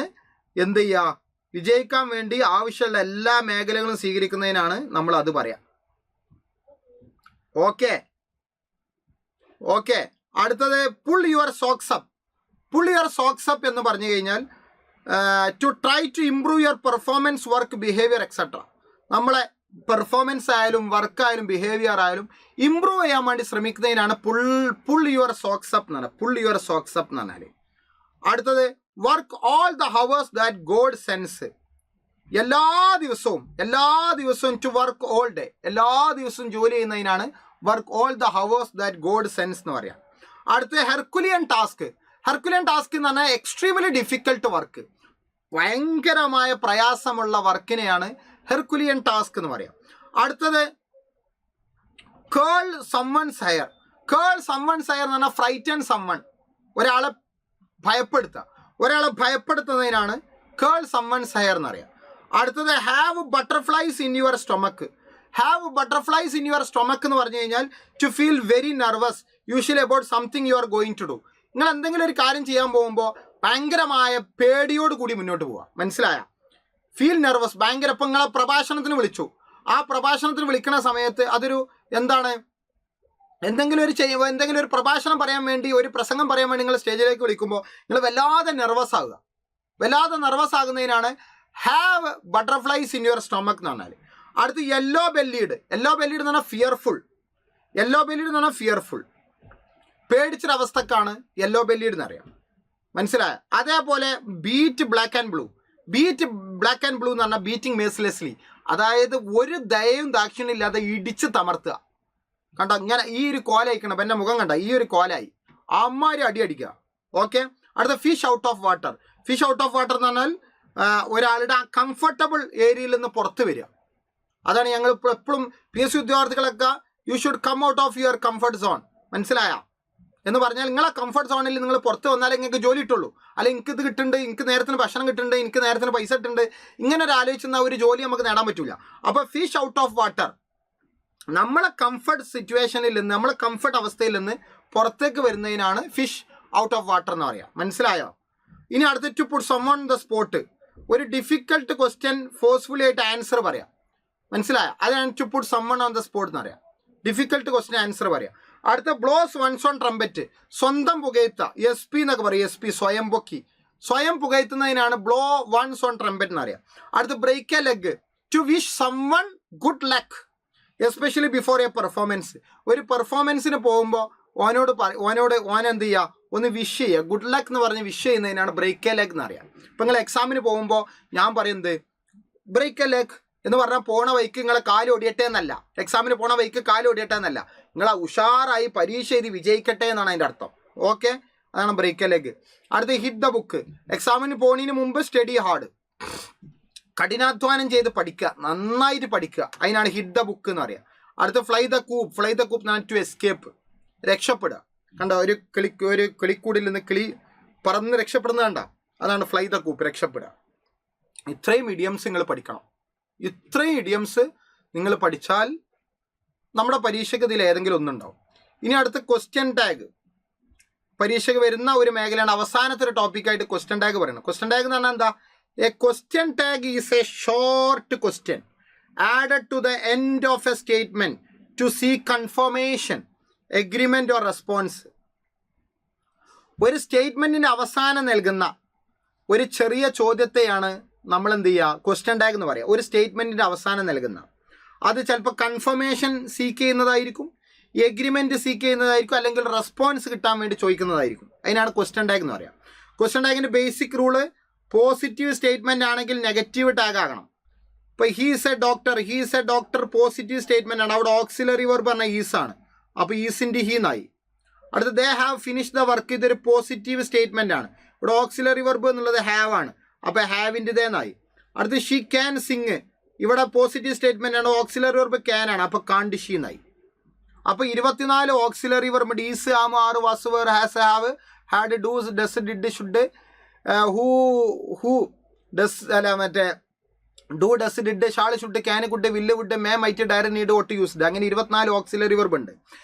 Speaker 1: എന്ത് ചെയ്യുക, വിജയിക്കാൻ വേണ്ടി ആവശ്യമുള്ള എല്ലാ മേഖലകളും സ്വീകരിക്കുന്നതിനാണ് നമ്മൾ അത് പറയാം. ഓക്കെ. അടുത്തത് pull your socks up. Pull your socks up എന്ന് പറഞ്ഞു കഴിഞ്ഞാൽ to try to improve your performance, work, behaviour etcetera. നമ്മളെ പെർഫോമൻസ് ആയാലും വർക്കായാലും ബിഹേവിയർ ആയാലും ഇംപ്രൂവ് ചെയ്യാൻ വേണ്ടി ശ്രമിക്കുന്നതിനാണ് പുൾ യുവർ സോക്സ് അപ്പ് എന്ന് പറഞ്ഞാൽ. പുൾ യുവർ സോക്സ് അപ്പ് എന്ന് പറഞ്ഞാൽ. അടുത്തത് work all the hours that God sends. എല്ലാ ദിവസവും ടു വർക്ക് ഓൾ ഡേ. എല്ലാ ദിവസവും ജോലി ചെയ്യുന്നതിനാണ് work all the hours that God sense എന്ന് പറയാം. അടുത്തത് ഹെർക്കുലിയൻ ടാസ്ക്. ഹെർക്കുലിയൻ ടാസ്ക് എന്ന് പറഞ്ഞാൽ എക്സ്ട്രീംലി ഡിഫിക്കൽട്ട് വർക്ക്. ഭയങ്കരമായ പ്രയാസമുള്ള വർക്കിനെയാണ് ഹെർക്കുലിയൻ ടാസ്ക് എന്ന് പറയാം. അടുത്തത് കേൾ സമ്മൺസ് ഹെയർ. കേൾ സമ്മൺസ് ഹെയർ എന്ന് പറഞ്ഞാൽ ഫ്രൈറ്റൻ സമ്മൺ. ഒരാളെ ഭയപ്പെടുത്തുന്നതിനാണ് കേൾ സമ്മൺസ് ഹെയർ എന്ന് പറയാം. അടുത്തത് have butterflies in your stomach. Have butterflies in your stomach എന്ന് പറഞ്ഞു കഴിഞ്ഞാൽ to feel very nervous usually about something you are going to do. നിങ്ങൾ എന്തെങ്കിലും ഒരു കാര്യം ചെയ്യാൻ പോകുമ്പോൾ ഭയങ്കരമായ പേടിയോട് കൂടി മുന്നോട്ട് പോവുക. മനസ്സിലായ? ഫീൽ നെർവസ്, ഭയങ്കര. ഇപ്പം നിങ്ങളെ പ്രഭാഷണത്തിന് വിളിച്ചു, ആ പ്രഭാഷണത്തിന് വിളിക്കുന്ന സമയത്ത് അതൊരു എന്താണ്, എന്തെങ്കിലും ഒരു പ്രഭാഷണം പറയാൻ വേണ്ടി, ഒരു പ്രസംഗം പറയാൻ വേണ്ടി നിങ്ങൾ സ്റ്റേജിലേക്ക് വിളിക്കുമ്പോൾ നിങ്ങൾ വല്ലാതെ നെർവസ് ആകുക. വല്ലാതെ നെർവസ് ആകുന്നതിനാണ് have butterflies in your stomach എന്ന് പറഞ്ഞാൽ. അടുത്ത് യെല്ലോ ബെല്ലീഡ്. യെല്ലോ ബെല്ലീഡ് എന്ന് പറഞ്ഞാൽ ഫിയർഫുൾ. യെല്ലോ ബെല്ലീഡ് എന്ന് പറഞ്ഞാൽ ഫിയർഫുൾ, പേടിച്ചൊരവസ്ഥക്കാണ് യെല്ലോ ബെല്ലീഡ് എന്നറിയാം. മനസ്സിലായ? അതേപോലെ beat black and blue. Beat black and blue എന്ന് പറഞ്ഞാൽ ബീറ്റിംഗ് മേഴ്സിലെസ്ലി, അതായത് ഒരു ദയവും ദാക്ഷിണ്യം ഇല്ലാതെ ഇടിച്ച് തമർത്തുക. കണ്ടോ ഇങ്ങനെ ഈ ഒരു കോല അയക്കണം. അപ്പം എൻ്റെ മുഖം കണ്ട ഈ ഒരു കോലായി അമ്മാരി അടി അടിക്കുക. ഓക്കെ, അടുത്ത fish out of water. Fish out of water എന്ന് പറഞ്ഞാൽ ഒരാളുടെ ആ കംഫർട്ടബിൾ ഏരിയയിൽ നിന്ന് പുറത്ത് വരിക. അതാണ് ഞങ്ങൾ എപ്പോഴും PSC ഉദ്യോഗാർത്ഥികളൊക്കെ you should come out of your comfort zone. മനസ്സിലായ എന്ന് പറഞ്ഞാൽ നിങ്ങളെ കംഫർട്ട് സോണിൽ നിങ്ങൾ പുറത്ത് വന്നാലേ നിങ്ങൾക്ക് ജോലി കിട്ടുള്ളൂ. അല്ലെങ്കിൽ എനിക്ക് ഇത് കിട്ടുന്നുണ്ട്, എനിക്ക് നേരത്തിന് ഭക്ഷണം കിട്ടുന്നുണ്ട്, എനിക്ക് നേരത്തിന് പൈസ കിട്ടുന്നുണ്ട്, ഇങ്ങനെ ഒരു ആലോചിക്കുന്ന ഒരു ജോലി നമുക്ക് നേടാൻ പറ്റില്ല. അപ്പോൾ ഫിഷ് ഔട്ട് ഓഫ് വാട്ടർ, നമ്മളെ കംഫർട്ട് സിറ്റുവേഷനിൽ നിന്ന്, നമ്മളെ കംഫർട്ട് അവസ്ഥയിൽ നിന്ന് പുറത്തേക്ക് വരുന്നതിനാണ് ഫിഷ് ഔട്ട് ഓഫ് വാട്ടർ എന്ന് പറയാം. മനസ്സിലായോ? ഇനി അടുത്ത to put some on the spot, ഒരു ഡിഫിക്കൽട്ട് ക്വസ്റ്റ്യൻ ഫോഴ്സ്ഫുള്ളി ആയിട്ട് ആൻസർ പറയാം. മനസ്സിലായോ? അതാണ് to put some on the spot എന്ന് പറയാം. ഡിഫിക്കൽട്ട് ക്വസ്റ്റ്യൻ ആൻസർ പറയാം. അടുത്ത ബ്ലോസ് വൺസ് ഓൺ ട്രംപറ്റ്, സ്വന്തം പുകയത്ത, SP എന്നൊക്കെ പറയും. SP സ്വയം പൊക്കി, സ്വയം പുകയത്തുന്നതിനാണ് ബ്ലോ വൺസ് ഓൺ ട്രംപറ്റ് എന്ന് പറയാം. അടുത്ത break a leg, to wish someone good luck especially before a performance. ഒരു പെർഫോമൻസിന് പോകുമ്പോൾ ഓൻ എന്ത് ചെയ്യുക, ഒന്ന് വിഷ് ചെയ്യുക. ഗുഡ് ലക്ക് എന്ന് പറഞ്ഞ് വിഷ് ചെയ്യുന്നതിനാണ് ബ്രേക്ക് എ ലെഗ് എന്ന് അറിയാം. ഇപ്പം നിങ്ങൾ എക്സാമിന് പോകുമ്പോൾ ഞാൻ പറയുന്നത് ബ്രേക്ക് എ ലെഗ് എന്ന് പറഞ്ഞാൽ പോണ വൈക്ക് നിങ്ങളെ കാല് ഒടിയട്ടെ എന്നല്ല, എക്സാമിന് പോണ വൈക്ക് കാല് ഒടിയട്ടെ എന്നല്ല, നിങ്ങളെ ഉഷാറായി പരീക്ഷ എഴുതി വിജയിക്കട്ടെ എന്നാണ് അതിൻ്റെ അർത്ഥം. ഓക്കെ, അതാണ് ബ്രേക്ക് എ ലെഗ്. അടുത്ത് ഹിറ്റ് ദ ബുക്ക്, എക്സാമിന് പോണതിന് മുമ്പ് സ്റ്റഡി ഹാർഡ്, കഠിനാധ്വാനം ചെയ്ത് പഠിക്കുക, നന്നായിട്ട് പഠിക്കുക, അതിനാണ് ഹിറ്റ് ദ ബുക്ക് എന്ന് പറയുക. അടുത്ത് ഫ്ലൈ ദ കൂപ്പ്, ഫ്ലൈ ദ കൂപ്പ് എന്നാണ് ടു എസ്കേപ്പ്, രക്ഷപ്പെടുക. കണ്ടോ, ഒരു കിളിക്കൂടിൽ നിന്ന് കിളി പറന്ന് രക്ഷപ്പെടുന്നത് കണ്ട, അതാണ് ഫ്ലൈ ദ കൂപ്പ്, രക്ഷപ്പെടുക. ഇത്രയും ഇഡിയംസ് നിങ്ങൾ പഠിക്കണം. ഇത്രയും ഇഡിയംസ് നിങ്ങൾ പഠിച്ചാൽ നമ്മുടെ പരീക്ഷയ്ക്ക് ഇതിൽ ഏതെങ്കിലും ഒന്നുണ്ടാവും. ഇനി അടുത്ത ക്വസ്റ്റ്യൻ ടാഗ്, പരീക്ഷയ്ക്ക് വരുന്ന ഒരു മേഖലയാണ്. അവസാനത്തെ ഒരു ടോപ്പിക്കായിട്ട് ക്വസ്റ്റ്യൻ ടാഗ് പറയുന്നത്. ക്വസ്റ്റ്യൻ ടാഗ് എന്ന് പറഞ്ഞാൽ എന്താ? A question tag is a short question added to the end of a statement to see confirmation, agreement or response. ഒരു സ്റ്റേറ്റ്മെന്റിന് അവസാനം നൽകുന്ന ഒരു ചെറിയ ചോദ്യത്തെയാണ് നമ്മൾ എന്ത് ചെയ്യുക, ക്വസ്റ്റ്യൻ ടാഗ് എന്ന് പറയുക. ഒരു സ്റ്റേറ്റ്മെന്റിന്റെ അവസാനം നൽകുന്ന, അത് ചിലപ്പോൾ കൺഫർമേഷൻ സീക്ക് ചെയ്യുന്നതായിരിക്കും, എഗ്രിമെന്റ് സീക്ക് ചെയ്യുന്നതായിരിക്കും, അല്ലെങ്കിൽ റെസ്പോൺസ് കിട്ടാൻ വേണ്ടി ചോദിക്കുന്നതായിരിക്കും. അതിനാണ് ക്വസ്റ്റ്യൻ ടാഗ് എന്ന് പറയുക. ക്വസ്റ്റ്യൻ ടാഗിന്റെ ബേസിക് റൂള്, പോസിറ്റീവ് സ്റ്റേറ്റ്മെന്റ് ആണെങ്കിൽ നെഗറ്റീവ് ടാഗ് ആകണം. ഇപ്പോൾ he's a doctor positive statement ആണ്, അവിടെ ഓക്സിലറി വെർബ് പറഞ്ഞാൽ ഈസ് ആണ്, അപ്പോൾ ഈസിൻ്റെ ഹീ എന്നായി. അടുത്ത ദേ ഹാവ് ഫിനിഷ് ദ വർക്ക്, ഇതൊരു പോസിറ്റീവ് സ്റ്റേറ്റ്മെന്റ് ആണ്, ഇവിടെ ഓക്സിലറി വെർബ് എന്നുള്ളത് ഹാവ് ആണ്, അപ്പോൾ ഹാവിൻ്റെ ഇതേന്നായി. അടുത്ത് ഷീ ക്യാൻ സിങ്, ഇവിടെ പോസിറ്റീവ് സ്റ്റേറ്റ്മെന്റ് ആണ്, ഓക്സിലറി വെർബ് ക്യാൻ ആണ്, അപ്പോൾ കാണ്ട് ഷീ എന്നായി. അപ്പോൾ 24 auxiliary verb, is, am, are, was, were, has, have, had, do, does, did, should, who does, അല്ല മറ്റേ do, does, did, shall, should, can, could, will, would, may, might, dare, need, ought, used, അങ്ങനെ 24 auxiliary verb ഉണ്ട്.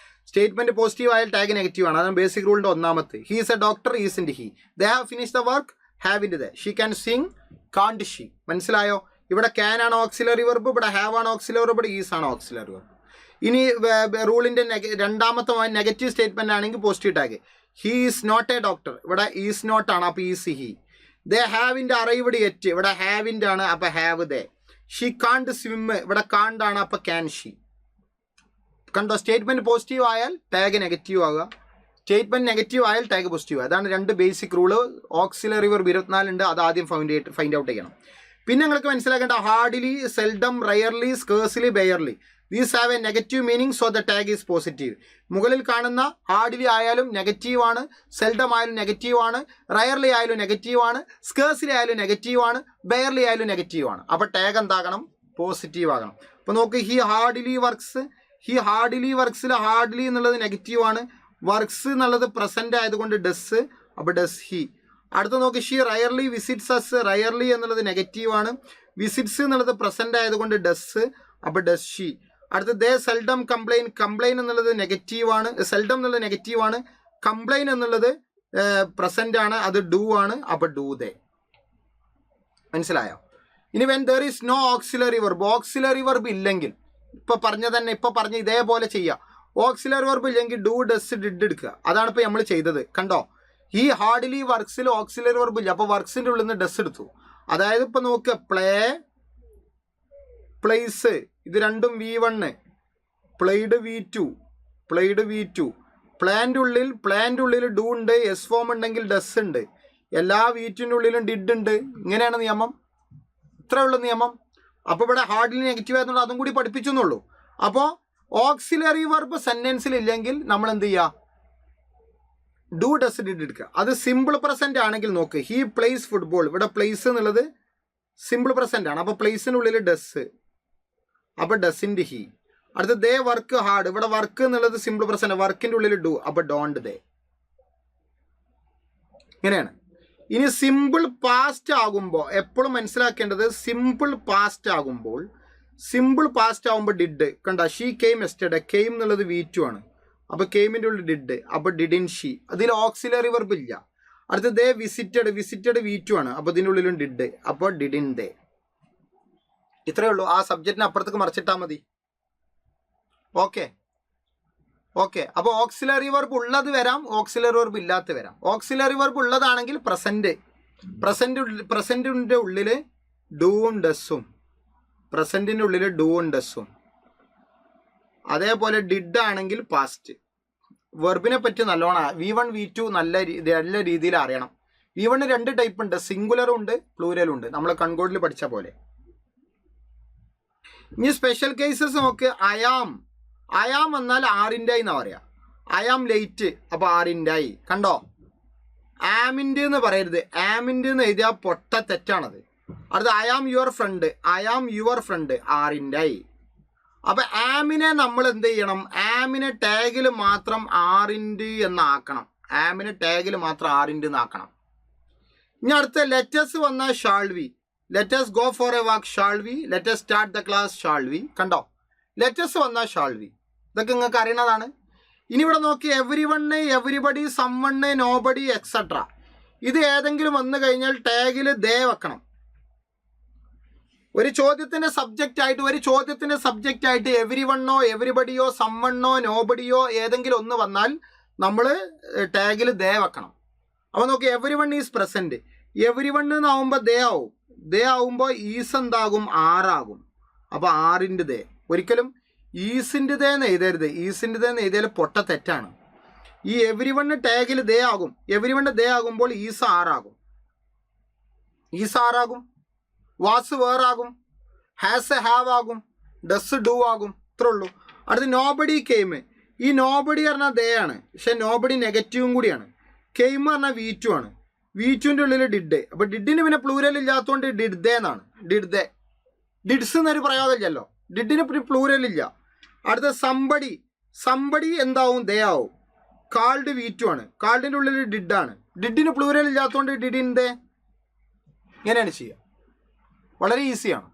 Speaker 1: Statement positive ആയാൽ tag negative ആണ്, അതാണ് basic റൂളിന്റെ ഒന്നാമത്തെ. He's a doctor, isn't he. They have finish the work, haven't they. She can sing, can't she. മനസ്സിലായോ? ഇവിടെ can ആണ് ഓക്സിലറി വെർബ്, ഇവിടെ ഹാവ് ആണ് ഓക്സിലറി വെർബ്, ഈസ് ആണ് ഓക്സിലറി വെർബ്. ഇനി റൂളിന്റെ രണ്ടാമത്തെ നെഗറ്റീവ് സ്റ്റേറ്റ്മെന്റ് ആണെങ്കിൽ positive tag. He is not a doctor, ഇവിടെ ഈസ് നോട്ട് ആണ്, അപ്പോൾ is he. They haven't arrived yet, ഇവിടെ ഹാവിൻ്റെ ആണ്, അപ്പോൾ have they. She can't swim, ഇവിടെ കാണ്ട് ആണ്, അപ്പോൾ ക്യാൻ ഷീ. കണ്ടോ, സ്റ്റേറ്റ്മെന്റ് പോസിറ്റീവ് ആയാൽ ടാഗ് നെഗറ്റീവ് ആവുക, സ്റ്റേറ്റ്മെന്റ് നെഗറ്റീവ് ആയാൽ ടാഗ് പോസിറ്റീവ്. അതാണ് രണ്ട് ബേസിക് റൂള്. ഓക്സിലറി വെർബ് 24 ഉണ്ട്, അത് ആദ്യം ഫൈൻഡ് ഔട്ട് ചെയ്യണം. പിന്നെ നിങ്ങൾക്ക് മനസ്സിലാക്കേണ്ട ഹാർഡിലി, seldom, rarely, scarcely, barely, these have A negative meaning, so the tag is positive. മുകളിൽ കാണുന്ന ഹാർഡിലി ആയാലും നെഗറ്റീവ് ആണ്, സെൽഡം ആയാലും നെഗറ്റീവ് ആണ്, റയർലി ആയാലും നെഗറ്റീവ് ആണ്, സ്കേഴ്സ്ലി ആയാലും നെഗറ്റീവ് ആണ്, ബെയർലി ആയാലും നെഗറ്റീവ് ആണ്. അപ്പോൾ ടാഗ് എന്താകണം? പോസിറ്റീവ് ആകണം. അപ്പോൾ നോക്ക്, he hardly works, he hardly വർക്ക്സിൽ ഹാർഡിലി എന്നുള്ളത് നെഗറ്റീവ് ആണ്, വർക്ക്സ് എന്നുള്ളത് പ്രസന്റ് ആയതുകൊണ്ട് ഡസ്, അപ്പോൾ ഡസ് ഹി. അടുത്ത നോക്ക്, she rarely visits us, rarely എന്നുള്ളത് നെഗറ്റീവ് ആണ്, വിസിറ്റ്സ് എന്നുള്ളത് പ്രസന്റ് ആയതുകൊണ്ട് ഡസ്, അപ്പോൾ ഡസ് ഷീ. അടുത്ത ദേ സെൽഡം കംപ്ലൈൻ, കംപ്ലൈൻ എന്നുള്ളത് നെഗറ്റീവ് ആണ്, സെൽഡം എന്നുള്ളത് നെഗറ്റീവ് ആണ്, കംപ്ലൈൻ എന്നുള്ളത് പ്രസന്റ് ആണ്, അത് ഡു ആണ്, അപ്പോൾ ഡു ദേ. മനസ്സിലായോ? ഇനി when there is no auxiliary verb, auxiliary verb ഇല്ലെങ്കിൽ ഇപ്പൊ പറഞ്ഞ ഇതേപോലെ ചെയ്യുക. ഓക്സിലറി വെർബ് ഇല്ലെങ്കിൽ ഡു, ഡസ്, ഡിഡ് എടുക്കുക. അതാണ് ഇപ്പോൾ നമ്മൾ ചെയ്തത്. കണ്ടോ, ഈ ഹാർഡിലി വർക്ക്സിൽ ഓക്സിലറി വെർബ് ഇല്ല, അപ്പോൾ വർക്ക്സിൻ്റെ ഉള്ളിൽ നിന്ന് ഡസ് എടുത്തു. അതായത് ഇപ്പോൾ നോക്കുക, പ്ലേ, പ്ലേസ്, ഇത് രണ്ടും V1, played V2, played V2. പ്ലാൻ്റെ ഉള്ളിൽ ഡു ഉണ്ട്, എസ് ഫോം ഉണ്ടെങ്കിൽ ഡസ് ഉണ്ട്, എല്ലാ V2ൻ്റെ ഉള്ളിലും ഡിഡ് ഉണ്ട്. ഇങ്ങനെയാണ് നിയമം. ഇത്രയേ ഉള്ളൂ നിയമം. അപ്പോൾ ഇവിടെ ഹാർഡിൽ നെഗറ്റീവ് ആയതുകൊണ്ട് അതും കൂടി പഠിപ്പിച്ചു എന്നുള്ളൂ. അപ്പോൾ ഓക്സിലറി വെർബ് സെന്റൻസിൽ ഇല്ലെങ്കിൽ നമ്മൾ എന്ത് ചെയ്യുക? ഡു ഡസ് ഡിഡ് എടുക്കുക. അത് സിമ്പിൾ പ്രസന്റ് ആണെങ്കിൽ നോക്ക്, ഹി പ്ലേസ് ഫുട്ബോൾ. ഇവിടെ പ്ലേസ് എന്നുള്ളത് സിമ്പിൾ പ്രസന്റ് ആണ്. അപ്പോൾ പ്ലേസിനുള്ളിൽ ഡസ്, അപ്പോൾ ഡസിൻ്റെ ഹി. അടുത്ത് ദേ വർക്ക് ഹാർഡ്. ഇവിടെ വർക്ക് എന്നുള്ളത് സിമ്പിൾ പ്രസന്റ്, വർക്കിൻ്റെ ഉള്ളിൽ ഡു, അപ്പോൾ ഡോണ്ട് ദേ. ഇങ്ങനെയാണ്. ഇനി സിമ്പിൾ പാസ്റ്റ് ആകുമ്പോൾ എപ്പോഴും മനസ്സിലാക്കേണ്ടത്, സിമ്പിൾ പാസ്റ്റ് ആകുമ്പോൾ ഡിഡ് കണ്ട, ഷീ കെയിം യെസ്റ്റർഡേ. കെയിം എന്നുള്ളത് V2 ആണ്, അപ്പോൾ കെയിമിൻ്റെ ഉള്ളിൽ ഡിഡ്, അപ്പോൾ ഡിഡിൻ ഷീ. അതിൽ ഓക്സിലറി വെർബ് ഇല്ല. അടുത്ത് ദേ വിസിറ്റഡ് V2 ആണ്, അപ്പോൾ ഇതിൻ്റെ ഉള്ളിലും ഡിഡ്, അപ്പോൾ ഡിഡിൻ ദേ. ഇത്രയേ ഉള്ളൂ. ആ സബ്ജക്റ്റിന് അപ്പുറത്തേക്ക് മറിച്ചിട്ടാൽ മതി. ഓക്കെ. അപ്പോൾ ഓക്സിലറി വെർബ് ഉള്ളത് വരാം, ഓക്സിലറി വെർബ് ഇല്ലാത്ത വരാം. ഓക്സിലറി വെർബ് ഉള്ളതാണെങ്കിൽ പ്രസന്റിൻ്റെ ഉള്ളിൽ ഡൂവും ഡസ്സും, പ്രസന്റിൻ്റെ ഉള്ളിൽ ഡൂവും ഡസ്സും. അതേപോലെ ഡിഡ് ആണെങ്കിൽ പാസ്റ്റ്. വെർബിനെ പറ്റി നല്ലോണം V1 V2 നല്ല രീതിയിൽ അറിയണം. V1 2 ടൈപ്പ് ഉണ്ട്, സിംഗുലറും ഉണ്ട് പ്ലൂരലും ഉണ്ട്, നമ്മൾ കൺകോഡിൽ പഠിച്ച പോലെ. ഇനി സ്പെഷ്യൽ കേസസ് നോക്ക്. അയാം എന്നാൽ ആറിൻ്റെ എന്നാ പറയാ. അയാം ലേറ്റ്, അപ്പോൾ ആറിൻ്റെ ആയി. കണ്ടോ, ആമിൻ്റെ എന്ന് പറയരുത്, ആമിൻ്റെ എന്ന് എഴുതിയാൽ പൊട്ട തെറ്റാണത്. അടുത്ത അയാം യുവർ ഫ്രണ്ട് ആറിൻ്റെ ആയി. അപ്പം ആമിനെ നമ്മൾ എന്ത് ചെയ്യണം? ആമിനെ ടാഗിൽ മാത്രം ആറിൻ്റെ എന്നാക്കണം. ഇനി അടുത്ത ലെറ്റസ് വന്നാൽ shall we. Let's go for a walk shall we. Let's start the class shall we. കണ്ടോ, ലെറ്റസ് വന്നാൽ ഷാൾ വി. ഇതൊക്കെ നിങ്ങൾക്ക് അറിയുന്നതാണ്. ഇനി ഇവിടെ നോക്കി, everyone, everybody, someone, nobody, etcetera. ഇത് ഏതെങ്കിലും വന്നു കഴിഞ്ഞാൽ ടാഗിൽ ദേ വെക്കണം. ഒരു ചോദ്യത്തിന്റെ സബ്ജക്റ്റ് ആയിട്ട് എവരി വണ്ണോ എവരിബഡിയോ സംവണ്ണോ നോബഡിയോ ഏതെങ്കിലും ഒന്ന് വന്നാൽ നമ്മൾ ടാഗിൽ ദേ വെക്കണം. അപ്പോൾ നോക്കി, everyone is present. Everyone എന്നാവുമ്പോൾ ദേ ആവുമ്പോൾ ഈസ് എന്താകും? ആറാകും. അപ്പോൾ ആറിൻ്റെ ദേ. ഒരിക്കലും ഈസിൻ്റെ ദേ എന്ന് എഴുതരുത്. ഈസിൻ്റെ ദേ എന്ന് എഴുതിയാൽ പൊട്ട തെറ്റാണ്. ഈ എവരി വൺ ടാഗിൽ ദേ ആകും. എവരി വൺ ദേ ആകുമ്പോൾ ഈസ് ആറാകും. വാസ് വേറാകും. ഹാസ് ഹാവ് ആകും. ഡസ് ഡു ആകും. ഇത്രേ ഉള്ളൂ. അടുത്ത് നോബഡി കെയിം. ഈ നോബഡി പറഞ്ഞാൽ ദേ ആണ്, പക്ഷെ നോബഡി നെഗറ്റീവും കൂടിയാണ്. കെയിം പറഞ്ഞാൽ V2 ആണ്. V2ൻ്റെ ഉള്ളിൽ ഡിഡ്, അപ്പോൾ ഡിഡിന് പിന്നെ പ്ലൂരൽ ഇല്ലാത്തതുകൊണ്ട് ഡിഡ് ദേ എന്നാണ്. ഡിഡ്സ് എന്നൊരു പ്രയോഗമില്ലല്ലോ, ഡിഡിന് പ്ലൂരൽ ഇല്ല. അടുത്ത സംബടി എന്താവും? ദേ ആവും. കാൾഡ് V2 ആണ്. കാൾഡിൻ്റെ ഉള്ളിൽ ഡിഡ് ആണ്. ഡിഡിന് പ്ലൂരൽ ഇല്ലാത്തതുകൊണ്ട് ഡിഡിൻ ദേ. ഇങ്ങനെയാണ് ചെയ്യുക. വളരെ ഈസിയാണ്.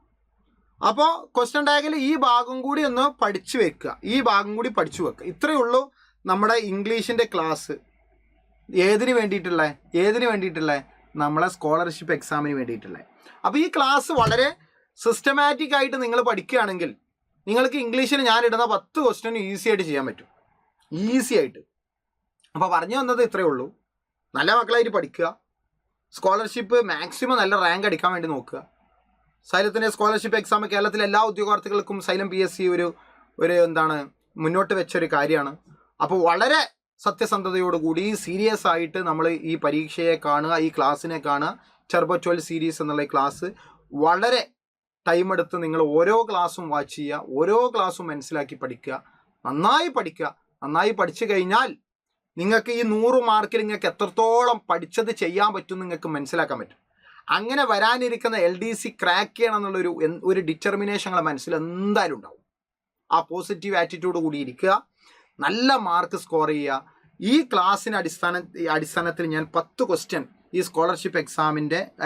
Speaker 1: അപ്പോൾ ക്വസ്റ്റ്യൻ ടാഗിൽ ഈ ഭാഗം കൂടി ഒന്ന് പഠിച്ചു വെക്കുക. ഇത്രയേ ഉള്ളൂ നമ്മുടെ ഇംഗ്ലീഷിൻ്റെ ക്ലാസ്. ഏതിന് വേണ്ടിയിട്ടുള്ള നമ്മളെ സ്കോളർഷിപ്പ് എക്സാമിന് വേണ്ടിയിട്ടുള്ള. അപ്പോൾ ഈ ക്ലാസ് വളരെ സിസ്റ്റമാറ്റിക് ആയിട്ട് നിങ്ങൾ പഠിക്കുകയാണെങ്കിൽ നിങ്ങൾക്ക് ഇംഗ്ലീഷിൽ ഞാനിടുന്ന 10 ക്വസ്റ്റ്യൻ ഈസി ആയിട്ട് ചെയ്യാൻ പറ്റും. അപ്പോൾ പറഞ്ഞു വന്നത് ഇത്രയേ ഉള്ളൂ. നല്ല മക്കളായിട്ട് പഠിക്കുക. സ്കോളർഷിപ്പ് മാക്സിമം നല്ല റാങ്ക് അടിക്കാൻ വേണ്ടി നോക്കുക. സൈലത്തിൻ്റെ സ്കോളർഷിപ്പ് എക്സാം കേരളത്തിലെ എല്ലാ ഉദ്യോഗാർത്ഥികൾക്കും സൈലം PSC മുന്നോട്ട് വെച്ചൊരു കാര്യമാണ്. അപ്പോൾ വളരെ സത്യസന്ധതയോടുകൂടി സീരിയസ് ആയിട്ട് നമ്മൾ ഈ പരീക്ഷയെ കാണുക, ഈ ക്ലാസ്സിനെ കാണുക. ടർബോ 12 സീരീസ് എന്നുള്ള ഈ ക്ലാസ് വളരെ ടൈം എടുത്ത് നിങ്ങൾ ഓരോ ക്ലാസ്സും വാച്ച് ചെയ്യുക, ഓരോ ക്ലാസ്സും മനസ്സിലാക്കി പഠിക്കുക. നന്നായി പഠിച്ചു കഴിഞ്ഞാൽ നിങ്ങൾക്ക് ഈ 100 മാർക്കിൽ നിങ്ങൾക്ക് എത്രത്തോളം പഠിച്ചത് ചെയ്യാൻ പറ്റും നിങ്ങൾക്ക് മനസ്സിലാക്കാൻ പറ്റും. അങ്ങനെ വരാനിരിക്കുന്ന LDC ക്രാക്ക് ചെയ്യണം എന്നുള്ളൊരു ഒരു ഡിറ്റർമിനേഷൻ നിങ്ങളുടെ മനസ്സിൽ എന്തായാലും ഉണ്ടാവും. ആ പോസിറ്റീവ് ആറ്റിറ്റ്യൂഡ് കൂടി ഇരിക്കുക, നല്ല മാർക്ക് സ്കോർ ചെയ്യുക. ഈ ക്ലാസ്സിന് അടിസ്ഥാനത്തിൽ ഞാൻ 10 ക്വസ്റ്റ്യൻ ഈ സ്കോളർഷിപ്പ്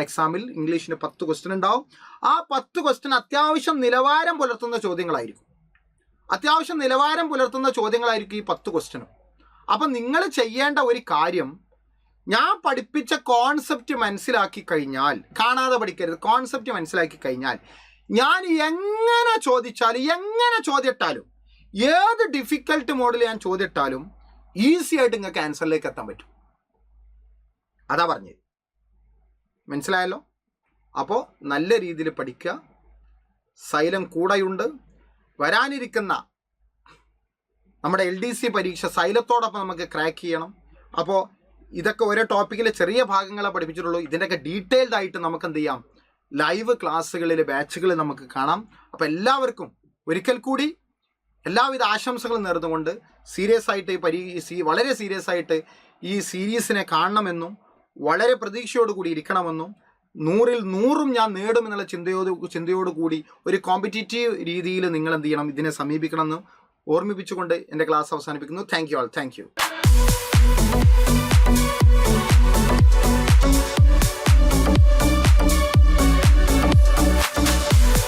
Speaker 1: എക്സാമിൽ ഇംഗ്ലീഷിന് 10 ക്വസ്റ്റ്യൻ ഉണ്ടാവും. ആ 10 ക്വസ്റ്റ്യൻ അത്യാവശ്യം നിലവാരം പുലർത്തുന്ന ചോദ്യങ്ങളായിരിക്കും. ഈ 10 ക്വസ്റ്റ്യനും. അപ്പം നിങ്ങൾ ചെയ്യേണ്ട ഒരു കാര്യം, ഞാൻ പഠിപ്പിച്ച കോൺസെപ്റ്റ് മനസ്സിലാക്കി കഴിഞ്ഞാൽ, കാണാതെ പഠിക്കരുത്, കോൺസെപ്റ്റ് മനസ്സിലാക്കി കഴിഞ്ഞാൽ ഞാൻ എങ്ങനെ ചോദ്യമിട്ടാലും ഏത് ഡിഫിക്കൽട്ട് മോഡിൽ ഞാൻ ചോദ്യമിട്ടാലും ഈസി ആയിട്ട് നിങ്ങൾക്ക് ആൻസറിലേക്ക് എത്താൻ പറ്റും. അതാ പറഞ്ഞത്. മനസ്സിലായല്ലോ? അപ്പോൾ നല്ല രീതിയിൽ പഠിക്കുക. സൈലം കൂടെയുണ്ട്. വരാനിരിക്കുന്ന നമ്മുടെ LDC പരീക്ഷ സൈലത്തോടൊപ്പം നമുക്ക് ക്രാക്ക് ചെയ്യണം. അപ്പോൾ ഇതൊക്കെ ഓരോ ടോപ്പിക്കിലെ ചെറിയ ഭാഗങ്ങളെ പഠിപ്പിച്ചിട്ടുള്ളൂ. ഇതിൻ്റെയൊക്കെ ഡീറ്റെയിൽഡ് ആയിട്ട് നമുക്ക് എന്ത് ചെയ്യാം, ലൈവ് ക്ലാസ്സുകളിൽ ബാച്ചുകൾ നമുക്ക് കാണാം. അപ്പോൾ എല്ലാവർക്കും ഒരിക്കൽ കൂടി എല്ലാവിധ ആശംസകളും നേർന്നുകൊണ്ട് സീരിയസ് ആയിട്ട് വളരെ സീരിയസ് ആയിട്ട് ഈ സീരീസിനെ കാണണമെന്നും വളരെ പ്രതീക്ഷയോടുകൂടി ഇരിക്കണമെന്നും 100-ൽ 100 ഞാൻ നേടുമെന്നുള്ള ചിന്തയോടുകൂടി ഒരു കോമ്പറ്റീറ്റീവ് രീതിയിൽ നിങ്ങൾ എന്ത് ചെയ്യണം, ഇതിനെ സമീപിക്കണമെന്ന് ഓർമ്മിപ്പിച്ചുകൊണ്ട് എൻ്റെ ക്ലാസ് അവസാനിപ്പിക്കുന്നു. Thank you.